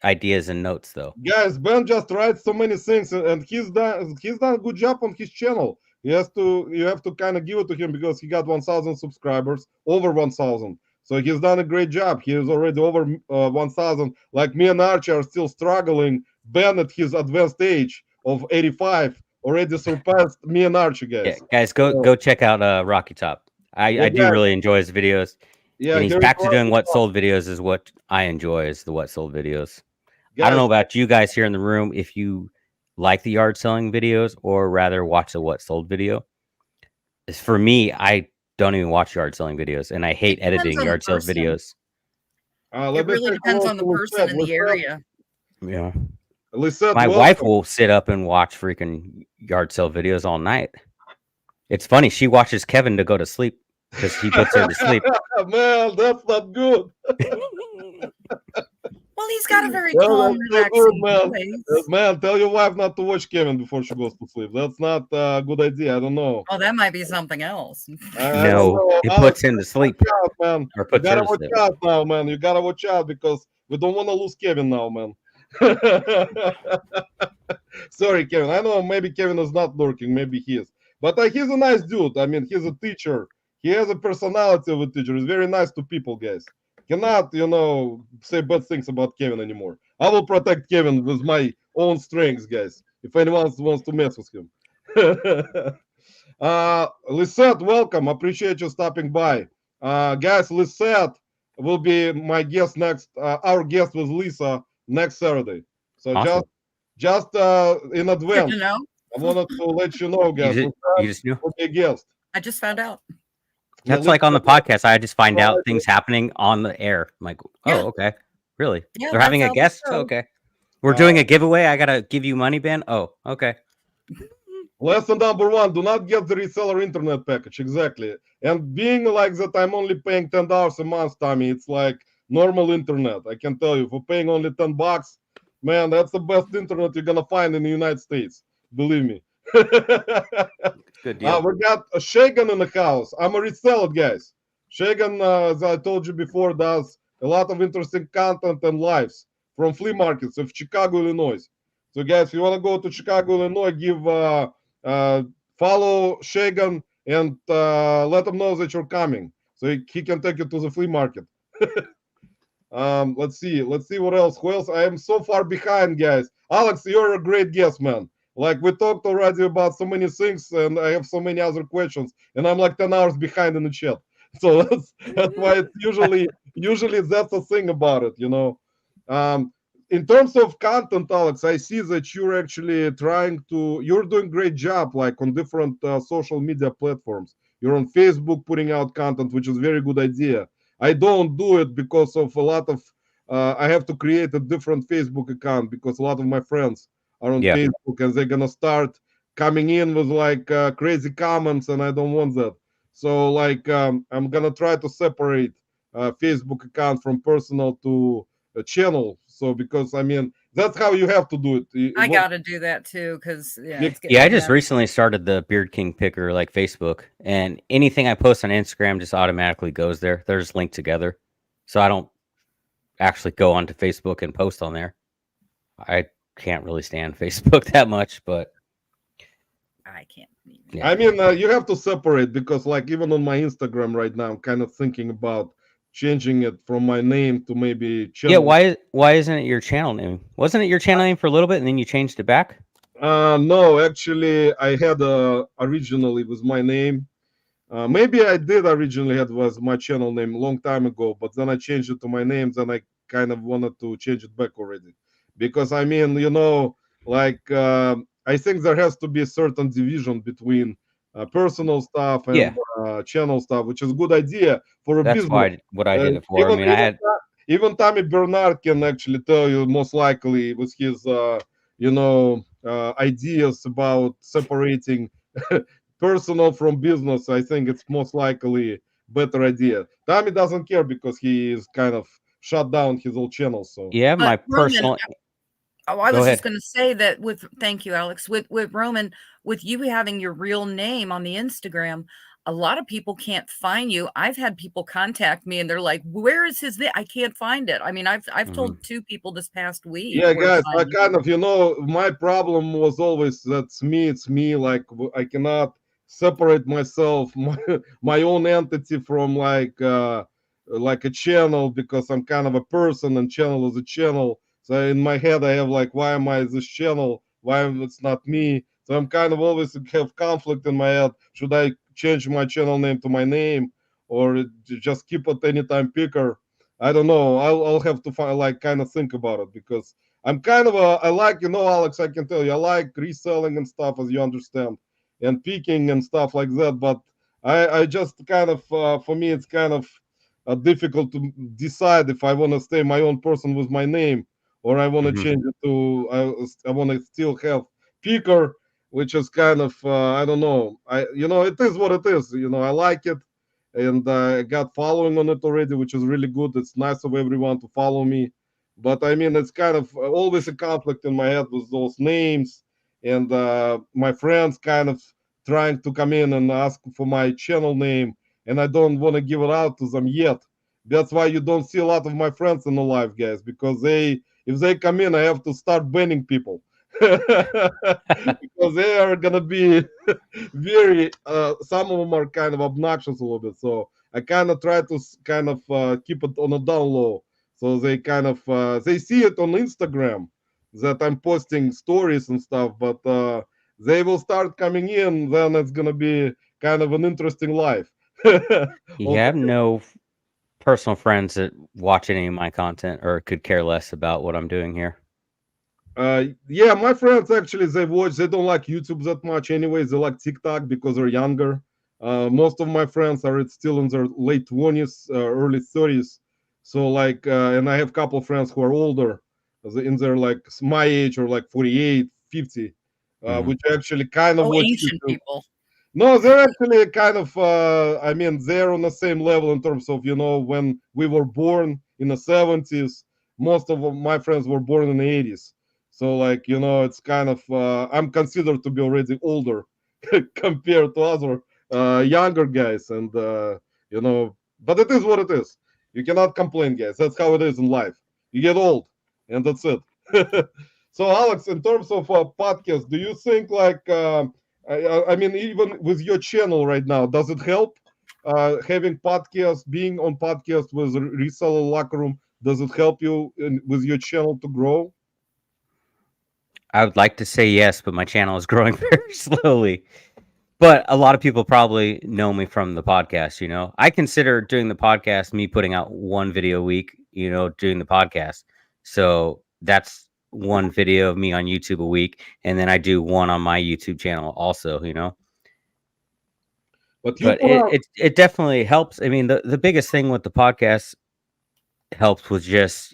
Speaker 2: ideas and notes. Though,
Speaker 1: Guys, Ben just writes so many things, and he's done a good job on his channel. You have to kind of give it to him because he got 1,000 subscribers, over 1,000. So he's done a great job. He is already over 1,000. Like me and Archie are still struggling. Ben at his advanced age of 85 already surpassed me and Archie, guys.
Speaker 2: yeah, guys,
Speaker 1: So,
Speaker 2: go check out Rocky Top. I do
Speaker 1: guys,
Speaker 2: really enjoy his videos,
Speaker 1: yeah,
Speaker 2: and he's
Speaker 1: here
Speaker 2: back
Speaker 1: is
Speaker 2: to doing
Speaker 1: Rocky
Speaker 2: what
Speaker 1: Top.
Speaker 2: sold videos is what I enjoy is the what sold videos. I
Speaker 1: Guys,
Speaker 2: don't know about you guys here in the room if you like the yard selling videos or rather watch the what sold video. As for me, I don't even watch yard selling videos, and I hate
Speaker 3: It depends
Speaker 2: editing
Speaker 3: on the
Speaker 2: yard sales
Speaker 3: person.
Speaker 2: videos.
Speaker 1: let
Speaker 3: It
Speaker 1: me
Speaker 3: really
Speaker 1: take a
Speaker 3: depends
Speaker 1: look
Speaker 3: on the
Speaker 1: to
Speaker 3: person in the area.
Speaker 2: Yeah.
Speaker 1: Lisette,
Speaker 2: My
Speaker 1: welcome.
Speaker 2: wife will sit up and watch freaking yard sale videos all night. It's funny. She watches Kevin to go to sleep because he puts her to sleep.
Speaker 1: Man, that's not good.
Speaker 3: Well, he's got a very
Speaker 1: Well,
Speaker 3: calm,
Speaker 1: that's so good,
Speaker 3: relaxing
Speaker 1: man.
Speaker 3: voice.
Speaker 1: Man, tell your wife not to watch Kevin before she goes to sleep. That's not a good idea. I don't know.
Speaker 3: Oh, that might be something else.
Speaker 1: I don't
Speaker 2: No,
Speaker 1: know.
Speaker 2: it
Speaker 1: Alex,
Speaker 2: puts him to sleep
Speaker 1: watch out, man.
Speaker 2: or
Speaker 1: You
Speaker 2: puts her
Speaker 1: gotta
Speaker 2: to
Speaker 1: watch
Speaker 2: sleep.
Speaker 1: out now, man. You gotta watch out because we don't want to lose Kevin now, man. Sorry, Kevin. I know maybe Kevin is not lurking. Maybe he is. But he's a nice dude. I mean, he's a teacher. He has a personality of a teacher. He's very nice to people, guys. Cannot, say bad things about Kevin anymore. I will protect Kevin with my own strengths, guys. If anyone wants to mess with him. Lisette, welcome. Appreciate you stopping by. Guys, Lisette will be my guest next. Our guest was Lisa next Saturday. So
Speaker 2: Awesome.
Speaker 1: just in
Speaker 3: Good
Speaker 1: advance,
Speaker 3: to know.
Speaker 1: I wanted to let you know, guys.
Speaker 2: You just knew.
Speaker 1: Will be a guest.
Speaker 3: I just found out.
Speaker 2: That's like on the podcast. I just find out things happening on the air. I'm like, oh,
Speaker 3: Yeah.
Speaker 2: okay. Really?
Speaker 3: Yeah,
Speaker 2: They're
Speaker 3: that's
Speaker 2: having a
Speaker 3: how they
Speaker 2: guest?
Speaker 3: go.
Speaker 2: Okay. We're doing a giveaway. I got to give you money, Ben? Oh, okay.
Speaker 1: Lesson number 1, do not get the reseller internet package. Exactly. And being like that, I'm only paying $10 a month, Tommy. It's like normal internet. I can tell you, for paying only $10, man, that's the best internet you're going to find in the United States. Believe me.
Speaker 2: Good deal.
Speaker 1: We got Shagan in the house. I'm a reseller, guys. Shagan, as I told you before, does a lot of interesting content and lives from flea markets of Chicago, Illinois. So, guys, if you want to go to Chicago, Illinois, give follow Shagan and let him know that you're coming, so he can take you to the flea market. Let's see what else. Who else? I am so far behind, guys. Alex, you're a great guest, man. Like, we talked already about so many things, and I have so many other questions, and I'm like 10 hours behind in the chat. So that's why it's usually that's the thing about it, in terms of content, Alex, I see that you're actually you're doing great job, like on different social media platforms. You're on Facebook putting out content, which is a very good idea. I don't do it because of a lot of, I have to create a different Facebook account because a lot of my friends are on Facebook and they're going to start coming in with like crazy comments, and I don't want that. So like, I'm going to try to separate Facebook account from personal to a channel. So because I mean that's how you have to do it.
Speaker 3: I gotta do that too, because
Speaker 2: I just recently started the Beard King Picker, like Facebook, and anything I post on Instagram just automatically goes there. They're just linked together, so I don't actually go onto Facebook and post on there. I can't really stand Facebook that much, but
Speaker 3: I can't.
Speaker 1: Yeah. I mean, you have to separate because, like, even on my Instagram right now, I'm kind of thinking about changing it from my name to maybe channel.
Speaker 2: Yeah, why isn't it your channel name? Wasn't it your channel name for a little bit and then you changed it back?
Speaker 1: No, actually, I had originally was my name. Maybe I did originally had was my channel name a long time ago, but then I changed it to my name. Then I kind of wanted to change it back already, because I mean, like I think there has to be a certain division between personal stuff and channel stuff, which is a good idea for a business.
Speaker 2: That's what I did it for.
Speaker 1: Even Tommy Bernard can actually tell you most likely with his ideas about separating personal from business. I think it's most likely better idea. Tommy doesn't care because he is kind of shut down his old channel. So
Speaker 2: yeah, my personal.
Speaker 3: Oh, I
Speaker 2: Go
Speaker 3: was just
Speaker 2: ahead.
Speaker 3: going to say that thank you, Alex, with Roman, with you having your real name on the Instagram, a lot of people can't find you. I've had people contact me and they're like, "Where is his I can't find it." I mean, I've
Speaker 2: Mhm.
Speaker 3: told 2 people this past week
Speaker 1: Yeah,
Speaker 3: where to
Speaker 1: guys, I
Speaker 3: find me.
Speaker 1: kind of, my problem was always that's me, it's me. Like I cannot separate myself, my own entity from like a channel because I'm kind of a person and channel is a channel. So in my head, I have like, why am I this channel? Why it's not me? So I'm kind of always have conflict in my head. Should I change my channel name to my name or just keep it anytime picker? I don't know. I'll have to find like kind of think about it because I'm kind of I like, Alex, I can tell you, I like reselling and stuff, as you understand, and picking and stuff like that. But I just kind of, for me, it's kind of difficult to decide if I want to stay my own person with my name or I want to
Speaker 2: Mhm.
Speaker 1: change it to, I want to still have picker, which is kind of, I don't know. It is what it is. I like it. And I got following on it already, which is really good. It's nice of everyone to follow me, but I mean, it's kind of always a conflict in my head with those names, and my friends kind of trying to come in and ask for my channel name, and I don't want to give it out to them yet. That's why you don't see a lot of my friends in the live, guys, because if they come in, I have to start banning people. Because they are gonna be very some of them are kind of obnoxious a little bit, so I kind of try to kind of keep it on a down low, so they kind of they see it on Instagram that I'm posting stories and stuff, but they will start coming in, then it's gonna be kind of an interesting life.
Speaker 2: You
Speaker 1: Okay.
Speaker 2: have no personal friends that watch any of my content or could care less about what I'm doing here.
Speaker 1: Yeah, my friends actually they don't like YouTube that much anyways. They like TikTok because they're younger. Most of my friends are still in their late 20s, early 30s. So like, and I have a couple of friends who are older, in their like my age or like 48, 50,
Speaker 2: Mhm.
Speaker 1: which actually kind of
Speaker 3: Oh,
Speaker 1: watch
Speaker 3: ancient
Speaker 1: YouTube.
Speaker 3: people.
Speaker 1: No, they're actually kind of, I mean, they're on the same level in terms of, when we were born in the 70s, most of my friends were born in the 80s. So, like, it's kind of, I'm considered to be already older compared to other younger guys. And, but it is what it is. You cannot complain, guys. That's how it is in life. You get old, and that's it. So, Alex, in terms of podcast, do you think like, I mean, even with your channel right now, does it help having podcasts, being on podcast with Reseller Locker Room? Does it help you with your channel to grow?
Speaker 2: I would like to say yes, but my channel is growing very slowly. But a lot of people probably know me from the podcast. I consider doing the podcast me putting out one video a week, doing the podcast. So that's one video of me on YouTube a week, and then I do one on my YouTube channel also.
Speaker 1: But you
Speaker 2: But
Speaker 1: put out,
Speaker 2: it definitely helps. I mean, the biggest thing with the podcast helps with just,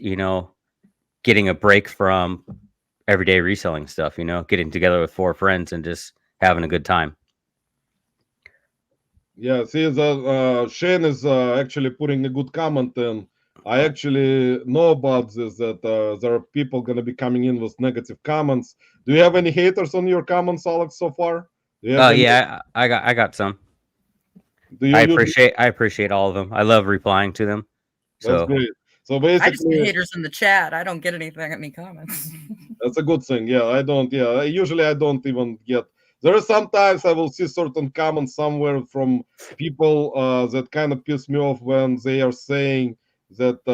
Speaker 2: getting a break from everyday reselling stuff, getting together with four friends and just having a good time.
Speaker 1: yeah, see, Shane is actually putting a good comment in. I actually know about this, that there are people going to be coming in with negative comments. Do you have any haters on your comments, Alex, so far? Do you have
Speaker 2: Oh
Speaker 1: any?
Speaker 2: yeah, I got some.
Speaker 1: Do you usually?
Speaker 2: I appreciate all of them. I love replying to them.
Speaker 1: That's
Speaker 2: So
Speaker 1: great. So
Speaker 3: I just get
Speaker 1: basically,
Speaker 3: haters in the chat. I don't get anything, any comments.
Speaker 1: that's a good thing. Yeah, I don't. Yeah, usually I don't even get. There are sometimes I will see certain comments somewhere from people that kind of piss me off when they are saying that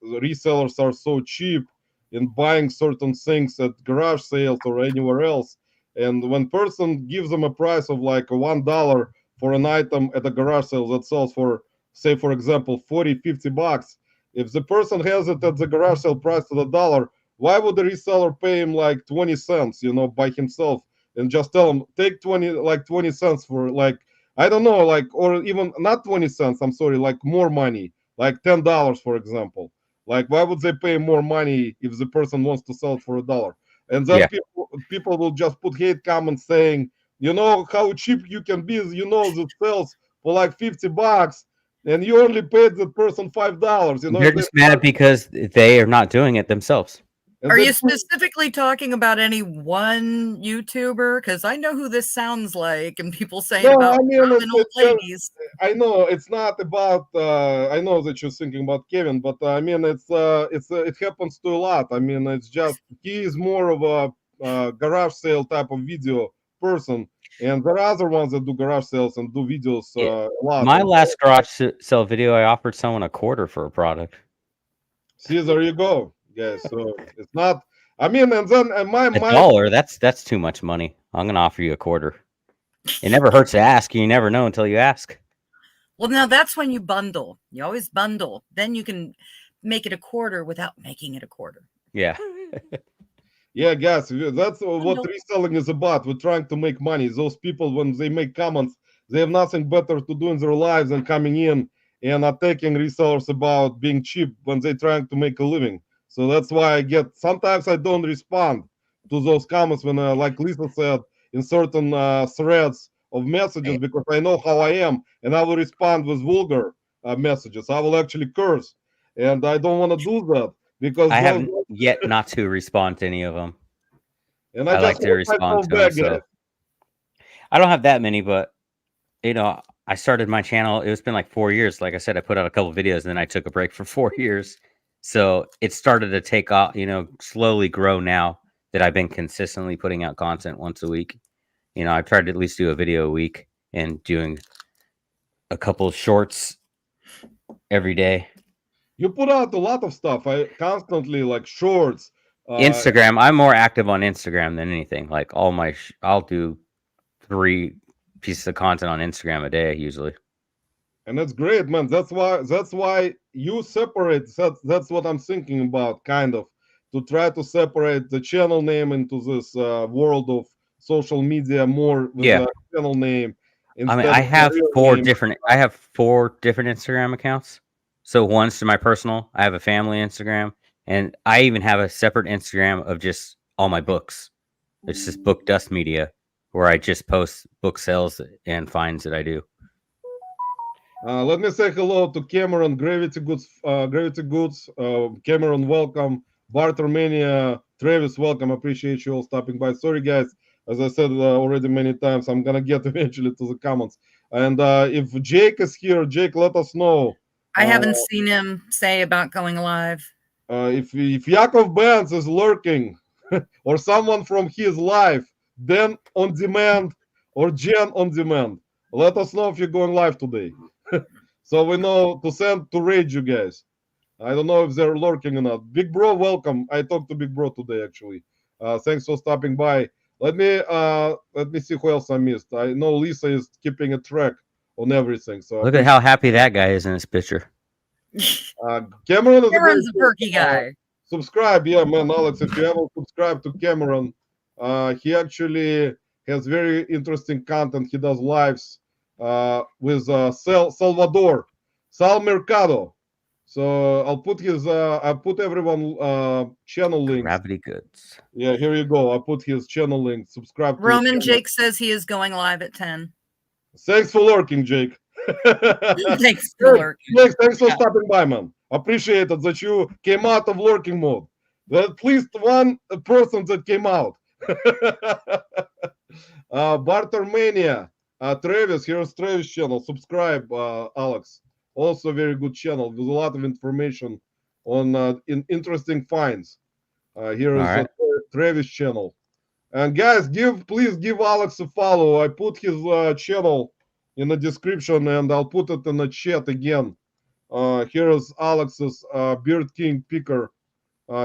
Speaker 1: resellers are so cheap in buying certain things at garage sales or anywhere else. And when person gives them a price of like $1 for an item at a garage sale that sells for, say, for example, 40, $50, if the person has it at the garage sale price of $1, why would the reseller pay him like 20 cents, by himself, and just tell him take 20 cents for like, I don't know, like, or even not 20 cents, I'm sorry, like more money, like $10, for example. Like, why would they pay more money if the person wants to sell it for $1? And then
Speaker 2: yeah,
Speaker 1: people will just put hate comments saying, how cheap you can be, that sells for like $50, and you only paid the person $5.
Speaker 2: they're
Speaker 1: If they
Speaker 2: just mad because they are not doing it themselves.
Speaker 3: Are you specifically talking about any one YouTuber? Because I know who this sounds like, and people saying about old ladies.
Speaker 1: I know it's not about. I know that you're thinking about Kevin, but I mean, it happens to a lot. I mean, it's just he is more of a garage sale type of video person, and there are other ones that do garage sales and do videos a lot.
Speaker 2: My last garage sale video, I offered someone a quarter for a product.
Speaker 1: See, there you go, guys. So it's not. I mean, and then my
Speaker 2: $1. That's too much money. I'm gonna offer you a quarter. It never hurts to ask. You never know until you ask.
Speaker 3: Well, now that's when you bundle. You always bundle. Then you can make it a quarter without making it a quarter.
Speaker 2: Yeah.
Speaker 1: Yeah, guys, that's what reselling is about. We're trying to make money. Those people, when they make comments, they have nothing better to do in their lives than coming in and attacking resellers about being cheap when they're trying to make a living. So that's why sometimes I don't respond to those comments when, like Lisa said, in certain threads of messages, because I know how I am, and I will respond with vulgar messages. I will actually curse, and I don't want to do that because
Speaker 2: I haven't yet not to respond to any of them.
Speaker 1: And
Speaker 2: I like to respond to them. So. I don't have that many, but I started my channel. It's been like 4 years. Like I said, I put out a couple videos, and then I took a break for 4 years. So it started to take off, slowly grow now that I've been consistently putting out content once a week. I've tried to at least do a video a week and doing a couple of shorts every day.
Speaker 1: You put out a lot of stuff. I constantly like shorts.
Speaker 2: Instagram. I'm more active on Instagram than anything. Like I'll do 3 pieces of content on Instagram a day usually.
Speaker 1: And that's great, man. That's why you separate. That's what I'm thinking about, kind of, to try to separate the channel name into this world of social media more with the channel name.
Speaker 2: I mean, I have 4 different Instagram accounts. So one's to my personal. I have a family Instagram, and I even have a separate Instagram of just all my books. It's just Book Dust Media, where I just post book sales and finds that I do.
Speaker 1: Let me say hello to Cameron, Gravity Goods. Cameron, welcome. Bartermania, Travis, welcome. Appreciate you all stopping by. Sorry, guys. As I said already many times, I'm gonna get eventually to the comments. And if Jake is here, Jake, let us know.
Speaker 3: I haven't seen him say about going live.
Speaker 1: If Yakov Benz is lurking, or someone from his live, then on demand, or Jen on demand, let us know if you're going live today. So we know to send to rage you guys. I don't know if they're lurking or not. Big Bro, welcome. I talked to Big Bro today, actually. Thanks for stopping by. Let me see who else I missed. I know Lisa is keeping a track on everything. So
Speaker 2: look at how happy that guy is in his picture.
Speaker 1: Cameron's
Speaker 3: a perky guy.
Speaker 1: Subscribe, yeah, man, Alex. If you haven't subscribed to Cameron, he actually has very interesting content. He does lives with Salvador, Sal Mercado. So I'll put everyone channel links.
Speaker 2: Gravity Goods.
Speaker 1: Yeah, here you go. I'll put his channel link. Subscribe.
Speaker 3: Roman Jake says he is going live at 10.
Speaker 1: Thanks for lurking, Jake.
Speaker 3: Thanks for lurking.
Speaker 1: Jake, thanks for stopping by, man. Appreciate it that you came out of lurking mode. There's at least one person that came out. Bartermania. Travis, here's Travis channel. Subscribe, Alex. Also very good channel with a lot of information on interesting finds. Here is Travis channel. And guys, please give Alex a follow. I put his channel in the description, and I'll put it in the chat again. Here is Alex's Beard King Picker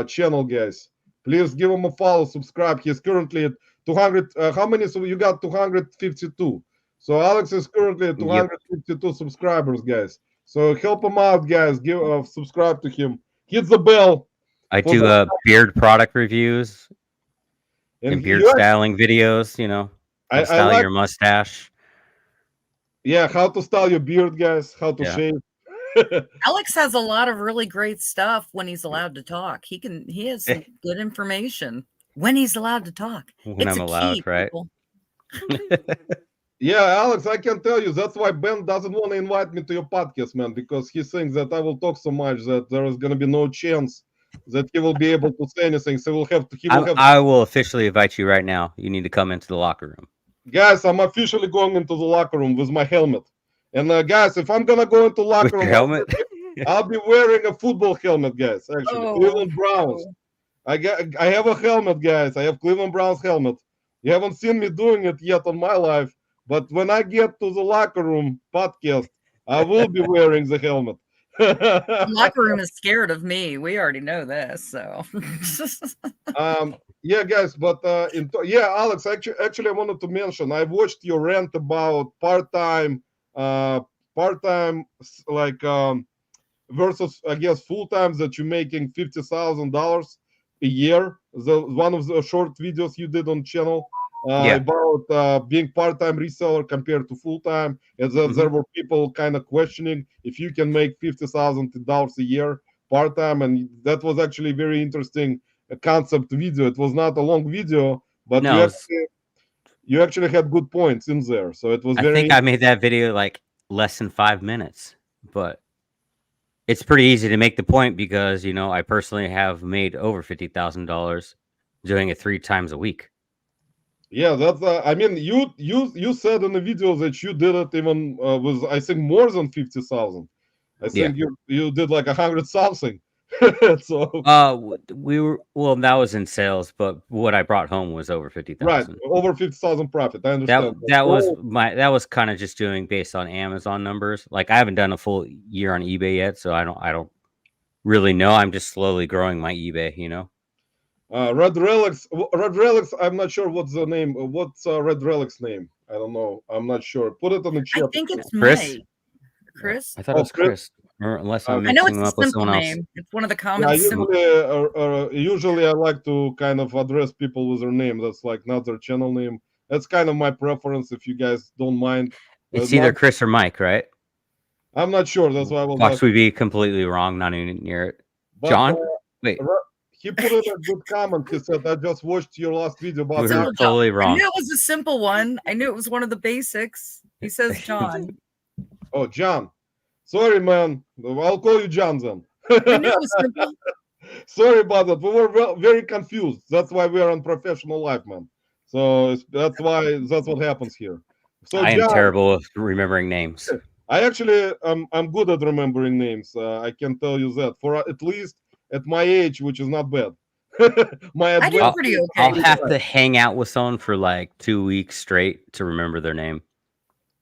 Speaker 1: channel, guys. Please give him a follow, subscribe. He's currently at 200. How many? So you got 252. So Alex is currently at 252 subscribers, guys. So help him out, guys. Subscribe to him. Hit the bell.
Speaker 2: I do beard product reviews and beard styling videos. How to style your mustache.
Speaker 1: Yeah, how to style your beard, guys. How to shave.
Speaker 3: Alex has a lot of really great stuff when he's allowed to talk. He has some good information when he's allowed to talk.
Speaker 2: When I'm allowed, right?
Speaker 1: Yeah, Alex, I can tell you that's why Ben doesn't want to invite me to your podcast, man, because he thinks that I will talk so much that there is going to be no chance that he will be able to say anything. So we'll have to. He will have.
Speaker 2: I will officially invite you right now. You need to come into the locker room.
Speaker 1: Guys, I'm officially going into the locker room with my helmet. And guys, if I'm gonna go into locker
Speaker 2: With your
Speaker 1: room,
Speaker 2: helmet?
Speaker 1: I'll be wearing a football helmet, guys. Actually, Cleveland Browns. I have a helmet, guys. I have Cleveland Browns helmet. You haven't seen me doing it yet on my life, but when I get to the locker room podcast, I will be wearing the helmet.
Speaker 3: The locker room is scared of me. We already know this, so.
Speaker 1: Yeah, guys, but Alex, actually, I wanted to mention I watched your rant about part-time, like versus I guess full-time that you're making $50,000 a year. One of the short videos you did on channel about being part-time reseller compared to full-time, and there were people kind of questioning if you can make $50,000 a year part-time, and that was actually very interesting concept video. It was not a long video, but
Speaker 2: No,
Speaker 1: you actually had good points in there. So it was
Speaker 2: I think I made that video like less than 5 minutes, but it's pretty easy to make the point because, you know, I personally have made over $50,000 doing it 3 times a week.
Speaker 1: Yeah, that's. I mean, you said in the video that you did it even with I think more than 50,000. I think you did like 100 something. So
Speaker 2: that was in sales, but what I brought home was over 50,000.
Speaker 1: Right, over 50,000 profit. I understand.
Speaker 2: That was kind of just doing based on Amazon numbers. Like I haven't done a full year on eBay yet, so I don't really know. I'm just slowly growing my eBay, you know.
Speaker 1: Red Relics. I'm not sure what's the name. What's Red Relics name? I don't know. I'm not sure. Put it on the chat.
Speaker 3: I think it's
Speaker 2: Chris.
Speaker 3: Chris.
Speaker 2: I thought it was Chris. Or unless I'm
Speaker 3: I know
Speaker 2: mixing
Speaker 3: it's
Speaker 2: them
Speaker 3: a
Speaker 2: up with
Speaker 3: simple
Speaker 2: someone
Speaker 3: name.
Speaker 2: else.
Speaker 3: It's one of the common.
Speaker 1: Yeah, usually I like to kind of address people with their name. That's like not their channel name. That's kind of my preference. If you guys don't mind,
Speaker 2: It's either Chris or Mike, right?
Speaker 1: I'm not sure. That's why I was.
Speaker 2: Fox would be completely wrong, not even near it. But, John, wait.
Speaker 1: He put in a good comment. He said, "I just watched your last video about."
Speaker 2: We were totally wrong.
Speaker 3: I knew it was a simple one. I knew it was one of the basics. He says John.
Speaker 1: Oh, John. Sorry, man. I'll call you John then.
Speaker 3: I knew it was simple.
Speaker 1: Sorry about that. We were very confused. That's why we are Unprofessional Life, man. So that's what happens here. So
Speaker 2: I am terrible with remembering names.
Speaker 1: I actually I'm good at remembering names. I can tell you that for at least at my age, which is not bad.
Speaker 3: I do pretty okay.
Speaker 2: I'll have to hang out with someone for like 2 weeks straight to remember their name.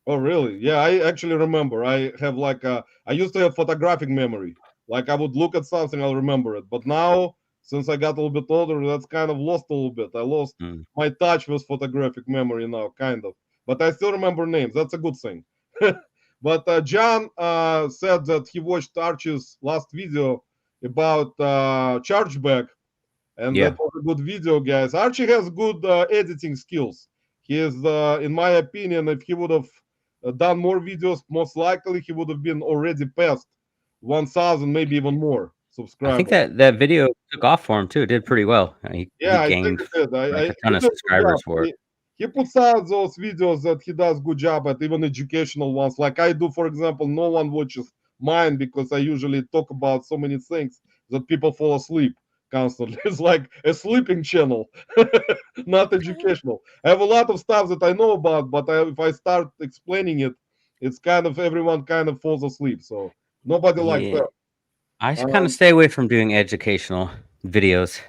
Speaker 1: Oh, really? Yeah, I actually remember. I have like I used to have photographic memory. Like I would look at something, I'll remember it. But now, since I got a little bit older, that's kind of lost a little bit. I lost my touch with photographic memory now, kind of. But I still remember names. That's a good thing. But John said that he watched Archie's last video about chargeback, and that was a good video, guys. Archie has good editing skills. He is, in my opinion, if he would have done more videos, most likely he would have been already past 1,000, maybe even more subscribers.
Speaker 2: I think that video took off for him too. It did pretty well. He gained a ton of subscribers for it.
Speaker 1: He puts out those videos that he does good job at, even educational ones. Like I do, for example, no one watches mine because I usually talk about so many things that people fall asleep constantly. It's like a sleeping channel, not educational. I have a lot of stuff that I know about, but if I start explaining it, it's kind of everyone kind of falls asleep. So nobody likes that.
Speaker 2: I should kind of stay away from doing educational videos.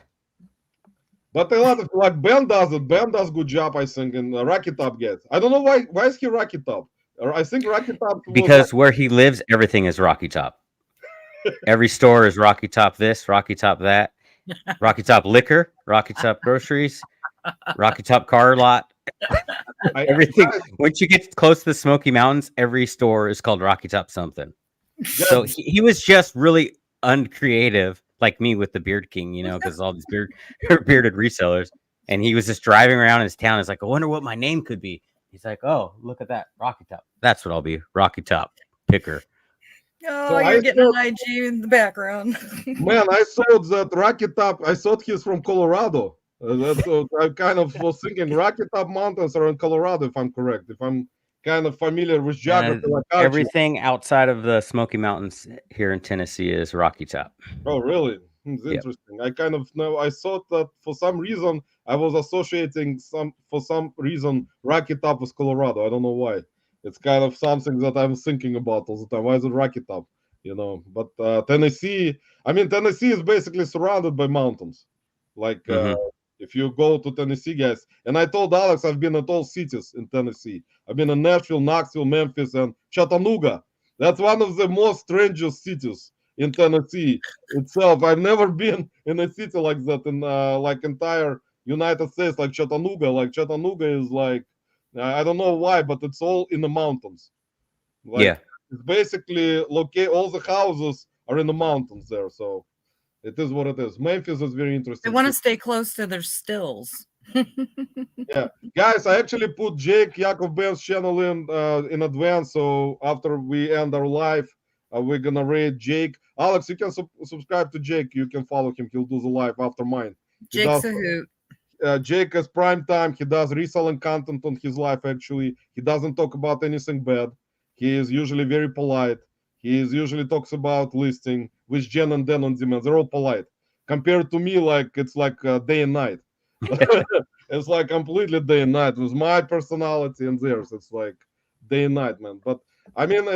Speaker 1: But a lot of like Ben does it. Ben does good job, I think, in Rocky Top gets. I don't know why is he Rocky Top? I think Rocky Top
Speaker 2: because where he lives, everything is Rocky Top. Every store is Rocky Top this, Rocky Top that, Rocky Top liquor, Rocky Top groceries, Rocky Top car lot. Everything. Once you get close to the Smoky Mountains, every store is called Rocky Top something. So he was just really uncreative, like me with the Beard King, you know, because all these bearded resellers. And he was just driving around his town. He's like, I wonder what my name could be. He's like, oh, look at that, Rocky Top. That's what I'll be, Rocky Top Picker.
Speaker 3: Oh, so you're getting an IG in the background.
Speaker 1: Man, I thought that Rocky Top. I thought he's from Colorado. I kind of was thinking Rocky Top Mountains are in Colorado, if I'm correct. If I'm kind of familiar with geography, like
Speaker 2: everything outside of the Smoky Mountains here in Tennessee is Rocky Top.
Speaker 1: Oh, really? It's
Speaker 2: Yep.
Speaker 1: interesting. I kind of know. I thought that for some reason I was associating Rocky Top with Colorado. I don't know why. It's kind of something that I'm thinking about all the time. Why is it Rocky Top? But Tennessee. I mean, Tennessee is basically surrounded by mountains. Like
Speaker 2: Hmm.
Speaker 1: if you go to Tennessee, guys, and I told Alex I've been at all cities in Tennessee. I've been in Nashville, Knoxville, Memphis, and Chattanooga. That's one of the most strangest cities in Tennessee itself. I've never been in a city like that in like entire United States, like Chattanooga. Like Chattanooga is like I don't know why, but it's all in the mountains.
Speaker 2: Yeah.
Speaker 1: Like it's basically locate all the houses are in the mountains there. So it is what it is. Memphis is very
Speaker 3: They
Speaker 1: interesting.
Speaker 3: want to stay close to their stills.
Speaker 1: Yeah, guys, I actually put Jake Yakov Ben's channel in advance. So after we end our live, we're gonna raid Jake. Alex, you can subscribe to Jake. You can follow him. He'll do the live after mine. He
Speaker 3: Jake's
Speaker 1: does.
Speaker 3: a hoot.
Speaker 1: Jake has prime time. He does reselling content on his live. Actually, he doesn't talk about anything bad. He is usually very polite. He is usually talks about listing with Jen and Dan on demand. They're all polite. Compared to me, like it's like day and night. It's like completely day and night with my personality and theirs. It's like day and night, man. But I mean,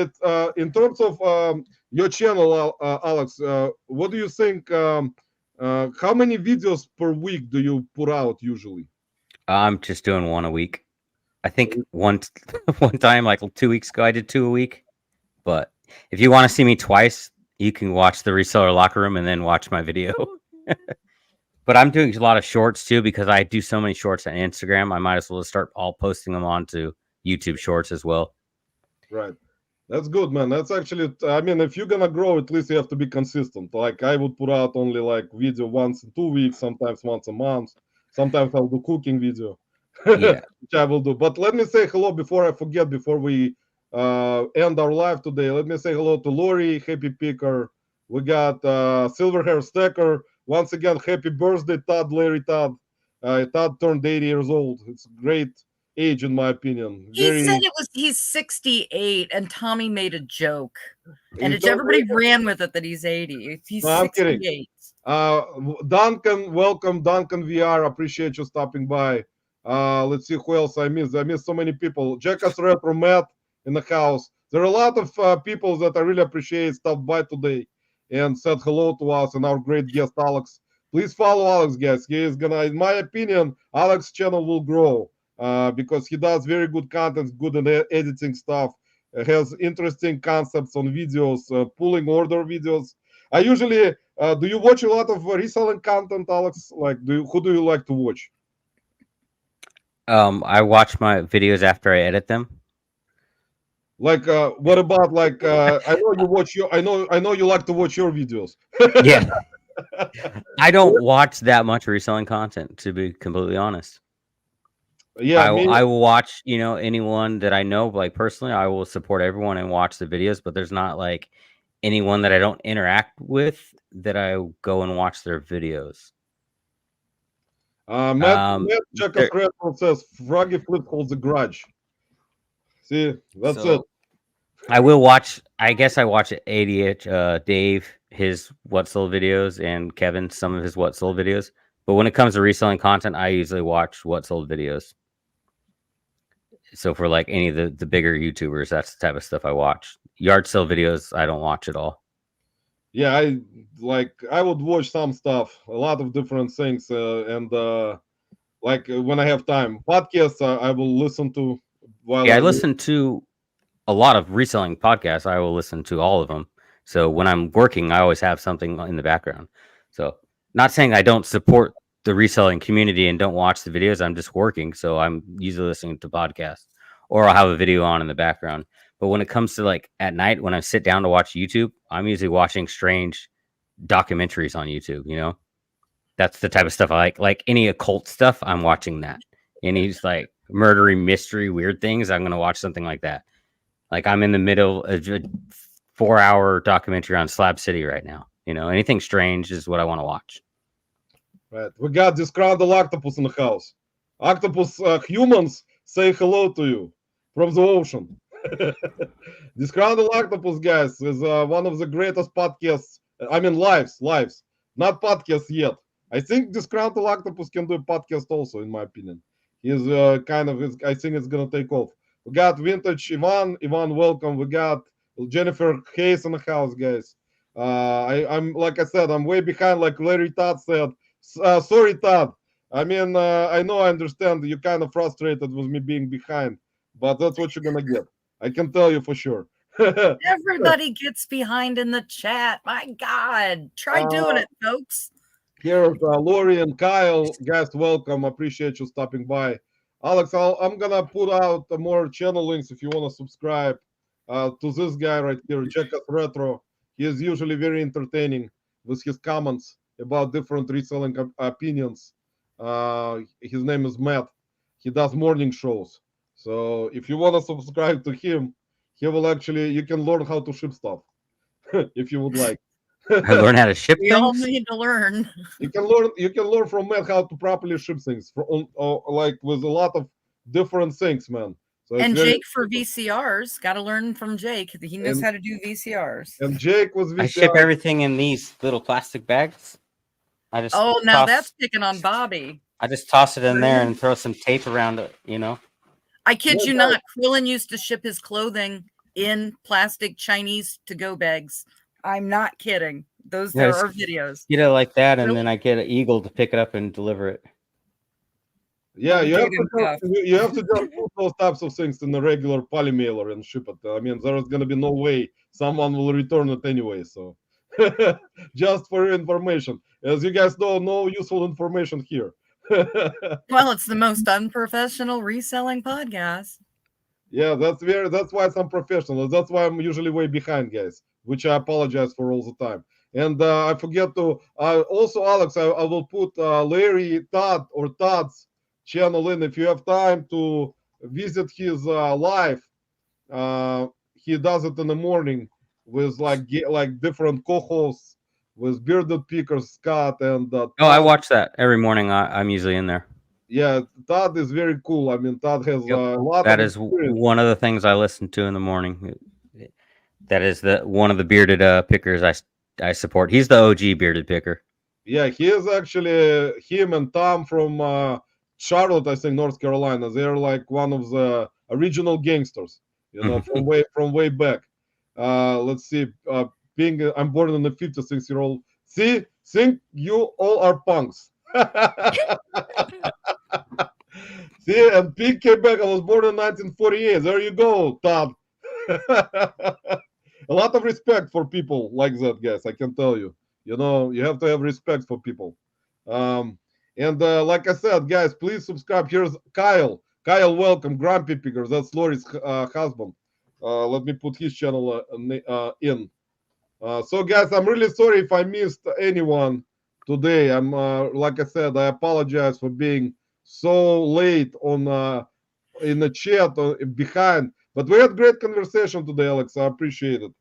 Speaker 1: in terms of your channel, Alex, what do you think? How many videos per week do you put out usually?
Speaker 2: I'm just doing one a week. I think one time, like 2 weeks ago, I did two a week. But if you want to see me twice, you can watch the reseller locker room and then watch my video. But I'm doing a lot of shorts too because I do so many shorts on Instagram. I might as well start all posting them onto YouTube Shorts as well.
Speaker 1: Right. That's good, man. That's actually, I mean, if you're gonna grow, at least you have to be consistent. Like I would put out only like video once in 2 weeks, sometimes once a month. Sometimes I'll do cooking video,
Speaker 2: Yeah.
Speaker 1: which I will do. But let me say hello before I forget, before we end our live today. Let me say hello to Lori, Happy Picker. We got Silver Hair Stacker. Once again, happy birthday, Todd, Larry Todd. Todd turned 80 years old. It's great age, in my opinion.
Speaker 3: He said
Speaker 1: Very.
Speaker 3: he's 68, and Tommy made a joke, and
Speaker 1: He's done
Speaker 3: everybody
Speaker 1: great.
Speaker 3: ran with it that he's 80. He's
Speaker 1: No, I'm kidding.
Speaker 3: 68.
Speaker 1: Duncan, welcome, Duncan VR. Appreciate you stopping by. Let's see who else I missed. I missed so many people. Jackass Retro Matt in the house. There are a lot of people that I really appreciate stopped by today and said hello to us and our great guest Alex. Please follow Alex, guys. He is gonna, in my opinion, Alex's channel will grow because he does very good content, good in editing stuff, has interesting concepts on videos, pulling order videos. I usually do you watch a lot of reselling content, Alex? Like, who do you like to watch?
Speaker 2: I watch my videos after I edit them.
Speaker 1: Like, what about like? I know you watch your. I know you like to watch your videos.
Speaker 2: Yeah. I don't watch that much reselling content, to be completely honest.
Speaker 1: Yeah, me.
Speaker 2: I will watch, anyone that I know, like personally, I will support everyone and watch the videos, but there's not like anyone that I don't interact with that I go and watch their videos.
Speaker 1: Matt Jackass Crespo says Froggy Flip holds a grudge. See, that's it.
Speaker 2: I will watch. I guess I watch ADH, Dave, his What Sold videos, and Kevin, some of his What Sold videos. But when it comes to reselling content, I usually watch What Sold videos. So for like any of the bigger YouTubers, that's the type of stuff I watch. Yard sale videos, I don't watch at all.
Speaker 1: Yeah, I would watch some stuff, a lot of different things, and like when I have time, podcasts I will listen to. While
Speaker 2: I listen to a lot of reselling podcasts. I will listen to all of them. So when I'm working, I always have something in the background. So not saying I don't support the reselling community and don't watch the videos. I'm just working. So I'm usually listening to podcasts or I'll have a video on in the background. But when it comes to like at night, when I sit down to watch YouTube, I'm usually watching strange documentaries on YouTube. That's the type of stuff I like any occult stuff. I'm watching that. Any like murdery mystery, weird things. I'm going to watch something like that. Like I'm in the middle of a 4-hour documentary on Slab City right now. Anything strange is what I want to watch. Right.
Speaker 1: We got Disgruntled Octopus in the house. Octopus humans say hello to you from the ocean. Disgruntled Octopus, guys, is one of the greatest podcasts. I mean, lives. not podcast yet. I think Disgruntled Octopus can do a podcast also, in my opinion. He's kind of, I think it's gonna take off. We got Vintage Ivan. Ivan, welcome. We got Jennifer Hayes in the house, guys. I'm like I said, I'm way behind, like Larry Todd said. Sorry, Todd. I mean, I know, I understand you're kind of frustrated with me being behind, but that's what you're gonna get. I can tell you for sure.
Speaker 3: Everybody gets behind in the chat. My God, try doing it, folks.
Speaker 1: Here's Lori and Kyle. Guys, welcome. Appreciate you stopping by. Alex, I'm gonna put out more channel links if you want to subscribe to this guy right here, Jackass Retro. He is usually very entertaining with his comments about different reselling opinions. His name is Matt. He does morning shows. So if you want to subscribe to him, he will actually, you can learn how to ship stuff if you would like.
Speaker 2: I learn how to ship
Speaker 3: We all
Speaker 2: things.
Speaker 3: need to learn.
Speaker 1: You can learn from Matt how to properly ship things, like with a lot of different things, man. So
Speaker 3: And Jake for VCRs, got to learn from Jake. He knows how to do VCRs.
Speaker 1: And Jake was VCR.
Speaker 2: I ship everything in these little plastic bags. I just
Speaker 3: now that's picking on Bobby.
Speaker 2: I just toss it in there and throw some tape around it, you know.
Speaker 3: I kid you not. Quillen used to ship his clothing in plastic Chinese to-go bags. I'm not kidding. There are videos.
Speaker 2: Get it like that, and then I get an eagle to pick it up and deliver it.
Speaker 1: Yeah, you have to just put those types of things in a regular poly mailer and ship it. I mean, there is going to be no way someone will return it anyway. So, just for your information, as you guys know, no useful information here.
Speaker 3: Well, it's the most unprofessional reselling podcast.
Speaker 1: Yeah, that's why it's unprofessional. That's why I'm usually way behind, guys, which I apologize for all the time. And I forget to also, Alex, I will put Larry Todd's channel in if you have time to visit his live. He does it in the morning with like different co-hosts with Bearded Pickers, Scott, and
Speaker 2: I watch that every morning. I'm usually in there.
Speaker 1: Yeah, Todd is very cool. I mean, Todd has a lot.
Speaker 2: That is one of the things I listen to in the morning. That is one of the bearded pickers I support. He's the OG bearded picker.
Speaker 1: Yeah, he is actually him and Tom from Charlotte, I think, North Carolina. They're like one of the original gangsters, you know, from way back. Let's see. I'm born in the 56-year-old. See, think you all are punks. See, and Pink Quebec, I was born in 1948. There you go, Tom. A lot of respect for people like that, guys. I can tell you. You know, you have to have respect for people. And like I said, guys, please subscribe. Here's Kyle. Kyle, welcome. Grumpy Picker. That's Lori's husband. Let me put his channel in. So, guys, I'm really sorry if I missed anyone today. I'm like I said, I apologize for being so late on in the chat behind. But we had great conversation today, Alex. I appreciate it.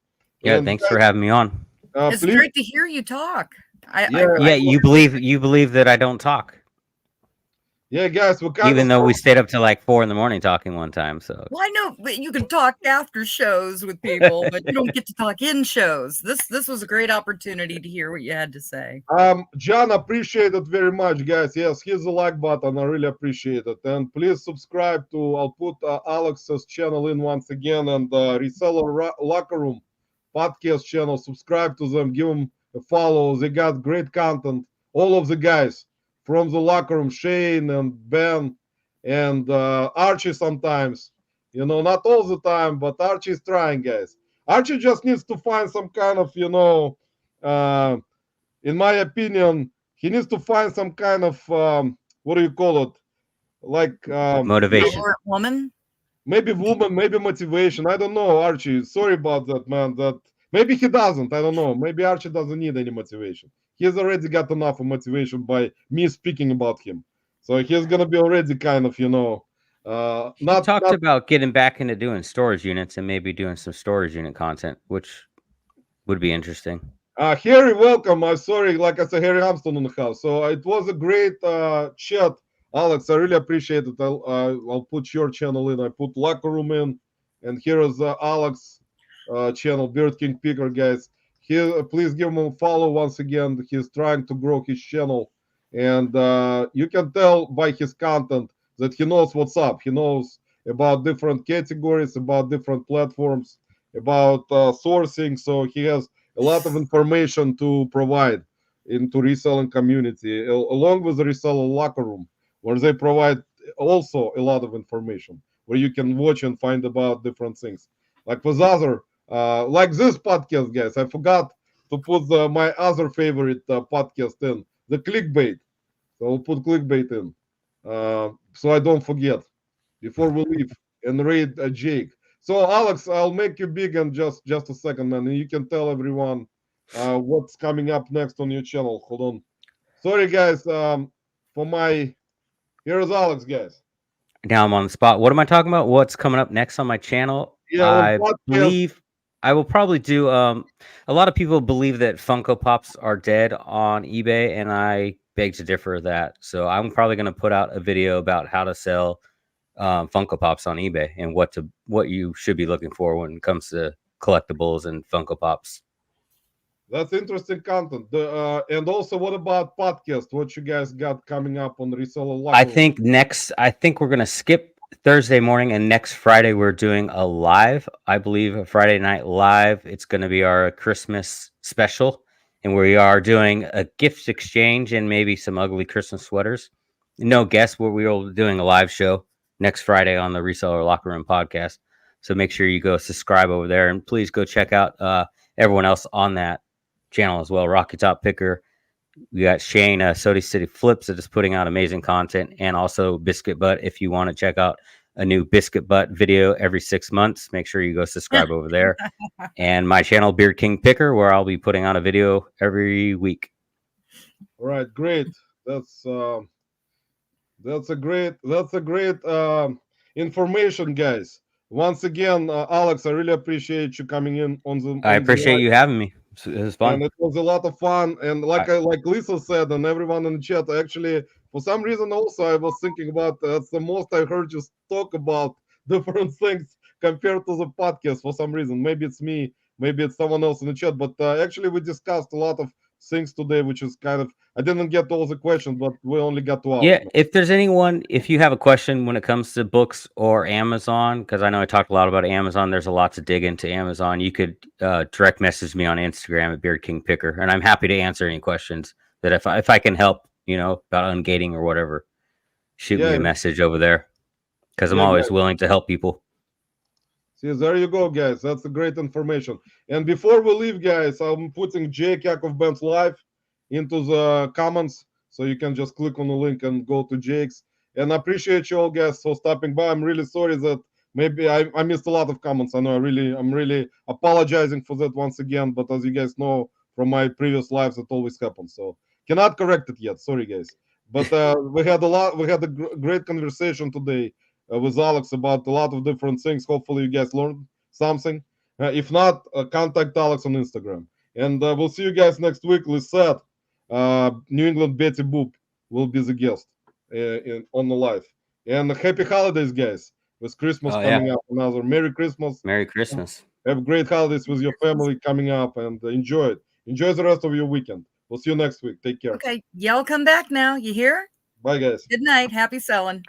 Speaker 2: Yeah, and thanks for having me on.
Speaker 3: It's great to hear you talk.
Speaker 2: You believe that I don't talk.
Speaker 1: Yeah, guys,
Speaker 2: even though we stayed up till like 4 a.m. talking one time. So
Speaker 3: I know, but you can talk after shows with people, but you don't get to talk in shows. This was a great opportunity to hear what you had to say.
Speaker 1: John, appreciate it very much, guys. Yes, here's the like button. I really appreciate it. And please subscribe to. I'll put Alex's channel in once again, and Reseller Locker Room podcast channel. Subscribe to them. Give them a follow. They got great content. All of the guys from the locker room, Shane and Ben and Archie sometimes, you know, not all the time, but Archie's trying, guys. Archie just needs to find some kind of, you know, in my opinion, he needs to find some kind of, what do you call it? Like
Speaker 2: motivation.
Speaker 1: Maybe woman, maybe motivation. I don't know, Archie. Sorry about that, man. That maybe he doesn't. I don't know. Maybe Archie doesn't need any motivation. He's already got enough of motivation by me speaking about him. So he's gonna be already kind of, you know,
Speaker 2: not talked about getting back into doing storage units and maybe doing some storage unit content, which would be interesting.
Speaker 1: Harry, welcome. Sorry, like I said, Harry Armstrong in the house. So it was a great chat, Alex. I really appreciate it. I'll put your channel in. I put Locker Room in, and here is Alex channel, Beard King Picker, guys. Please give him a follow once again. He's trying to grow his channel, and you can tell by his content that he knows what's up. He knows about different categories, about different platforms, about sourcing. So he has a lot of information to provide into reselling community, along with the reseller locker room, where they provide also a lot of information where you can watch and find about different things. Like with other, like this podcast, guys, I forgot to put my other favorite podcast in the clickbait. So I'll put clickbait in, so I don't forget before we leave and raid Jake. So Alex, I'll make you big in just a second, man, and you can tell everyone what's coming up next on your channel. Hold on. Sorry, guys. For my Here's Alex, guys.
Speaker 2: Now I'm on the spot. What am I talking about? What's coming up next on my channel?
Speaker 1: Yeah,
Speaker 2: I believe I will probably do. A lot of people believe that Funko Pops are dead on eBay, and I beg to differ of that. So I'm probably going to put out a video about how to sell Funko Pops on eBay and what you should be looking for when it comes to collectibles and Funko Pops.
Speaker 1: That's interesting content. And also, what about podcast? What you guys got coming up on the Reseller Locker?
Speaker 2: I think we're gonna skip Thursday morning, and next Friday we're doing a live. I believe a Friday night live. It's going to be our Christmas special, and we are doing a gift exchange and maybe some ugly Christmas sweaters. No guess what we are doing a live show next Friday on the Reseller Locker Room podcast. So make sure you go subscribe over there, and please go check out everyone else on that channel as well. Rocky Top Picker. We got Shane, Sody City Flips, that is putting out amazing content, and also Biscuit Butt. If you want to check out a new Biscuit Butt video every 6 months, make sure you go subscribe over there. And my channel, Beard King Picker, where I'll be putting out a video every week.
Speaker 1: All right, great. That's a great information, guys. Once again, Alex, I really appreciate you coming in on the.
Speaker 2: I appreciate you having me. It was fun.
Speaker 1: And it was a lot of fun. And like Lisa said, and everyone in the chat, actually, for some reason, also I was thinking about that's the most I heard you talk about different things compared to the podcast. For some reason, maybe it's me, maybe it's someone else in the chat. But actually, we discussed a lot of things today, which is kind of, I didn't get all the questions, but we only got 2 hours.
Speaker 2: Yeah, if there's anyone, if you have a question when it comes to books or Amazon, because I know I talked a lot about Amazon, there's a lot to dig into Amazon. You could direct message me on Instagram at Beard King Picker, and I'm happy to answer any questions that if I can help, about ungating or whatever, shoot me a message over there, because I'm always willing to help people.
Speaker 1: See, there you go, guys. That's a great information. And before we leave, guys, I'm putting Jake Yakov Band's live into the comments, so you can just click on the link and go to Jake's. And I appreciate you all, guys, for stopping by. I'm really sorry that maybe I missed a lot of comments. I know I'm really apologizing for that once again. But as you guys know from my previous lives, it always happens. So cannot correct it yet. Sorry, guys. But we had a great conversation today with Alex about a lot of different things. Hopefully you guys learned something. If not, contact Alex on Instagram. And we'll see you guys next week. Lisette, New England Betty Boop will be the guest on the live. And happy holidays, guys. With Christmas coming up. Another Merry Christmas.
Speaker 2: Merry Christmas.
Speaker 1: Have great holidays with your family coming up, and enjoy it. Enjoy the rest of your weekend. We'll see you next week. Take care.
Speaker 3: Okay. Y'all come back now. You hear?
Speaker 1: Bye, guys.
Speaker 3: Good night. Happy selling.